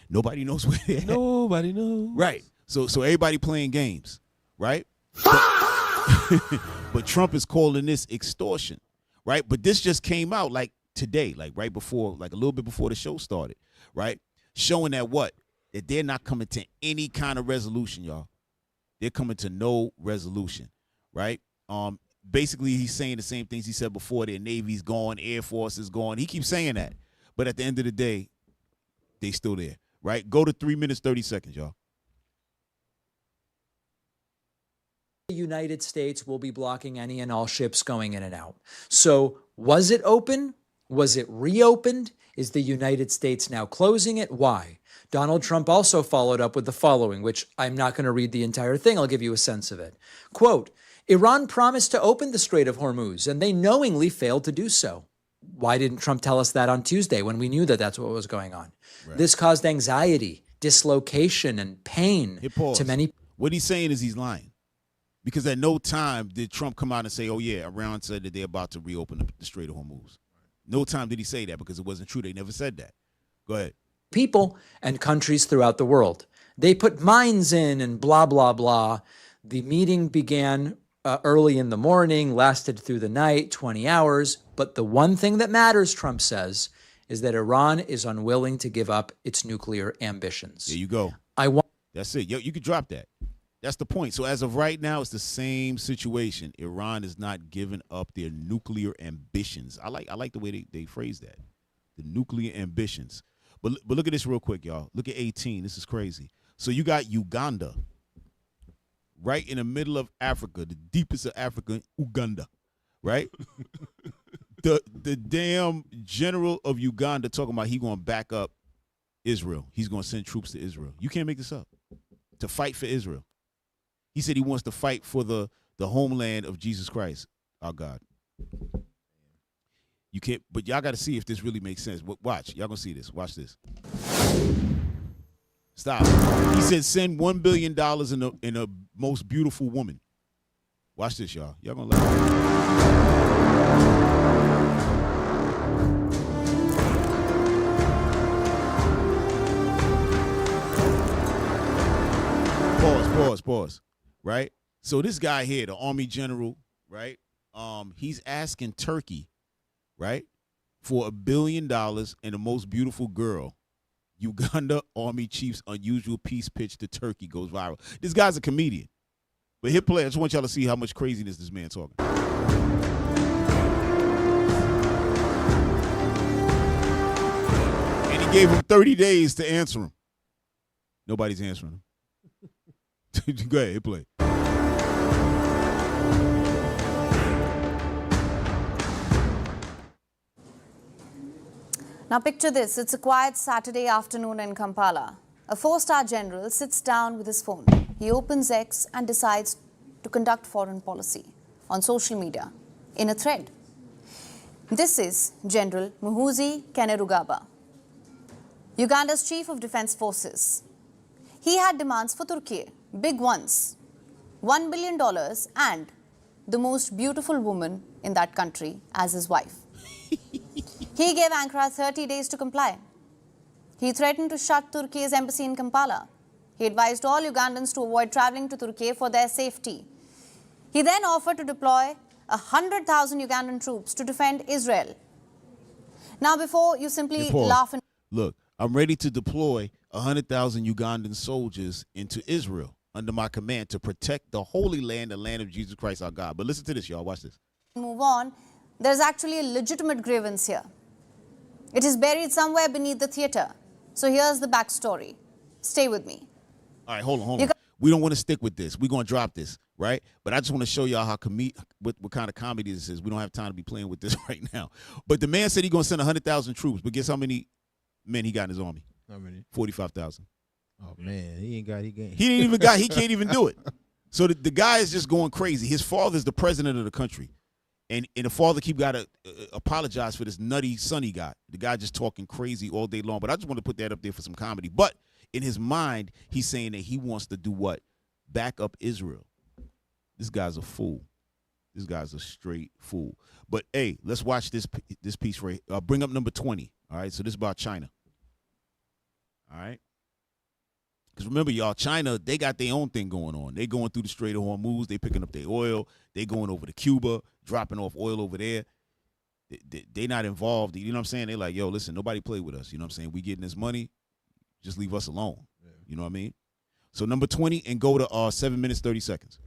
Nobody knows where they're at. Nobody knows. Right. So everybody playing games, right? But Trump is calling this extortion, right? But this just came out like today, like right before, like a little bit before the show started, right? Showing that what? That they're not coming to any kind of resolution, y'all. They're coming to no resolution. Right? Basically, he's saying the same things he said before. Their Navy's gone, Air Force is gone. He keeps saying that. But at the end of the day, they still there. Right? Go to 3 minutes, 30 seconds, y'all. The United States will be blocking any and all ships going in and out. So was it open? Was it reopened? Is the United States now closing it? Why? Donald Trump also followed up with the following, which I'm not going to read the entire thing. I'll give you a sense of it. Quote, Iran promised to open the Strait of Hormuz, and they knowingly failed to do so. Why didn't Trump tell us that on Tuesday when we knew that that's what was going on? Right. This caused anxiety, dislocation, and pain to many. What he's saying is he's lying. Because at no time did Trump come out and say, oh, yeah, Iran said that they're about to reopen the Strait of Hormuz. No time did he say that because it wasn't true. They never said that. Go ahead. People and countries throughout the world. They put mines in and blah, blah, blah. The meeting began early in the morning, lasted through the night, 20 hours. But the one thing that matters, Trump says, is that Iran is unwilling to give up its nuclear ambitions. There you go. That's it. Yo, you could drop that. That's the point. So as of right now, it's the same situation. Iran is not giving up their nuclear ambitions. I like the way they phrase that. The nuclear ambitions. But look at this real quick, y'all. Look at 18. This is crazy. So you got Uganda, right in the middle of Africa, the deepest of Africa, Uganda, right? the damn general of Uganda talking about he going to back up Israel. He's going to send troops to Israel. You can't make this up. To fight for Israel. He said he wants to fight for the homeland of Jesus Christ, our God. You can't, but y'all got to see if this really makes sense. Watch, y'all gonna see this. Watch this. Stop. He said send $1 billion in a most beautiful woman. Watch this, y'all. Y'all gonna laugh. Pause. Right? So this guy here, the Army General, right? He's asking Turkey, right, for $1 billion and the most beautiful girl. Uganda Army Chief's unusual peace pitch to Turkey goes viral. This guy's a comedian. But hit play. I just want y'all to see how much craziness this man talking. And he gave him 30 days to answer him. Nobody's answering him. Go ahead, hit play. Now picture this, it's a quiet Saturday afternoon in Kampala. A 4-star general sits down with his phone. He opens X and decides to conduct foreign policy on social media in a thread. This is General Muhoozi Kainerugaba, Uganda's Chief of Defense Forces. He had demands for Turkey, big ones, $1 billion and the most beautiful woman in that country as his wife. He gave Ankara 30 days to comply. He threatened to shut Turkey's embassy in Kampala. He advised all Ugandans to avoid traveling to Turkey for their safety. He then offered to deploy 100,000 Ugandan troops to defend Israel. Now, before you simply laugh and... Look, I'm ready to deploy 100,000 Ugandan soldiers into Israel under my command to protect the Holy Land, the land of Jesus Christ our God. But listen to this, y'all. Watch this. Move on. There's actually a legitimate grievance here. It is buried somewhere beneath the theater. So here's the backstory. Stay with me. All right, hold on. We don't want to stick with this. We're going to drop this, right? But I just want to show y'all how what kind of comedy this is. We don't have time to be playing with this right now. But the man said he's going to send 100,000 troops. But guess how many men he got in his army? How many? 45,000. Oh, man. He can't even do it. So the guy is just going crazy. His father's the president of the country. And the father got to apologize for this nutty son he got. The guy just talking crazy all day long. But I just want to put that up there for some comedy. But in his mind, he's saying that he wants to do what? Back up Israel. This guy's a fool. This guy's a straight fool. But, hey, let's watch this piece right here. Bring up number 20. All right, so this is about China. All right? Because remember, y'all, China, they got their own thing going on. They going through the Strait of Hormuz. They picking up their oil. They going over to Cuba, dropping off oil over there. They not involved. You know what I'm saying? They like, yo, listen, nobody play with us. You know what I'm saying? We getting this money. Just leave us alone. Yeah. You know what I mean? So number 20 and go to 7 minutes, 30 seconds.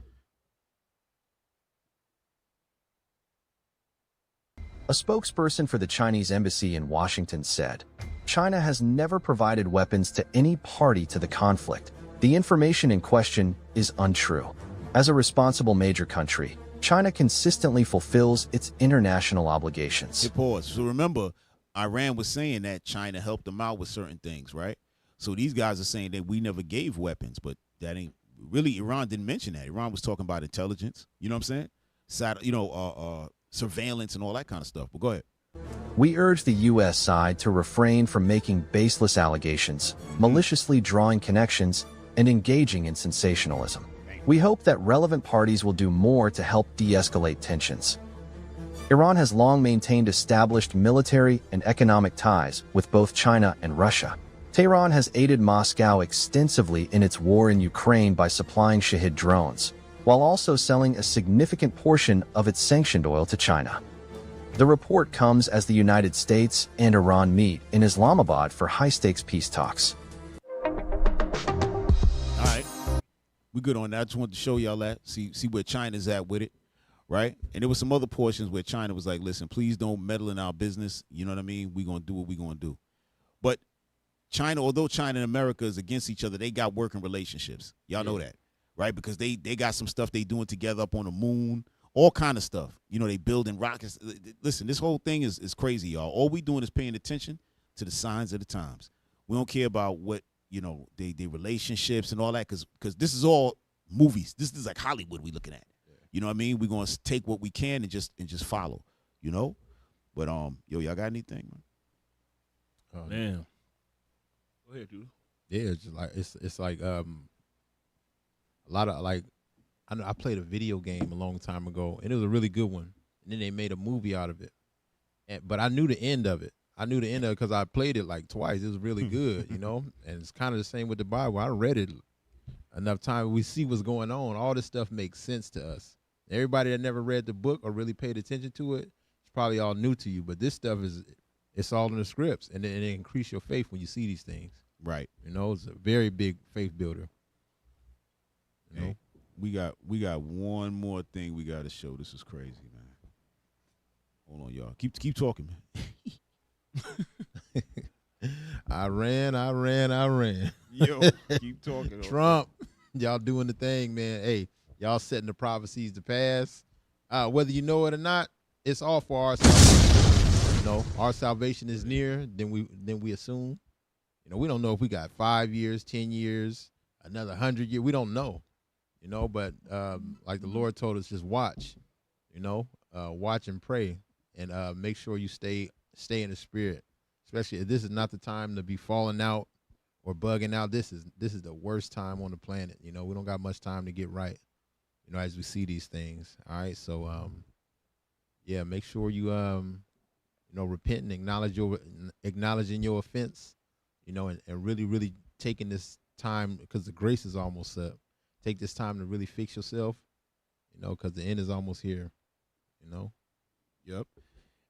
A spokesperson for the Chinese embassy in Washington said, China has never provided weapons to any party to the conflict. The information in question is untrue. As a responsible major country, China consistently fulfills its international obligations. Hey, pause. So remember, Iran was saying that China helped them out with certain things, right? So these guys are saying that we never gave weapons, but that ain't really, Iran didn't mention that. Iran was talking about intelligence, you know what I'm saying? Surveillance and all that kind of stuff. But go ahead. We urge the U.S. side to refrain from making baseless allegations, maliciously drawing connections, and engaging in sensationalism. We hope that relevant parties will do more to help de-escalate tensions. Iran has long maintained established military and economic ties with both China and Russia. Tehran has aided Moscow extensively in its war in Ukraine by supplying Shahid drones, while also selling a significant portion of its sanctioned oil to China. The report comes as the United States and Iran meet in Islamabad for high-stakes peace talks. All right. We good on that. I just wanted to show y'all that, see where China's at with it, right? And there was some other portions where China was like, listen, please don't meddle in our business. You know what I mean? We're going to do what we're going to do. But China, although China and America is against each other, they got working relationships. Y'all know that, right? Because they got some stuff they doing together up on the moon, all kind of stuff. You know, they building rockets. Listen, this whole thing is crazy, y'all. All we doing is paying attention to the signs of the times. We don't care about what, you know, they relationships and all that, because this is all movies. This is like Hollywood we looking at. You know what I mean? We're going to take what we can and just follow, you know? But, yo, y'all got anything? Man. Go ahead, dude. Yeah, it's just like it's like a lot of like I played a video game a long time ago, and it was a really good one. and then they made a movie out of it. But I knew the end of it. I knew the end of it because I played it like twice. It was really good, you know. And it's kind of the same with the Bible. I read it enough time. We see what's going on. All this stuff makes sense to us. Everybody that never read the book or really paid attention to it, it's probably all new to you. But this stuff it's all in the scripts, and it increase your faith when you see these things. Right. You know, it's a very big faith builder. You know, we got one more thing we got to show. This is crazy, man. Hold on, y'all. Keep talking, man. I ran. Yo, keep talking. Trump, y'all doing the thing, man. Hey, y'all setting the prophecies to pass. Whether you know it or not, it's all for our salvation. You know, our salvation is near than we assume. You know, we don't know if we got 5 years, 10 years, another 100 years. We don't know. You know, but like the Lord told us, just watch. You know, watch and pray, and make sure you stay in the spirit. Especially if this is not the time to be falling out or bugging out. This is the worst time on the planet. You know, we don't got much time to get right, you know, as we see these things. All right. So yeah, make sure you you know, repent and acknowledging your offense, you know, and really, really taking this time, because the grace is almost up. Take this time to really fix yourself, you know, because the end is almost here, you know. Yep.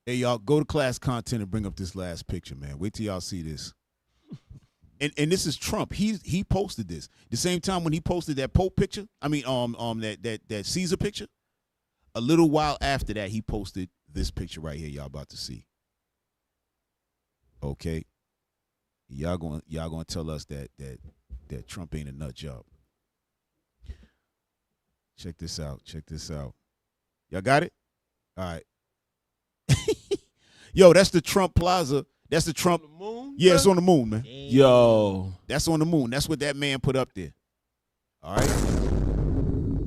Hey, y'all, go to class content and bring up this last picture, man. Wait till y'all see this. And this is Trump. He posted this the same time when he posted that Pope picture. I mean, that Caesar picture. A little while after that, he posted this picture right here. Y'all about to see. Okay. Y'all gonna tell us that Trump ain't a nut job. Check this out. Y'all got it? All right. Yo, that's the Trump Plaza. That's the Trump. On the moon? Yeah, it's on the moon, man. Yo. That's on the moon. That's what that man put up there. All right.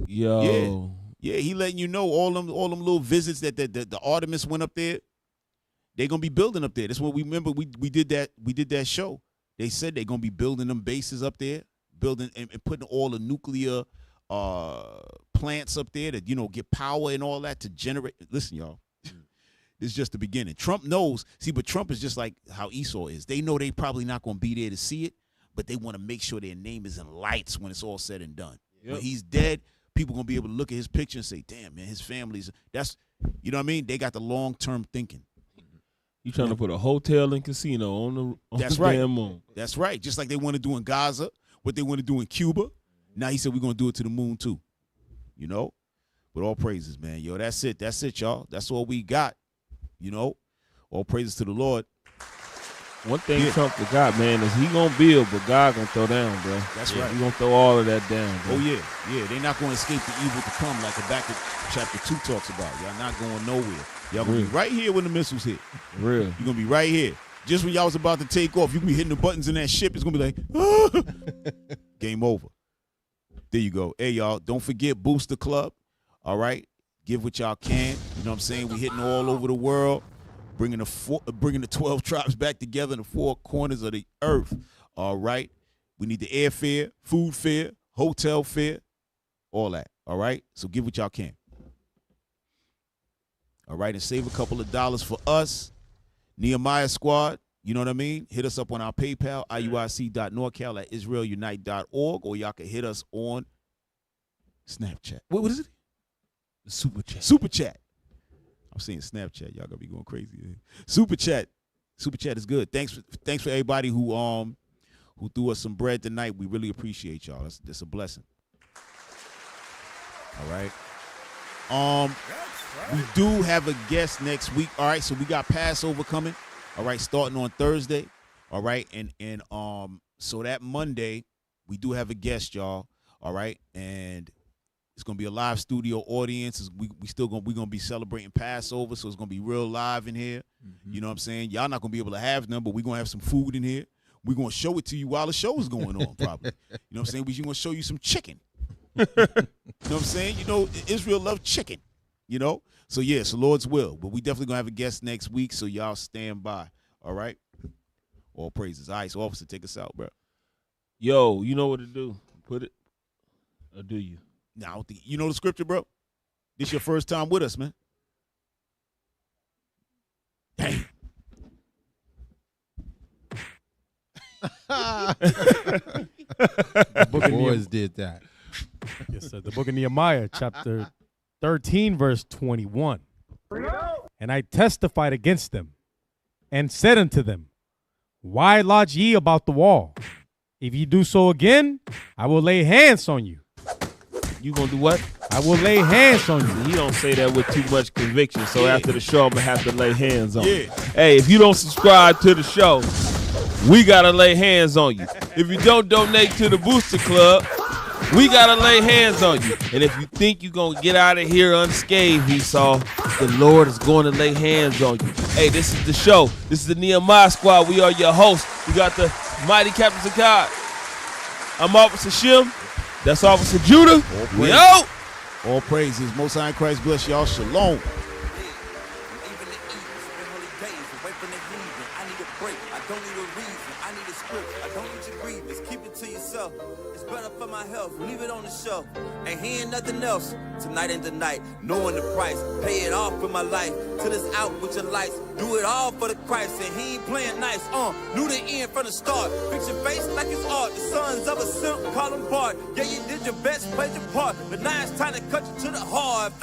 Yo. Yeah, he letting you know all them little visits that the Artemis went up there. They're gonna be building up there. That's what we remember. We did that show. They said they're gonna be building them bases up there, building and putting all the nuclear plants up there to, you know, get power and all that to generate. Listen, y'all. This is just the beginning. Trump knows. See, but Trump is just like how Esau is. They know they probably not going to be there to see it, but they want to make sure their name is in lights when it's all said and done. Yep. When he's dead, people going to be able to look at his picture and say, damn, man, his family's, that's, you know what I mean? They got the long-term thinking. You trying to put a hotel and casino on That's the right. damn moon. That's right. Just like they want to do in Gaza, what they want to do in Cuba. Now he said we're going to do it to the moon too. You know? But all praises, man. Yo, that's it. That's it, y'all. That's all we got. You know, all praises to the Lord. One thing Trump forgot, man, is he gonna build, but God gonna throw down, bro. That's right. He gonna throw all of that down, bro. Oh yeah. They're not gonna escape the evil to come, like Habakkuk chapter 2 talks about. Y'all not going nowhere. Y'all gonna be right here when the missiles hit. Real. You're gonna be right here. Just when y'all was about to take off, you gonna be hitting the buttons in that ship. It's gonna be like, ah! Game over. There you go. Hey, y'all, don't forget Booster Club. All right. Give what y'all can. You know what I'm saying? We hitting all over the world, bringing the 12 tribes back together in the four corners of the earth. All right? We need the airfare, food fare, hotel fare, all that. All right? So give what y'all can. All right? And save a couple of dollars for us. Nehemiah Squad, you know what I mean? Hit us up on our PayPal, iuic.norcal@israelunite.org, or y'all can hit us on Snapchat. What is it? Super chat. Super chat. I'm saying Snapchat. Y'all gonna be going crazy. Super chat. Super chat is good. Thanks for everybody who threw us some bread tonight. We really appreciate y'all. That's a blessing. All right. We do have a guest next week. All right. So we got Passover coming. All right, starting on Thursday. All right, and so that Monday we do have a guest, y'all. All right, and it's gonna be a live studio audience. We're gonna be celebrating Passover, so it's gonna be real live in here. Mm-hmm. You know what I'm saying? Y'all not gonna be able to have none, but we're gonna have some food in here. We're gonna show it to you while the show is going on, probably. You know what I'm saying? We're gonna show you some chicken. You know what I'm saying? You know, Israel loves chicken. You know? So yeah, it's the Lord's will. But we definitely gonna have a guest next week, so y'all stand by. All right? All praises. All right, so officer, take us out, bro. Yo, you know what to do. Put it, or do you? Now, I don't think you know the scripture, bro. This your first time with us, man. The book of boys did that. Yes, sir. The book of Nehemiah, chapter 13, verse 21. And I testified against them and said unto them, why lodge ye about the wall? If ye do so again, I will lay hands on you. You gonna do what? I will lay hands on you. He don't say that with too much conviction, so after the show, I'm gonna have to lay hands on you. Hey, if you don't subscribe to the show, we gotta lay hands on you. If you don't donate to the Booster Club, we gotta lay hands on you. And if you think you're gonna get out of here unscathed, Esau, the Lord is going to lay hands on you. Hey, this is the show. This is the Nehemiah Squad. We are your hosts. We got the mighty Captains of God. I'm Officer Shim. That's Officer Judah. We out. All praises. Most High in Christ bless y'all. Shalom. Leave it on the shelf. Ain't hearing nothing else. Tonight ain't the night. Knowing the price. Pay it off with my life. Till it's out with your lights. Do it all for the Christ. And he ain't playing nice. Knew the end from the start. Fix your face like it's art. The sons of a simp, call him Bart. Yeah, you did your best, played your part. But now it's time to cut you to the heart.